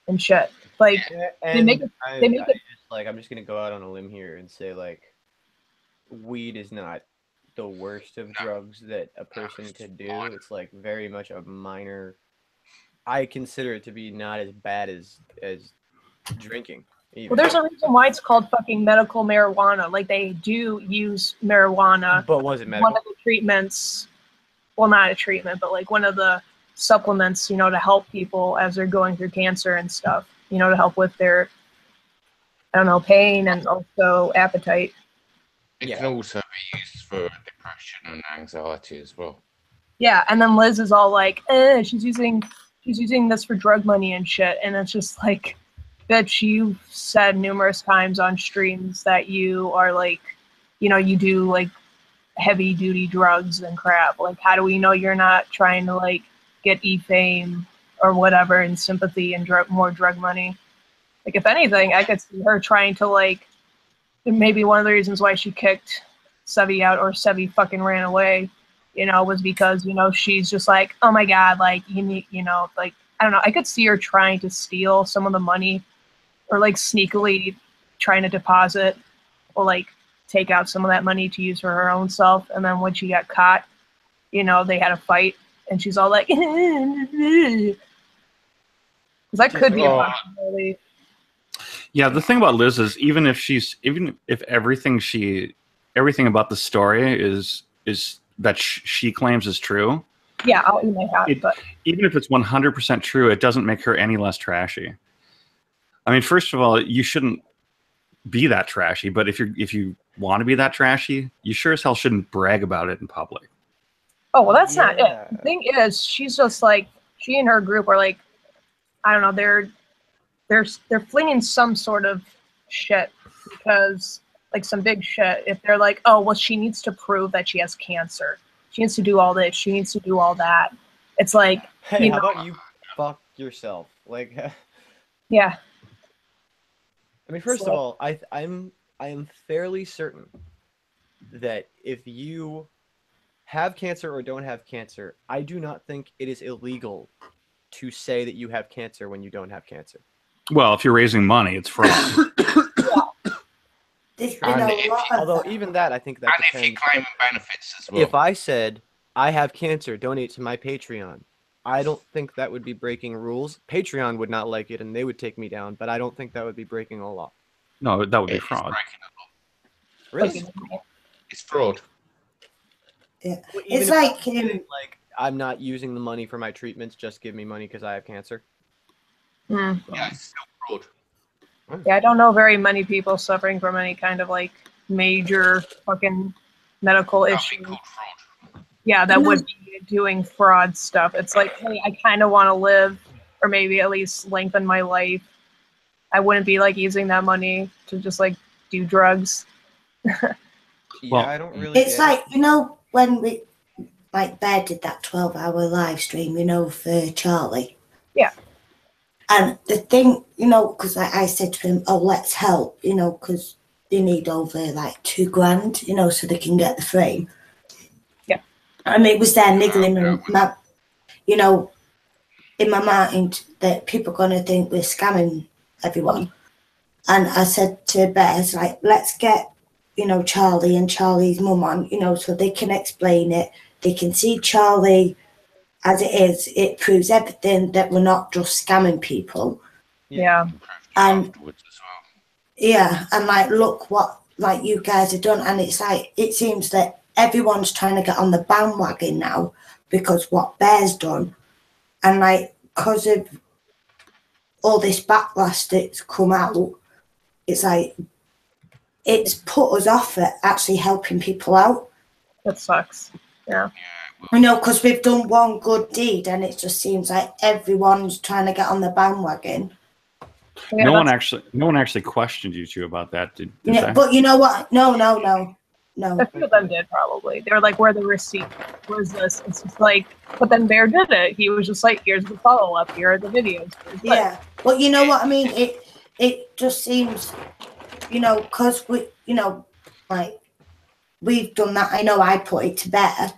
and shit. Like, I'm just gonna go out on a limb here and say, like, weed is not the worst of drugs that a person could do. It's like very much a minor. I consider it to be not as bad as drinking. Even. Well, there's a reason why it's called fucking medical marijuana. Like, they do use marijuana. But was it medical? One of the treatments, well, not a treatment, but like one of the supplements, to help people as they're going through cancer and stuff, to help with their, pain and also appetite. It can also be used for depression and anxiety as well. Yeah, and then Liz is all like, she's using this for drug money and shit, and it's just like, bitch, you've said numerous times on streams that you are like, you do like heavy duty drugs and crap. Like, how do we know you're not trying to like get fame or whatever and sympathy and more drug money? Like, if anything, I could see her trying to like, maybe one of the reasons why she kicked Sevi out or Sevi fucking ran away, was because, she's just like, oh my God, like, you need, like, I don't know. I could see her trying to steal some of the money or like sneakily trying to deposit or like take out some of that money to use for her own self. And then when she got caught, they had a fight and she's all like, because that could be a possibility. Yeah, the thing about Liz is even if everything about the story is that she claims is true. Yeah, I'll eat my hat. But even if it's 100% true, it doesn't make her any less trashy. I mean, first of all, you shouldn't be that trashy, but if you want to be that trashy, you sure as hell shouldn't brag about it in public. Oh, well, that's not it. The thing is, she's just like, she and her group are like, I don't know, they're flinging some sort of shit because, like, some big shit. If they're like, oh, well, she needs to prove that she has cancer. She needs to do all this. She needs to do all that. It's like, hey, how about you fuck yourself? Like, yeah. I mean, first of all, I am fairly certain that if you have cancer or don't have cancer, I do not think it is illegal to say that you have cancer when you don't have cancer. Well, if you're raising money, it's fraud. Although even that, I think that depends. And if you claim benefits as well. If I said, I have cancer, donate to my Patreon, I don't think that would be breaking rules. Patreon would not like it, and they would take me down, but I don't think that would be breaking a law. No, that would be fraud. Really? It's fraud. Yeah. Well, it's like I'm not using the money for my treatments, just give me money because I have cancer. Yeah, it's still fraud. Yeah, I don't know very many people suffering from any kind of like major fucking medical issue. Yeah, that would be doing fraud stuff. It's like, hey, I kind of want to live, or maybe at least lengthen my life. I wouldn't be like using that money to just like do drugs. Yeah, I don't really. It's like, when we, like, Bear did that 12-hour live stream, for Charlie. Yeah. And the thing, because I said to him, oh, let's help, because they need over like $2,000, so they can get the frame. Yeah. And it was there niggling in my mind that people are going to think we're scamming everyone. And I said to Bear, like, let's get, Charlie and Charlie's mum on, so they can explain it. They can see Charlie as it is. It proves everything that we're not just scamming people. Yeah. And yeah, and like, look what like you guys have done. And it's like, it seems that everyone's trying to get on the bandwagon now because what Bear's done, and like because of all this backlash that's come out, it's like it's put us off at actually helping people out. That sucks. Yeah. I know, because we've done one good deed, and it just seems like everyone's trying to get on the bandwagon. Yeah, no one actually questioned you two about that, did Yeah, they? but you know what? No. A few of them did probably. They were like, "Where the receipt? Where's this?" It's just like, but then Bear did it. He was just like, "Here's the follow up. Here are the videos." Yeah, but you know what I mean. It just seems, because we, like we've done that. I know I put it to Bear.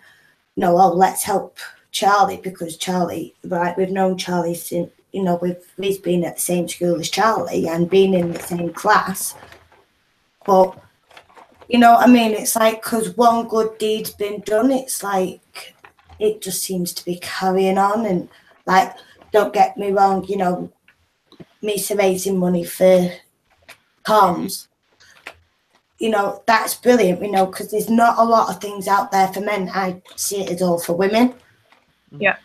Oh, let's help Charlie because Charlie, right? We've known Charlie since we've been at the same school as Charlie and been in the same class, but. You know what I mean? It's like, because one good deed's been done, it's like, it just seems to be carrying on. And, like, don't get me wrong, me raising money for comms, that's brilliant, because there's not a lot of things out there for men. I see it as all for women. Yeah.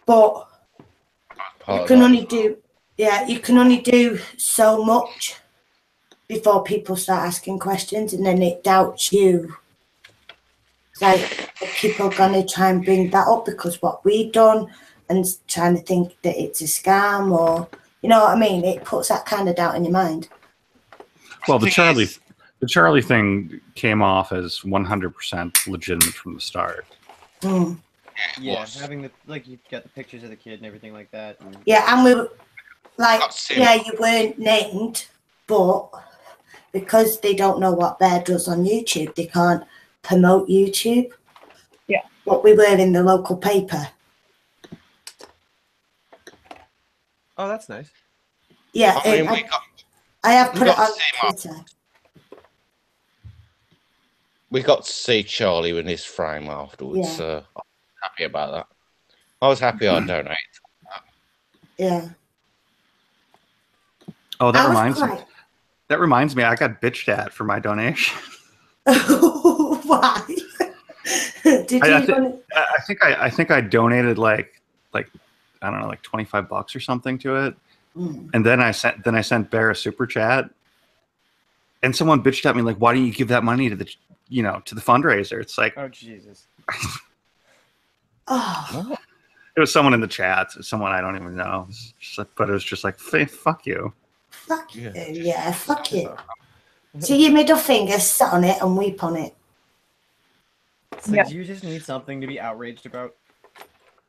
But you can only do so much before people start asking questions, and then it doubts you. It's like people are going to try and bring that up because what we've done and trying to think that it's a scam or, you know what I mean? It puts that kind of doubt in your mind. Well, the Charlie thing came off as 100% legitimate from the start. Mm. Yeah, having the you got the pictures of the kid and everything like that. And... Yeah, and we were like, yeah, you weren't named, but because they don't know what Bear does on YouTube, they can't promote YouTube. Yeah. But we were in the local paper. Oh, that's nice. Yeah, I have put it on Twitter. We got to see Charlie in his frame afterwards. Yeah. I'm happy about that. I was happy I donated. Yeah. Oh, that reminds me. I got bitched at for my donation. Why? I think I donated like I don't know, like $25 or something to it, and then I sent Bear a super chat, and someone bitched at me like, "Why don't you give that money to the to the fundraiser?" It's like, oh Jesus. Oh. It was someone in the chat, someone I don't even know, but it was just like, fuck you. Fuck you, yeah, fuck you. So your middle finger sat on it and weep on it. So yeah. You just need something to be outraged about.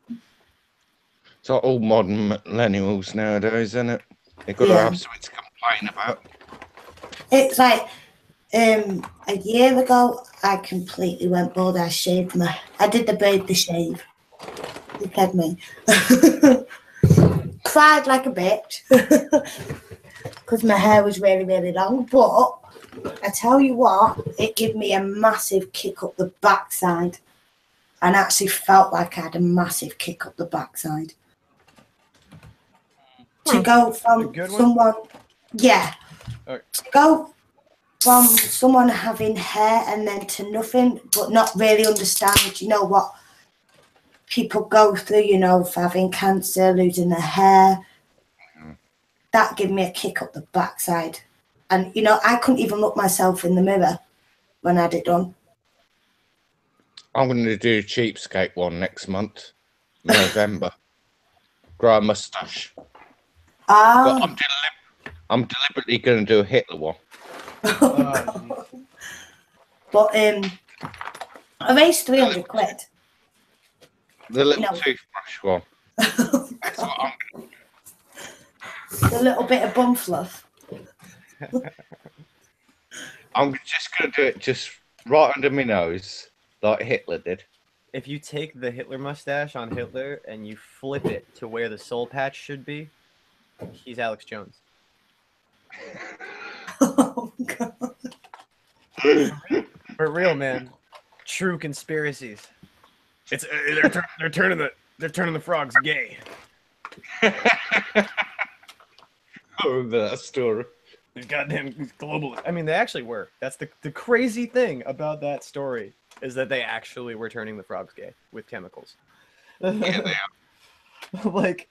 It's like all modern millennials nowadays, isn't it? They've got to have something to complain about. It's like a year ago, I completely went bald. I did the shave. Look at me. Cried like a bitch because my hair was really, really long. But I tell you what, it gave me a massive kick up the backside, and actually felt like I had a massive kick up the backside. To go from someone, to go from someone having hair and then to nothing, but not really understand, what people go through, for having cancer, losing their hair. That gave me a kick up the backside. And, I couldn't even look myself in the mirror when I had it done. I'm going to do a cheapskate one next month, November. Grow a moustache. But I'm deliberately going to do a Hitler one. But I raised 300 quid. The little toothbrush one. That's what I'm going to do. A little bit of bum fluff. I'm just going to do it just right under my nose, like Hitler did. If you take the Hitler mustache on Hitler and you flip it to where the soul patch should be, he's Alex Jones. Oh, God. For real, man. True conspiracies. It's they're turning the frogs gay. I remember that story. These goddamn globalists. I mean, they actually were. That's the crazy thing about that story is that they actually were turning the frogs gay with chemicals. Yeah, they are. Like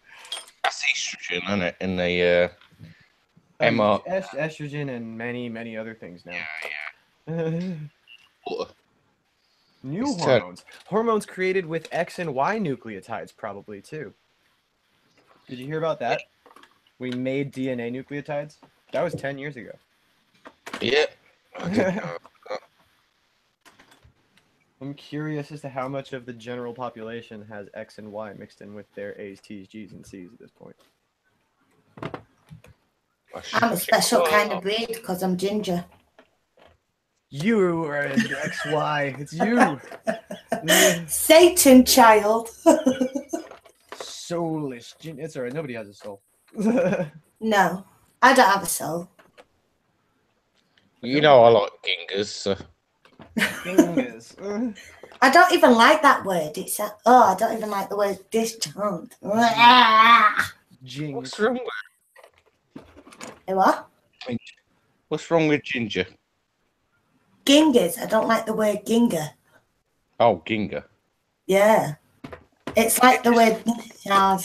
that's estrogen, isn't it? In the MR. estrogen and many other things now. Yeah. New It's hormones. Hormones created with X and Y nucleotides, probably too. Did you hear about that? We made DNA nucleotides. That was 10 years ago. Yeah. I didn't know. I'm curious as to how much of the general population has X and Y mixed in with their A's, T's, G's, and C's at this point. I'm a special kind of breed because I'm ginger. You are an XY. It's you. Satan child. Soulless. It's alright. Nobody has a soul. No, I don't have a soul. You know I like gingers, so. Gingers. I don't even like that word. It's I don't even like the word disjunct. Jing. What's wrong with What? What's wrong with ginger? Gingers. I don't like the word ginger. Oh, ginger. Yeah. It's like the word, I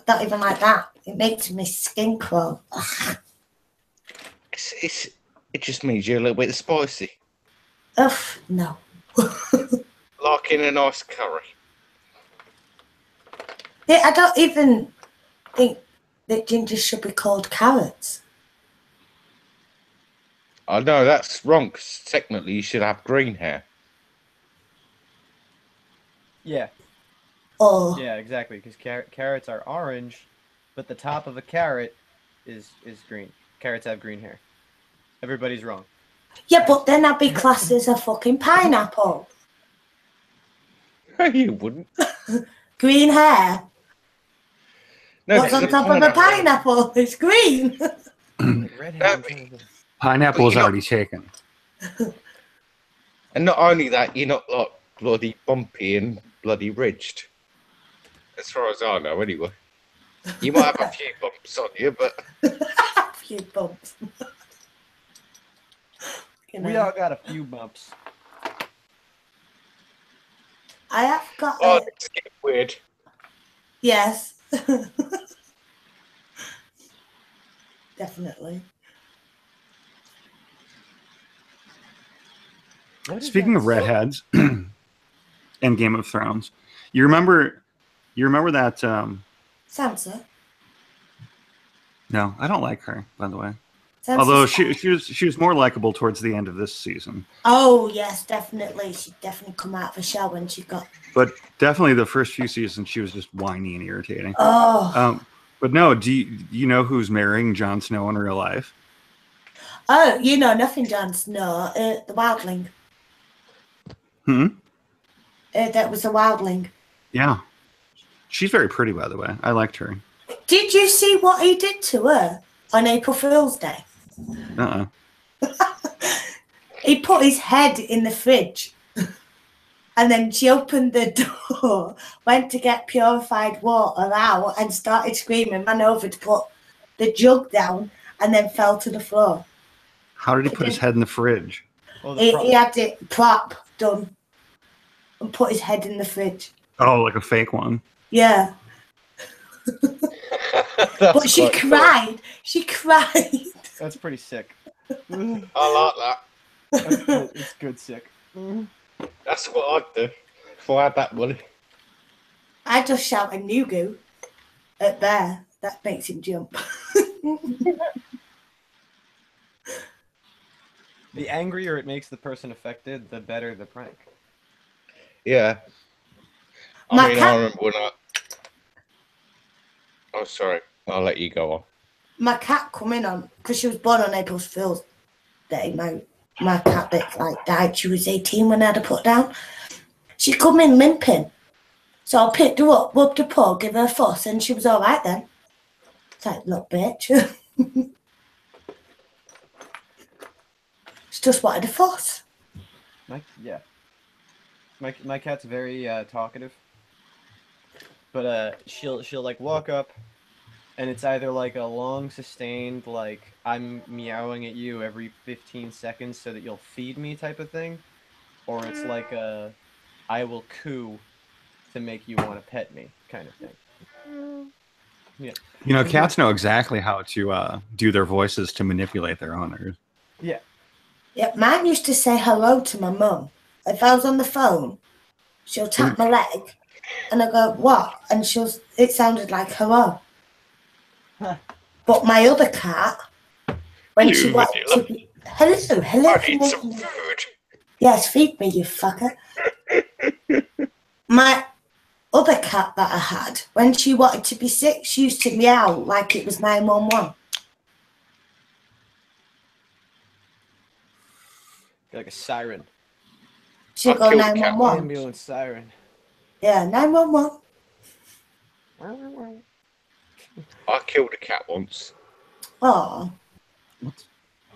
don't even like that. It makes my skin crawl. It just means you're a little bit spicy. Ugh, no. Like in a nice curry. Yeah, I don't even think that ginger should be called carrots. I know, that's wrong, 'cause technically you should have green hair. Yeah. Oh. Yeah, exactly. Because carrots are orange, but the top of a carrot is green. Carrots have green hair. Everybody's wrong. Yeah, but then I'd be classed as a fucking pineapple. You wouldn't. Green hair. No, What's on top of a pineapple? It's green. Pineapple is already taken. And not only that, you're not like bloody bumpy and bloody ridged. As far as I know, anyway. You might have a few bumps on you, but... A few bumps. We all got a few bumps. I have got it's getting weird. Yes. Definitely. Speaking of redheads and Game of Thrones, you remember that Sansa. No, I don't like her, by the way. Sansa's Although she was more likable towards the end of this season. Oh yes, definitely. She definitely come out of a shell when she got. But definitely the first few seasons she was just whiny and irritating. Oh. But no, do you know who's marrying Jon Snow in real life? Oh, you know nothing, Jon Snow. The wildling. That was a wildling. Yeah. She's very pretty, by the way. I liked her. Did you see what he did to her on April Fool's Day? He put his head in the fridge. And then she opened the door, went to get purified water out, and started screaming, ran over to put the jug down, and then fell to the floor. How did he put his head in the fridge? He had it prop done and put his head in the fridge. Oh, like a fake one? Yeah. But she cried. Cool. She cried. That's pretty sick. I like that. It's good sick. That's what I'd do if I had that money. I just shout a Nugu at Bear. That makes him jump. The angrier it makes the person affected, the better the prank. Yeah. I remember when Oh, sorry. I'll let you go on. My cat come in on, because she was born on April Fool's Day. My cat that died. She was 18 when I had her put down. She come in limping. So I picked her up, rubbed her paw, give her a fuss, and she was all right then. It's like, look, bitch. She just wanted a fuss. My cat's very talkative. But she'll like walk up And it's either like a long sustained, like I'm meowing at you every 15 seconds so that you'll feed me type of thing, or it's like a I will coo to make you want to pet me kind of thing. Yeah. You know, cats know exactly how to do their voices to manipulate their owners. Yeah. Yeah, mine used to say hello to my mum. If I was on the phone, she'll tap my leg, and I go, what? And it sounded like hello. But my other cat, when she wanted to be, hello. I need some food. Yes, feed me, you fucker. My other cat that I had, when she wanted to be sick, she used to meow like it was 911. Like a siren. She'd go 911. Ambulance siren. Yeah, 911. I killed a cat once. Oh. What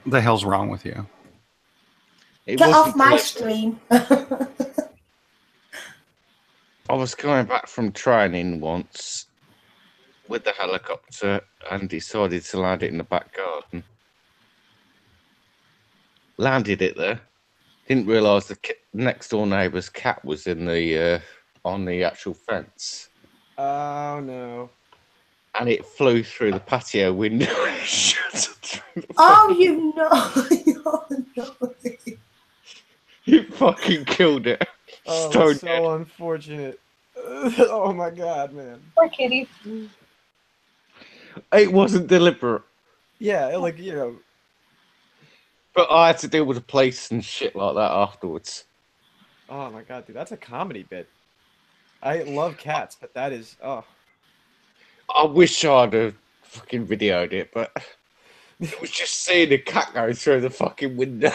the hell's wrong with you? It Get off wasn't my deliberate. stream. I was coming back from training once with the helicopter and decided to land it in the back garden. Landed it there. Didn't realise the next door neighbour's cat was in the on the actual fence. Oh no. And it flew through the patio window and shut through the Oh, you know. You fucking killed it. Oh, So that's so unfortunate. Oh my god, man. Poor kitty. It wasn't deliberate. Yeah, like, you know. But I had to deal with the police and shit like that afterwards. Oh my god, dude, that's a comedy bit. I love cats, but that is, oh. I wish I'd have fucking videoed it, but it was just seeing the cat go through the fucking window.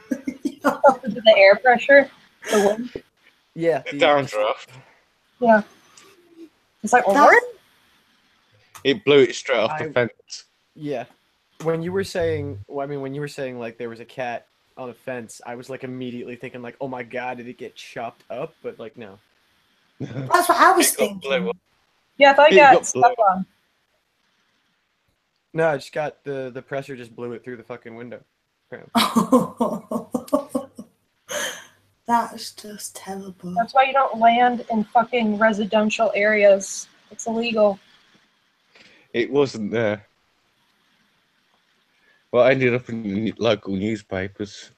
The air pressure, the wind. Yeah. The downdraft. Yeah. It's like, what? It blew it straight off the fence. Yeah. When you were saying, when you were saying like there was a cat on a fence, I was like immediately thinking like, oh my god, did it get chopped up? But like, no. That's what I was thinking. Yeah, I thought you got stuck on. No, I just got the pressure just blew it through the fucking window. That's just terrible. That's why you don't land in fucking residential areas. It's illegal. It wasn't there. Well, I ended up in the local newspapers.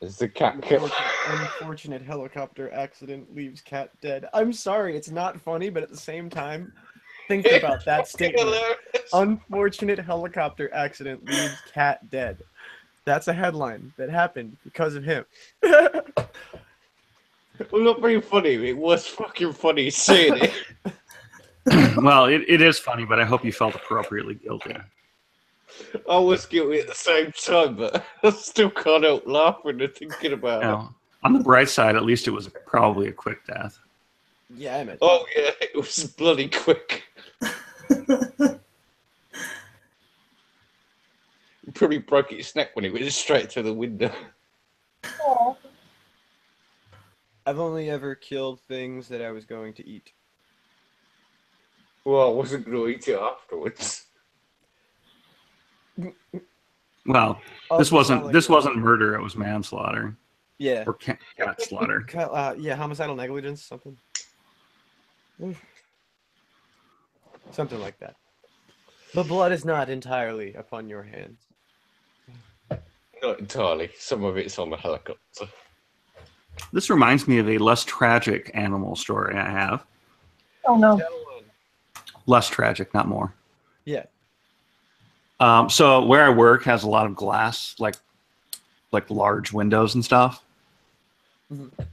As the cat killed. Unfortunate helicopter accident leaves cat dead. I'm sorry, it's not funny, but at the same time, think about that statement. Unfortunate helicopter accident leaves cat dead. That's a headline that happened because of him. Well, not very funny. It was fucking funny seeing it. Well, it is funny, but I hope you felt appropriately guilty. I was guilty at the same time, but I still can't help laughing and thinking about it. On the bright side, at least it was probably a quick death. Yeah, I meant. Oh yeah, it was bloody quick. He probably broke its neck when it went straight through the window. Oh. I've only ever killed things that I was going to eat. Well, I wasn't going to eat it afterwards. Well, this wasn't murder; it was manslaughter. Yeah. Or cat slaughter. Yeah, homicidal negligence, something. Something like that. The blood is not entirely upon your hands. Not entirely. Some of it's on the helicopter. This reminds me of a less tragic animal story I have. Oh no. Less tragic, not more. Yeah. So where I work has a lot of glass, like large windows and stuff. Mm-hmm.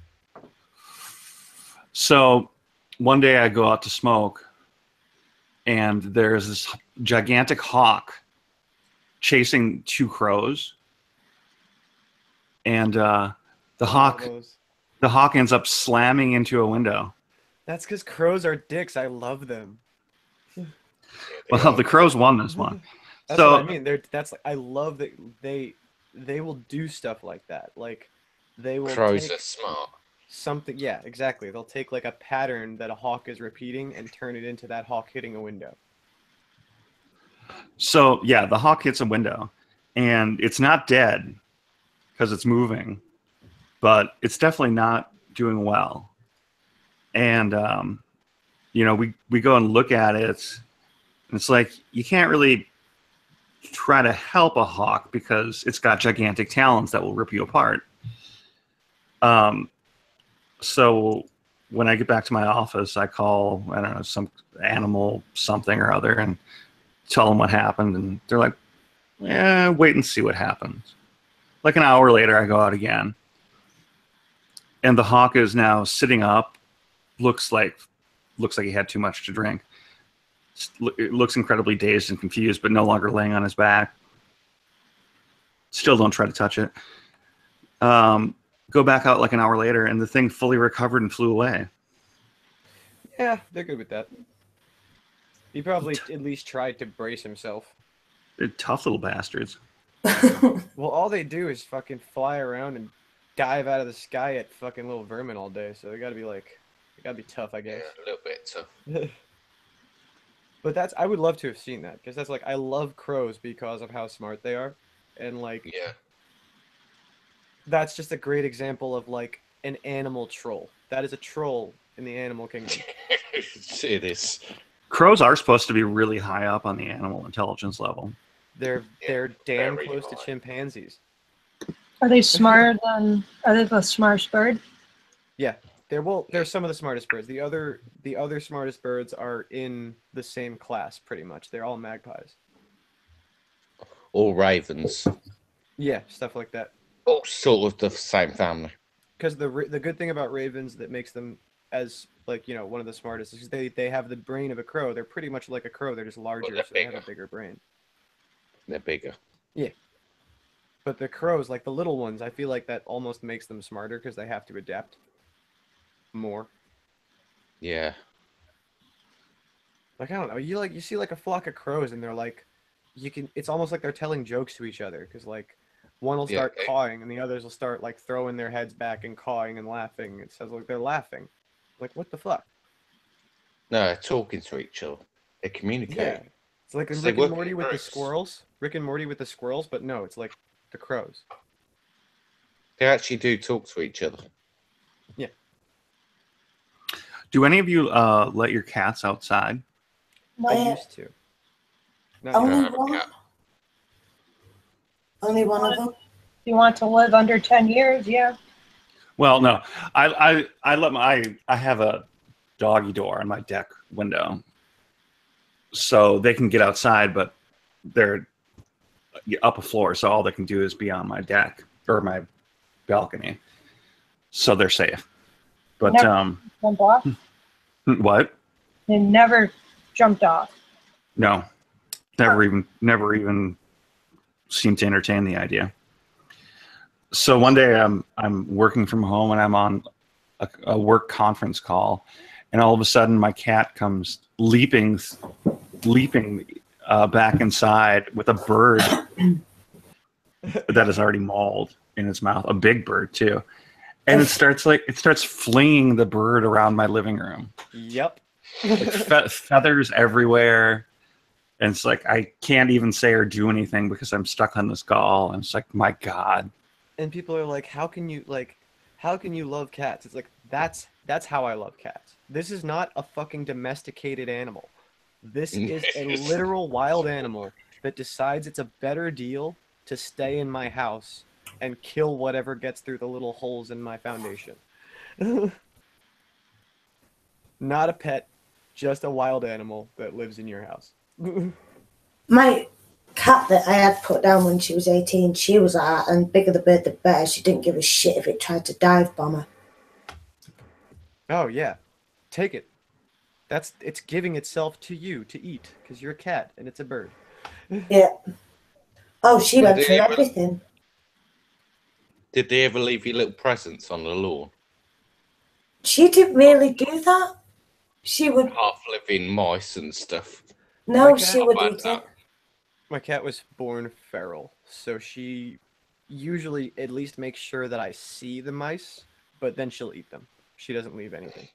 So one day I go out to smoke, and there's this gigantic hawk chasing two crows, and the hawk ends up slamming into a window. That's because crows are dicks. I love them. Well, the crows won this one. That's so what I mean. I love that they will do stuff like that. Like they will. Crows are smart. something. Yeah, exactly. They'll take like a pattern that a hawk is repeating and turn it into that hawk hitting a window. So yeah, the hawk hits a window, and it's not dead because it's moving, but it's definitely not doing well. And you know, we go and look at it, and it's like you can't really try to help a hawk because it's got gigantic talons that will rip you apart. So when I get back to my office, I call, I don't know, some animal something or other and tell them what happened. And they're like, yeah, wait and see what happens. Like an hour later, I go out again. And the hawk is now sitting up, looks like he had too much to drink. It looks incredibly dazed and confused, but no longer laying on his back. Still don't try to touch it. Go back out like an hour later, and the thing fully recovered and flew away. Yeah, they're good with that. He probably at least tried to brace himself. They're tough little bastards. Well, all they do is fucking fly around and dive out of the sky at fucking little vermin all day, so they gotta be tough, I guess. Yeah, a little bit tough. But I would love to have seen that, because that's like, I love crows because of how smart they are, and like, Yeah. that's just a great example of like an animal troll. That is a troll in the animal kingdom. It is. Crows are supposed to be really high up on the animal intelligence level. They're damn very close to high. chimpanzees. Are they smarter than? Are they the smartest bird? Yeah, they're some of the smartest birds. The other smartest birds are in the same class, pretty much. They're all magpies. All ravens. Yeah, stuff like that. All sort of the same family. Because the good thing about ravens that makes them as like, you know, one of the smartest is they have the brain of a crow. They're pretty much like a crow. They're just larger, they're so they have a bigger. bigger brain. They're bigger. Yeah. But the crows, like the little ones, I feel like that almost makes them smarter because they have to adapt more. Yeah. Like, I don't know. You see like a flock of crows and they're like, it's almost like they're telling jokes to each other because like one will start cawing and the others will start like throwing their heads back and cawing and laughing. It sounds like they're laughing. Like, what the fuck? No, they're talking to each other. They communicate. Yeah. It's like Rick and Morty with the squirrels. Rick and Morty with the squirrels, but no, it's like the crows. They actually do talk to each other. Yeah. Do any of you let your cats outside? I used to. Only one? Only one of them? If you want to live under 10 years, yeah. Well, no. I have a doggy door on my deck window, so they can get outside, but they're up a floor, so all they can do is be on my deck or my balcony, so they're safe. But Jump off? what? They never jumped off. No, never even seemed to entertain the idea. So one day I'm working from home and I'm on a work conference call, and all of a sudden my cat comes leaping back inside with a bird that is already mauled in its mouth, a big bird too, and it starts flinging the bird around my living room. Yep. Like feathers everywhere. And it's like, I can't even say or do anything because I'm stuck on this gall. And it's like, my God. And people are like, how can you love cats? It's like, that's how I love cats. This is not a fucking domesticated animal. This is a literal wild animal that decides it's a better deal to stay in my house and kill whatever gets through the little holes in my foundation. Not a pet, just a wild animal that lives in your house. My cat that I had put down when she was 18, she was like that, and bigger the bird the better. She didn't give a shit if it tried to dive bomb her. Oh yeah, take it. It's giving itself to you to eat because you're a cat and it's a bird. Yeah. Oh, she went through everything. Did they ever leave you little presents on the lawn? She didn't really do that. She would half-living mice and stuff. No, she would eat it. My cat was born feral, so she usually at least makes sure that I see the mice but then she'll eat them. She doesn't leave anything.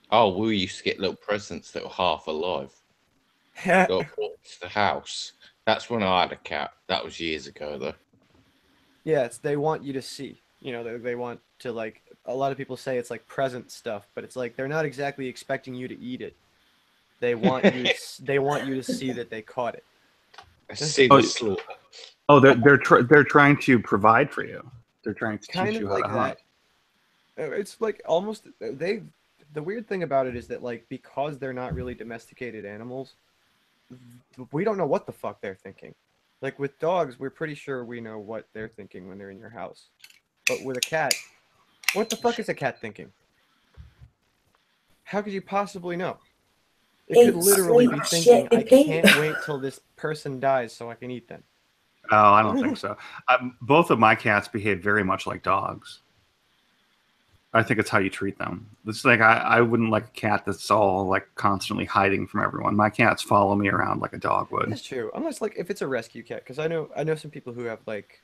Oh, we used to get little presents that were half alive. Got brought to the house. That's when I had a cat. That was years ago, though. Yeah, they want you to see. You know, they want to, like, a lot of people say it's like present stuff, but it's like they're not exactly expecting you to eat it. They want you to see that they caught it. See the slaughter. Oh, they're trying to provide for you. They're trying to kind teach of you how like to hunt. that. It's like almost they. The weird thing about it is that, like, because they're not really domesticated animals, we don't know what the fuck they're thinking. Like with dogs, we're pretty sure we know what they're thinking when they're in your house. But with a cat, what the fuck is a cat thinking? How could you possibly know? It could literally be thinking, I can't wait till this person dies so I can eat them. Oh, I don't think so. Both of my cats behave very much like dogs. I think it's how you treat them. It's like I wouldn't like a cat that's all like constantly hiding from everyone. My cats follow me around like a dog would. That's true. Unless, like, if it's a rescue cat, because I know some people who have like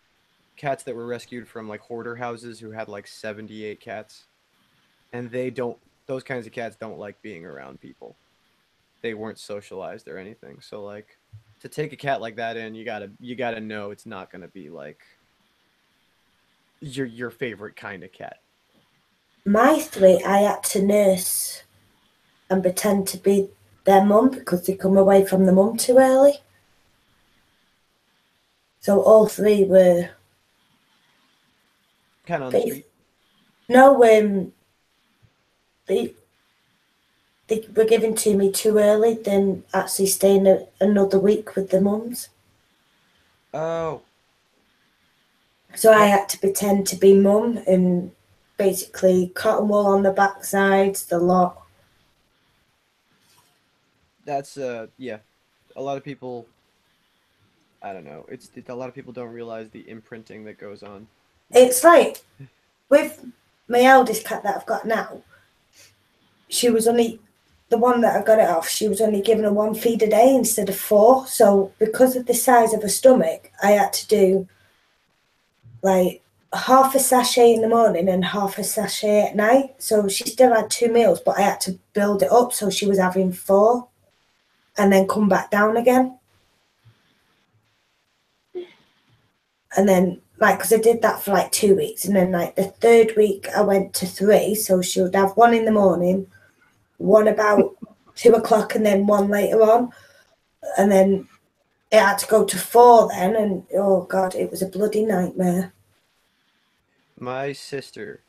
cats that were rescued from like hoarder houses who had like 78 cats, and those kinds of cats don't like being around people. They weren't socialized or anything. So like, to take a cat like that in, you gotta know it's not gonna be like your favorite kind of cat. My three, I had to nurse and pretend to be their mum because they come away from the mum too early. So all three were kind of on the street. No, they were given to me too early, then actually staying another week with the mums. Oh. So I had to pretend to be mum and basically cotton wool on the backsides, the lot. That's yeah. A lot of people, I don't know. A lot of people don't realize the imprinting that goes on. It's like with my eldest cat that I've got now, she was only the one that I got it off, she was only given her 1 feed a day instead of 4. So because of the size of her stomach, I had to do like half a sachet in the morning and half a sachet at night. So she still had 2 meals, but I had to build it up so she was having 4 and then come back down again. And then, like, because I did that for like 2 weeks, and then like the 3rd week I went to 3, so she would have 1 in the morning, 1 about 2 o'clock, and then 1 later on. And then it had to go to 4 then, and oh god, it was a bloody nightmare. My sister,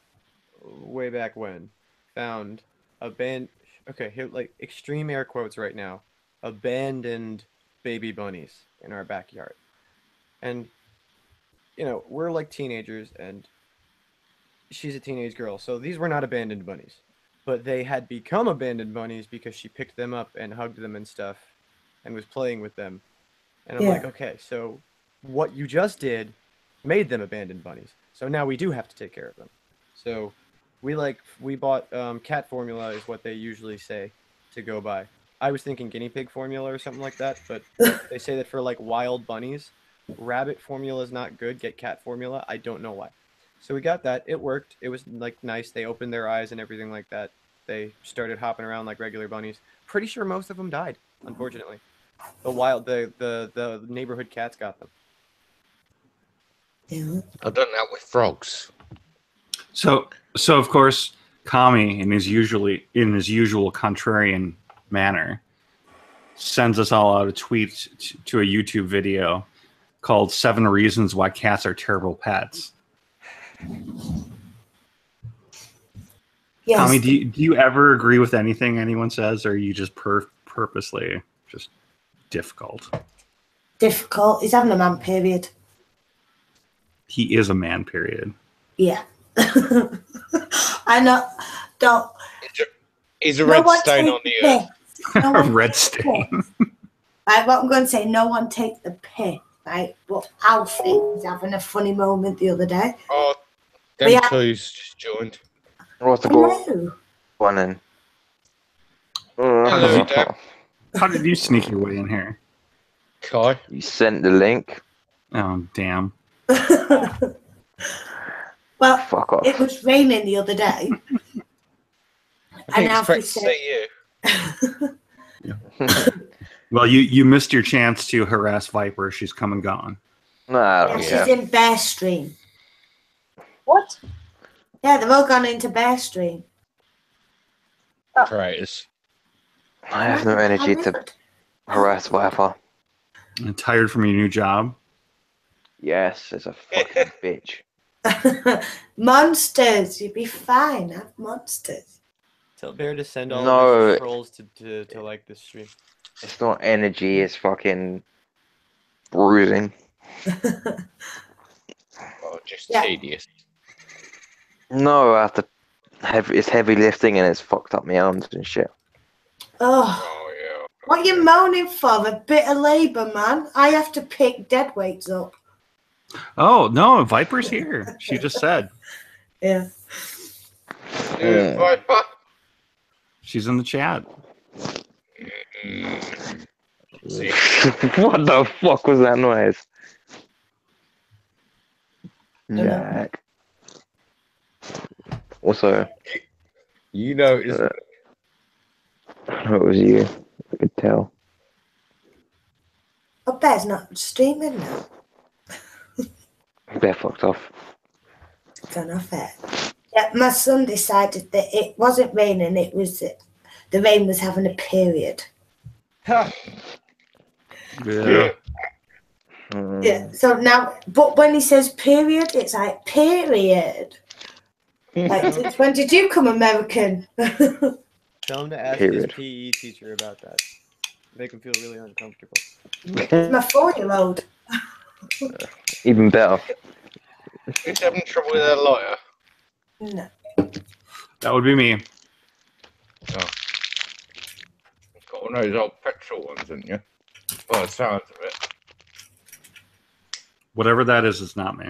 way back when, found okay, here, like, extreme air quotes right now, abandoned baby bunnies in our backyard. And, you know, we're like teenagers, and she's a teenage girl, so these were not abandoned bunnies. But they had become abandoned bunnies because she picked them up and hugged them and stuff and was playing with them. And I'm like, okay, so what you just did made them abandoned bunnies. So now we do have to take care of them. So we bought cat formula is what they usually say to go by. I was thinking guinea pig formula or something like that, but they say that for like wild bunnies, rabbit formula is not good. Get cat formula. I don't know why. So we got that. It worked. It was like nice. They opened their eyes and everything like that. They started hopping around like regular bunnies. Pretty sure most of them died, unfortunately. The neighborhood cats got them. Yeah. I've done that with frogs. So of course, Kami, in his usual contrarian manner, sends us all out a tweet to a YouTube video called 7 Reasons Why Cats Are Terrible Pets. Yes. Kami, do you ever agree with anything anyone says, or are you just purposely just difficult? Difficult. He's having a man period. He is a man, period. Yeah. I know. Don't. He's a red stain on the earth. A red stain. Right, what I'm going to say, no one take the piss, right? But Alfie was having a funny moment the other day. Oh, them two's just joined. What's the goal? One in. Hello, Deb. How did you sneak your way in here? Kai. You sent the link. Oh, damn. Well, Fuck off. it was raining the other day. I didn't expect to see you. Well, you missed your chance to harass Viper. She's come and gone. Nah, She's in Bear Stream. What? Yeah, they've all gone into Bear Stream. Traitors. I have no energy to harass Viper. I'm tired from your new job. Yes, it's a fucking bitch. Monsters, you'd be fine. Have monsters. Tell Bear to send all No. of his trolls to like this stream. It's not energy, it's fucking bruising. Oh, just Yeah. tedious. No, I have to it's heavy lifting and it's fucked up my arms and shit. Oh, Oh, yeah. what are you moaning for? A bit of labour, man. I have to pick dead weights up. Oh no, Viper's here. She just said Yeah. Viper. she's in the chat. See, What the fuck was that noise? Dunno. Jack. Also, you know it's it was you. I could tell. Oh, Bear's not streaming now. They're fucked off. Gone off it. Yeah, my son decided that it wasn't raining, it was the rain was having a period. Yeah. Yeah, so now, but when he says period, it's like, period. Like, since when did you come American? Tell him to ask Period. his PE teacher about that. Make him feel really uncomfortable. My 4-year-old. Even better. Who's having trouble with their lawyer? No. That would be me. Oh. Got one of those old petrol ones, didn't you? Well, it sounds of it. Whatever that is not me.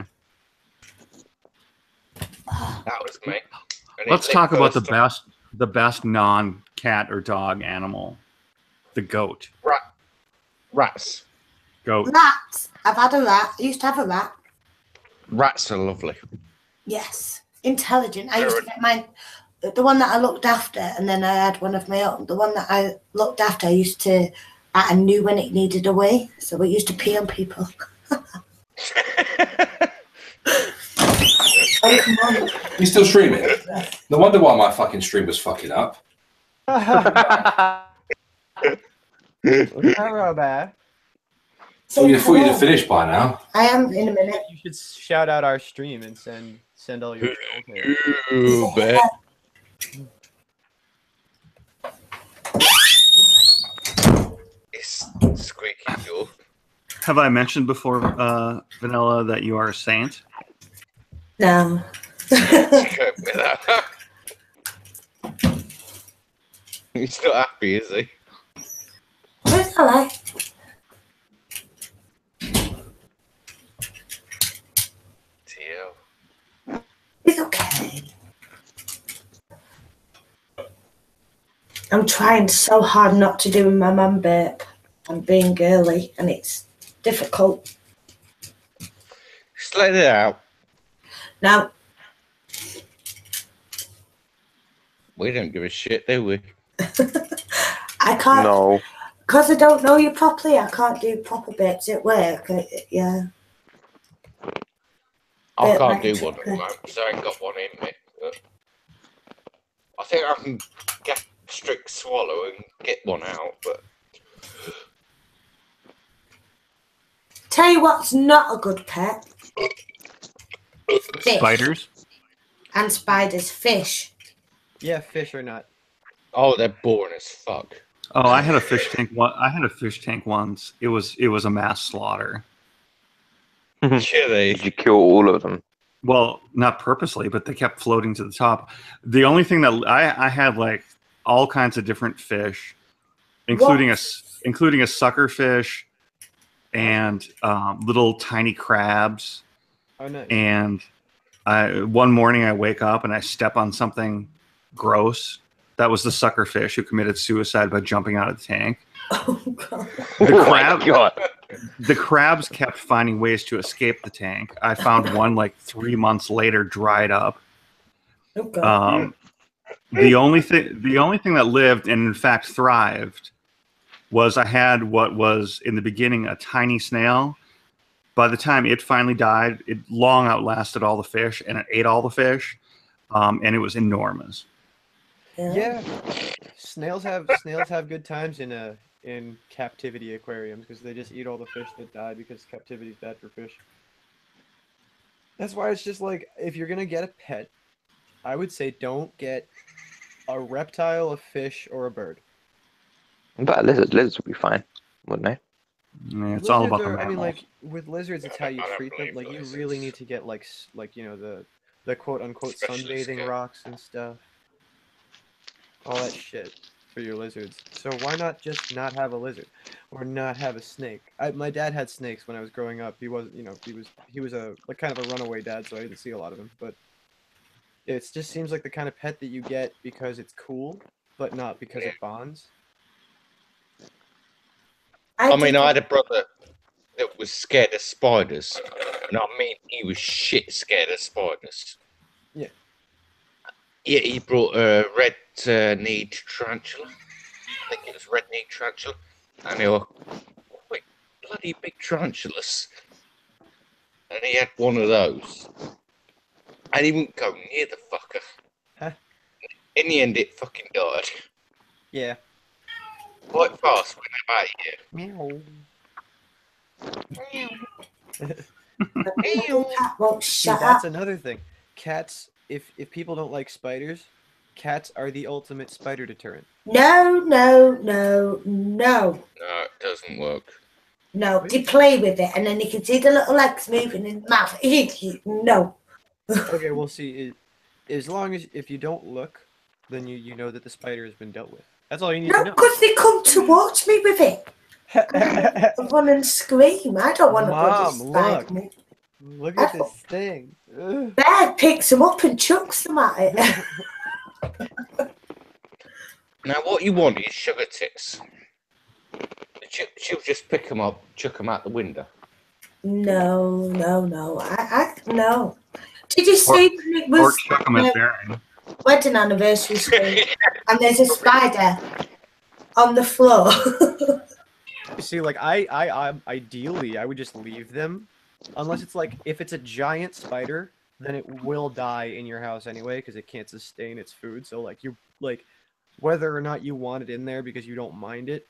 That was me. And Let's it talk about first the best non-cat or dog animal. The goat. Rats. Goat. Rats. I've had a rat. I used to have a rat. Rats are lovely. Yes. Intelligent. I used to get mine, the one that I looked after, and then I had one of my own. The one that I looked after, I knew when it needed a wee, so we used to pee on people. Oh, come on. You still streaming? No wonder why my fucking stream was fucking up. Hello, Bear. Thought you'd have finished by now. I am in a minute. You should shout out our stream and send all your trolls here. Ooh, bet. It's squeaky door. Have I mentioned before, Vanilla, that you are a saint? No. Cope with that. He's not happy, is he? It's all right. TL. It's okay. I'm trying so hard not to do my mum burp. I'm being girly, and it's difficult. Just let it out. Now, We don't give a shit, do we? I can't. No. Because I don't know you properly, I can't do proper bits at work. Yeah. I Bit can't like do a one at the chicken. moment because I ain't got one in me. But I think I can get a strict swallow and get one out, but Tell you what's not a good pet. Fish. Spiders? And spiders. Fish. Yeah, fish or not. oh, they're boring as fuck. Oh, I had a fish tank. I had a fish tank once. It was a mass slaughter. Chili. Did you kill all of them? Well, not purposely, but they kept floating to the top. The only thing that I had, like, all kinds of different fish, including a sucker fish and little tiny crabs. Oh, nice. And one morning I wake up and I step on something gross. That was the sucker fish who committed suicide by jumping out of the tank. Oh god. The crabs kept finding ways to escape the tank. I found one like 3 months later, dried up. Oh god. The only thing that lived and in fact thrived was I had what was in the beginning a tiny snail. By the time it finally died, it long outlasted all the fish, and it ate all the fish, and it was enormous. Yeah, snails have good times in captivity aquariums because they just eat all the fish that die because captivity is bad for fish. That's why it's just like if you're gonna get a pet, I would say don't get a reptile, a fish, or a bird. But lizards would be fine, wouldn't they? Yeah, it's all about the I mean, mammals. like with lizards, it's how you treat them. Like you really need to get like you know the quote unquote sunbathing rocks and stuff, all that shit for your lizards. So why not just not have a lizard or not have a snake? My dad had snakes when I was growing up. He was, you know, he was a like kind of a runaway dad, so I didn't see a lot of him. But it just seems like the kind of pet that you get because it's cool, but not because it bonds. I mean, I had a brother that was scared of spiders. And I mean, he was shit scared of spiders. Yeah. Yeah, he brought a red-kneed tarantula. I think it was red-kneed tarantula. And they were quite bloody big tarantulas. And he had one of those. And he wouldn't go near the fucker. Huh? In the end, it fucking died. Yeah. Quite fast when they bite you. Meow. See, that's another thing. Cats, if people don't like spiders, cats are the ultimate spider deterrent. No. No, it doesn't work. No, they play with it, and then you can see the little legs moving in the mouth. No. Okay, we'll see. As long as if you don't look, then you know that the spider has been dealt with. That's all you need to No, know. because they come to watch me with it. I run and scream. I don't want to bloody spider me. Look at this thing. Ugh. Bear picks them up and chucks them at it. Now, what you want is sugar tits. She'll just pick them up, chuck them out the window. No. No. Did you see it was wedding anniversary screen and there's a spider on the floor? See, like I ideally I would just leave them, unless it's like if it's a giant spider, then it will die in your house anyway because it can't sustain its food. So like you like whether or not you want it in there because you don't mind it,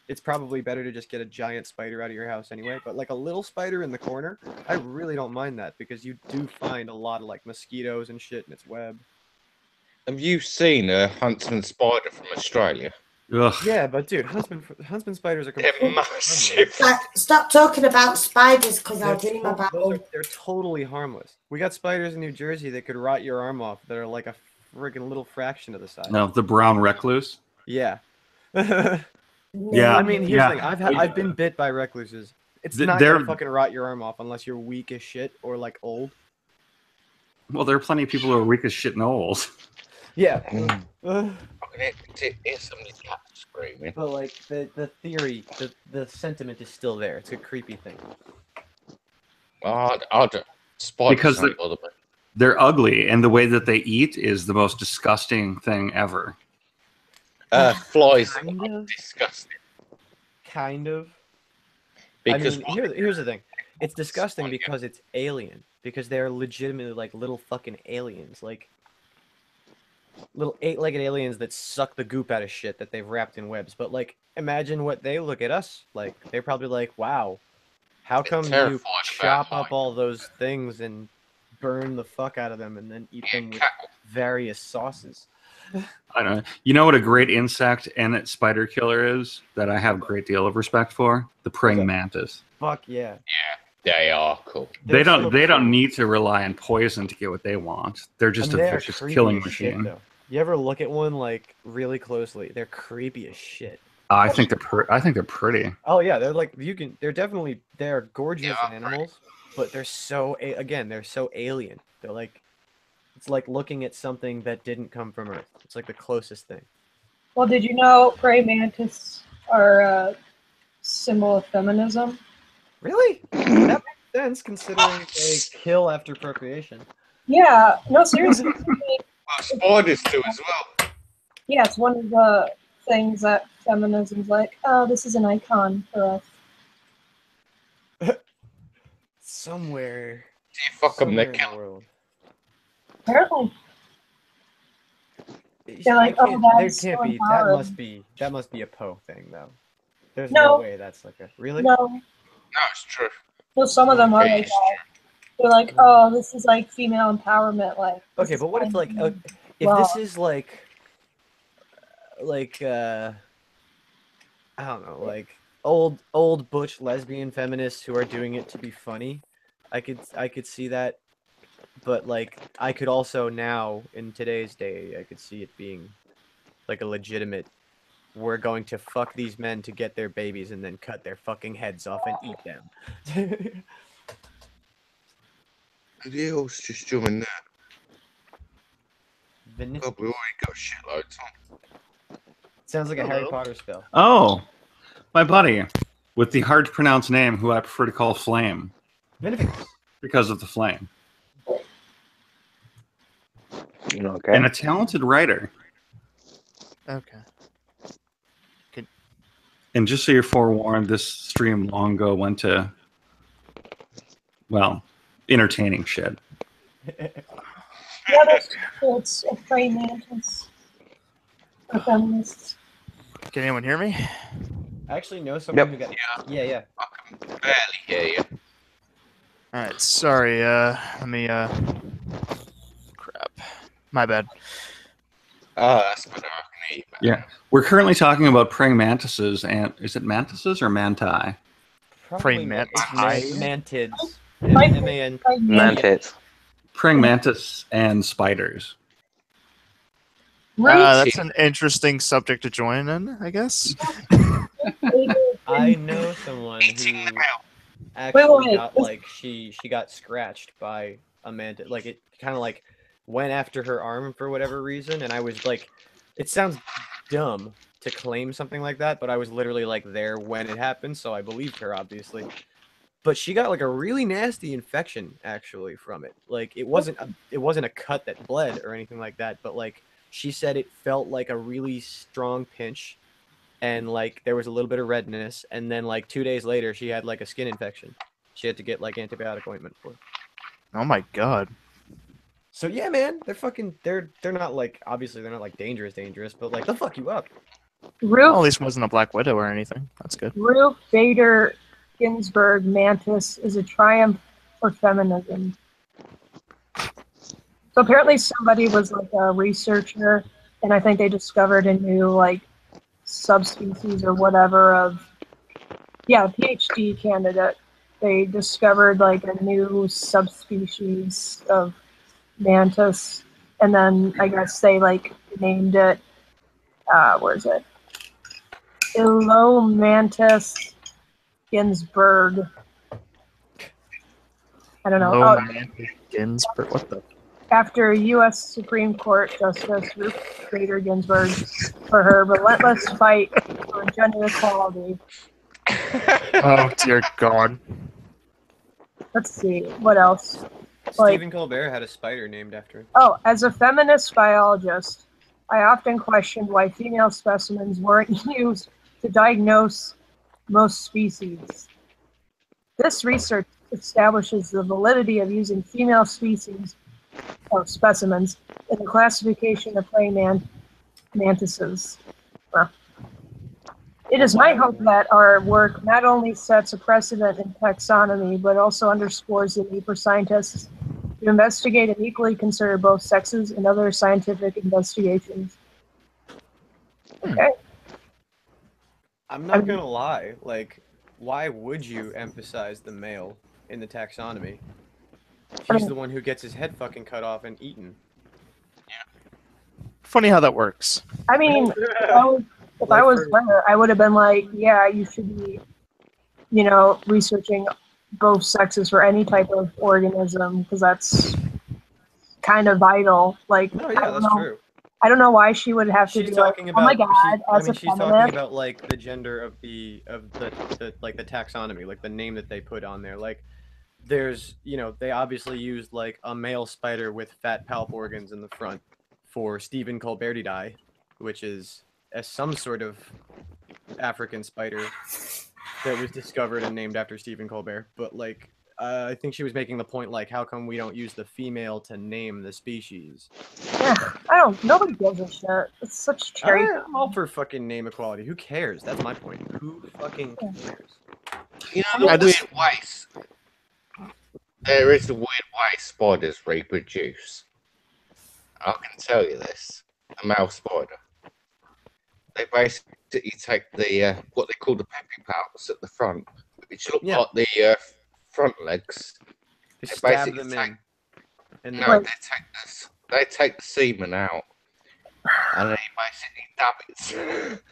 it's probably better to just get a giant spider out of your house anyway. But like a little spider in the corner, I really don't mind that because you do find a lot of like mosquitoes and shit in its web. Have you seen a huntsman spider from Australia? Ugh. Yeah, but dude, huntsman spiders are They're massive. Stop talking about spiders because I'll dream about them. They're totally harmless. We got spiders in New Jersey that could rot your arm off that are like a friggin' little fraction of the size. No, the brown recluse. Yeah. Yeah. I mean, here's the thing. I've been bit by recluses. It's not gonna fucking rot your arm off unless you're weak as shit or like old. Well, there are plenty of people who are weak as shit and old. Yeah. Here's somebody's cat screaming. But like the theory, the sentiment is still there. It's a creepy thing. Spiders because they're ugly, and the way that they eat is the most disgusting thing ever. Flies are disgusting. Kind of. Because I mean, here's the thing. It's disgusting because it's alien. Because they're legitimately like little fucking aliens. Like little eight-legged aliens that suck the goop out of shit that they've wrapped in webs. But like, imagine what they look at us like. They're probably like, "Wow, how come you chop up all those things and burn the fuck out of them and then eat them with various sauces?" I don't know. You know what a great insect and spider killer is that I have a great deal of respect for? The praying mantis. Fuck yeah. Yeah, they are cool. They don't need to rely on poison to get what they want. They're just a vicious killing machine. Shit, you ever look at one like really closely? They're creepy as shit. I think they're pretty. Oh yeah, they're like they're gorgeous animals, but they're so alien. They're like it's like looking at something that didn't come from Earth. It's like the closest thing. Well, did you know gray mantis are a symbol of feminism. Really? That makes sense considering they kill after procreation. Yeah, no, seriously. Spiders do as well. Yeah, it's one of the things that feminism's like, oh, this is an icon for us. Somewhere. Do you fuck them, somewhere they in kill the world. Apparently. They're like, oh, There that's can't so be. empowering. That must be a Poe thing, though. There's No. no way that's like a really. No, No, it's true. well, some of them are like It's that. They're like, oh, this is like female empowerment. Like, Okay, but what if like if this is like I don't know, like old butch lesbian feminists who are doing it to be funny, I could see that, but like I could also now in today's day I could see it being like a legitimate. We're going to fuck these men to get their babies and then cut their fucking heads off and eat them. the hell's just joined that? Vanilla. God, we already got shitloads on. Sounds like a Harry Potter spell. Oh, my buddy with the hard to pronounce name, who I prefer to call Flame, because of the flame, Okay. and a talented writer. Okay. And just so you're forewarned, this stream long ago went to, well, entertaining shit. Yeah, it's a praying mantis for feminists. Can anyone hear me? I actually know someone who got. Yeah. I can barely hear you. All right. Sorry. Let me. Crap. My bad. That's better. I can hear you better. Yeah. We're currently talking about praying mantises, and is it mantises or manti? Praying mantids. Mantis. Mantis. Praying mantis and spiders. That's an interesting subject to join in, I guess. I know someone who actually got like she got scratched by a mantis. Like it kind of like went after her arm for whatever reason, and I was like, it sounds dumb to claim something like that, but I was literally like there when it happened, so I believed her obviously. But she got like a really nasty infection actually from it. Like it wasn't a cut that bled or anything like that, but like she said it felt like a really strong pinch, and like there was a little bit of redness, and then like 2 days later she had like a skin infection. She had to get like antibiotic ointment for it. Oh my god. So yeah, man, they're not like, obviously they're not like dangerous, but like they'll fuck you up. Well, at least it wasn't a Black Widow or anything. That's good. Ruth Bader Ginsburg mantis is a triumph for feminism. So apparently somebody was like a researcher, and I think they discovered a new like subspecies or whatever of, yeah, a PhD candidate. They discovered like a new subspecies of mantis, and then I guess they like named it, where is it? Ilomantis Ginsburg. I don't know. Ginsburg. What the? After U.S. Supreme Court Justice Ruth Bader Ginsburg for her relentless fight for gender equality. Oh dear God. Let's see, what else? Stephen Colbert had a spider named after him. Oh, as a feminist biologist, I often questioned why female specimens weren't used to diagnose most species. This research establishes the validity of using female species or specimens in the classification of praying mantises. Well, it is my hope that our work not only sets a precedent in taxonomy, but also underscores the need for scientists to investigate and equally consider both sexes in other scientific investigations. Okay. I'm not gonna lie, like, why would you emphasize the male in the taxonomy? He's the one who gets his head fucking cut off and eaten. Funny how that works. I mean, if I was her, I would have been like, yeah, you should be, researching both sexes for any type of organism, because that's kind of vital. Like, No, yeah, that's true. I don't know why she would have to She's be talking like, about. oh my god, as a She's talking feminist. about like the gender of the like the taxonomy, like the name that they put on there. Like, there's they obviously used like a male spider with fat palp organs in the front for Stephen Colbertidae, which is some sort of African spider that was discovered and named after Stephen Colbert. But like, I think she was making the point like, how come we don't use the female to name the species? Yeah, nobody gives a shit. It's such cherry. I'm all for fucking name equality. Who cares? That's my point. Who fucking cares? You know the weird ways. There is a weird way spiders reproduce. I can tell you this. A male spider. They basically take the what they call the peppy palps at the front, which look like the front legs. They stab them in. And no, they take the semen out, and they basically dab it.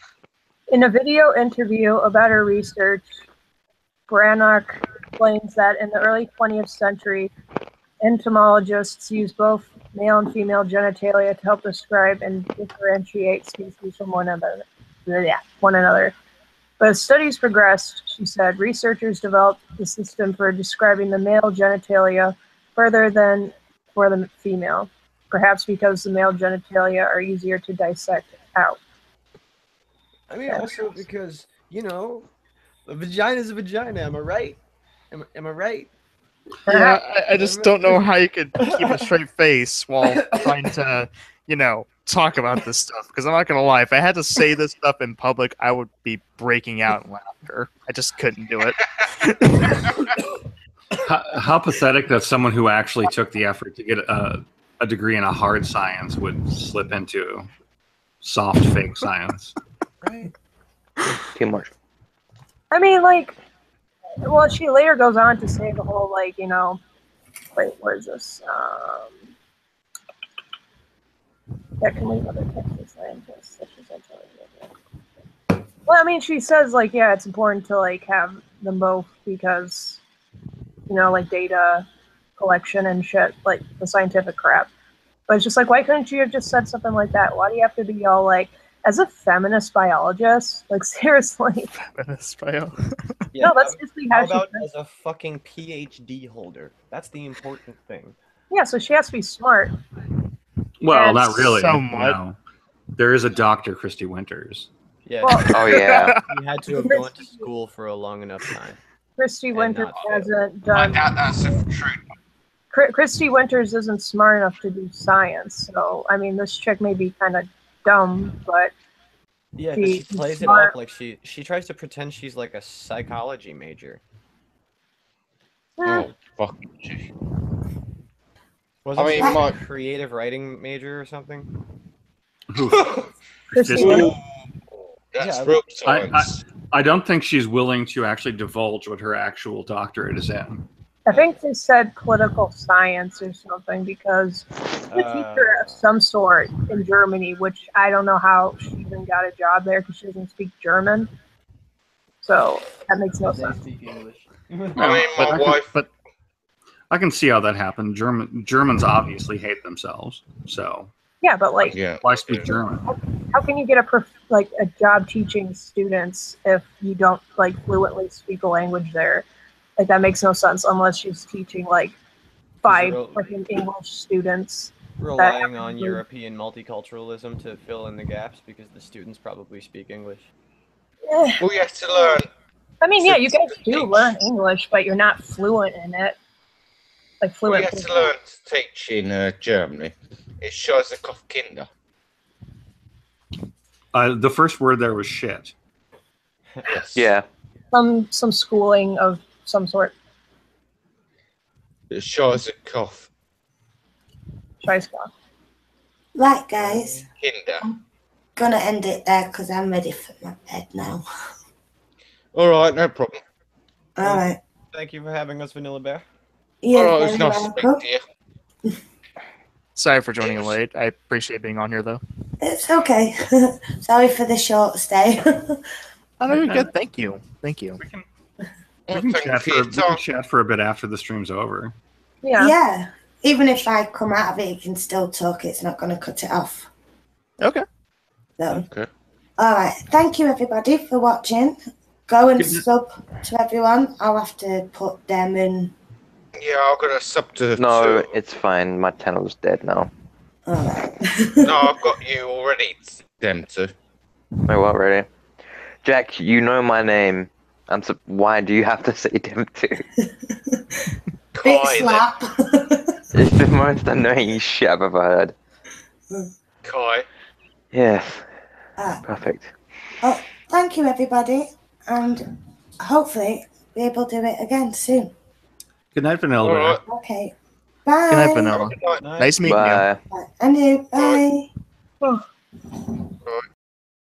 In a video interview about her research, Brannock explains that in the early 20th century, entomologists used both male and female genitalia to help describe and differentiate species from one another. But as studies progressed, she said, researchers developed the system for describing the male genitalia further than for the female, perhaps because the male genitalia are easier to dissect out. I mean, also because, a vagina's a vagina, am I right? Am I right? Yeah, I just don't know how you could keep a straight face while trying to, talk about this stuff. Because I'm not going to lie, if I had to say this stuff in public, I would be breaking out in laughter. I just couldn't do it. How pathetic that someone who actually took the effort to get a degree in a hard science would slip into soft fake science. Right. Too much. I mean, well, she later goes on to say the whole, wait, where is this? That can leave other Texas scientists, such as I told you. Well, I mean, she says, it's important to, have them both because, data collection and shit, the scientific crap. But it's just why couldn't you have just said something like that? Why do you have to be all, as a feminist biologist? Seriously. Feminist biologist? Yeah, no, that's basically how she about as a fucking PhD holder? That's the important thing. Yeah, so she has to be smart. Well, not really. Somewhat. There is a Dr. Christy Winters. Yeah. Oh, yeah. You had to have gone to school for a long enough time. Christy Winters hasn't done... I doubt that's true. Christy Winters isn't smart enough to do science, so, I mean, this chick may be kind of dumb, but... Yeah, she plays it up like she tries to pretend she's a psychology major. Oh, fucking shit. Wasn't she a creative writing major or something? That's real science. I don't think she's willing to actually divulge what her actual doctorate is in. I think they said political science or something because the teacher of some sort in Germany, which I don't know how she even got a job there because she doesn't speak German. So that makes no sense. Speak English. But I can see how that happened. Germans obviously hate themselves, so yeah, but why speak German? How can you get a job teaching students if you don't fluently speak a language there? That makes no sense unless she's teaching 5 English students. Relying on European multiculturalism to fill in the gaps because the students probably speak English. Well, you have to learn. I mean, yeah, you guys do learn English, but you're not fluent in it. Well, you have to learn to teach in Germany. It's Scheisserkopf Kinder. The first word there was shit. Yes. Yeah. Some schooling of some sort. Scheisserkopf. Scheisserkopf. Right, guys. Kinder. I'm gonna end it there because I'm ready for my bed now. All right, no problem. All right. Thank you for having us, Vanilla Bear. Yeah, all right, it's nice to speak to you. Sorry for joining late. I appreciate being on here, though. It's okay. Sorry for the short stay. Oh, no, you're good. Thank you. Thank you. We can chat for a bit after the stream's over. Yeah. Yeah. Even if I come out of it, you can still talk. It's not going to cut it off. Okay. So, Okay. all right. Thank you, everybody, for watching. Go and sub to everyone. I'll have to put them in. Yeah, I've got a sub to No, 2. it's fine. My channel's dead now. All right. No, I've got you already. Them 2. Oh, well, really? Jack, you know my name. Why do you have to say them too? Big Kai, slap. It's the most annoying shit I've ever heard. Kai. Yes. Ah. Perfect. Oh, thank you, everybody, and hopefully be able to do it again soon. Good night, Vanilla. All right. Okay. Bye. Good night, Vanilla. Good night. Nice meeting you. Bye. Bye. And you. Bye. Right.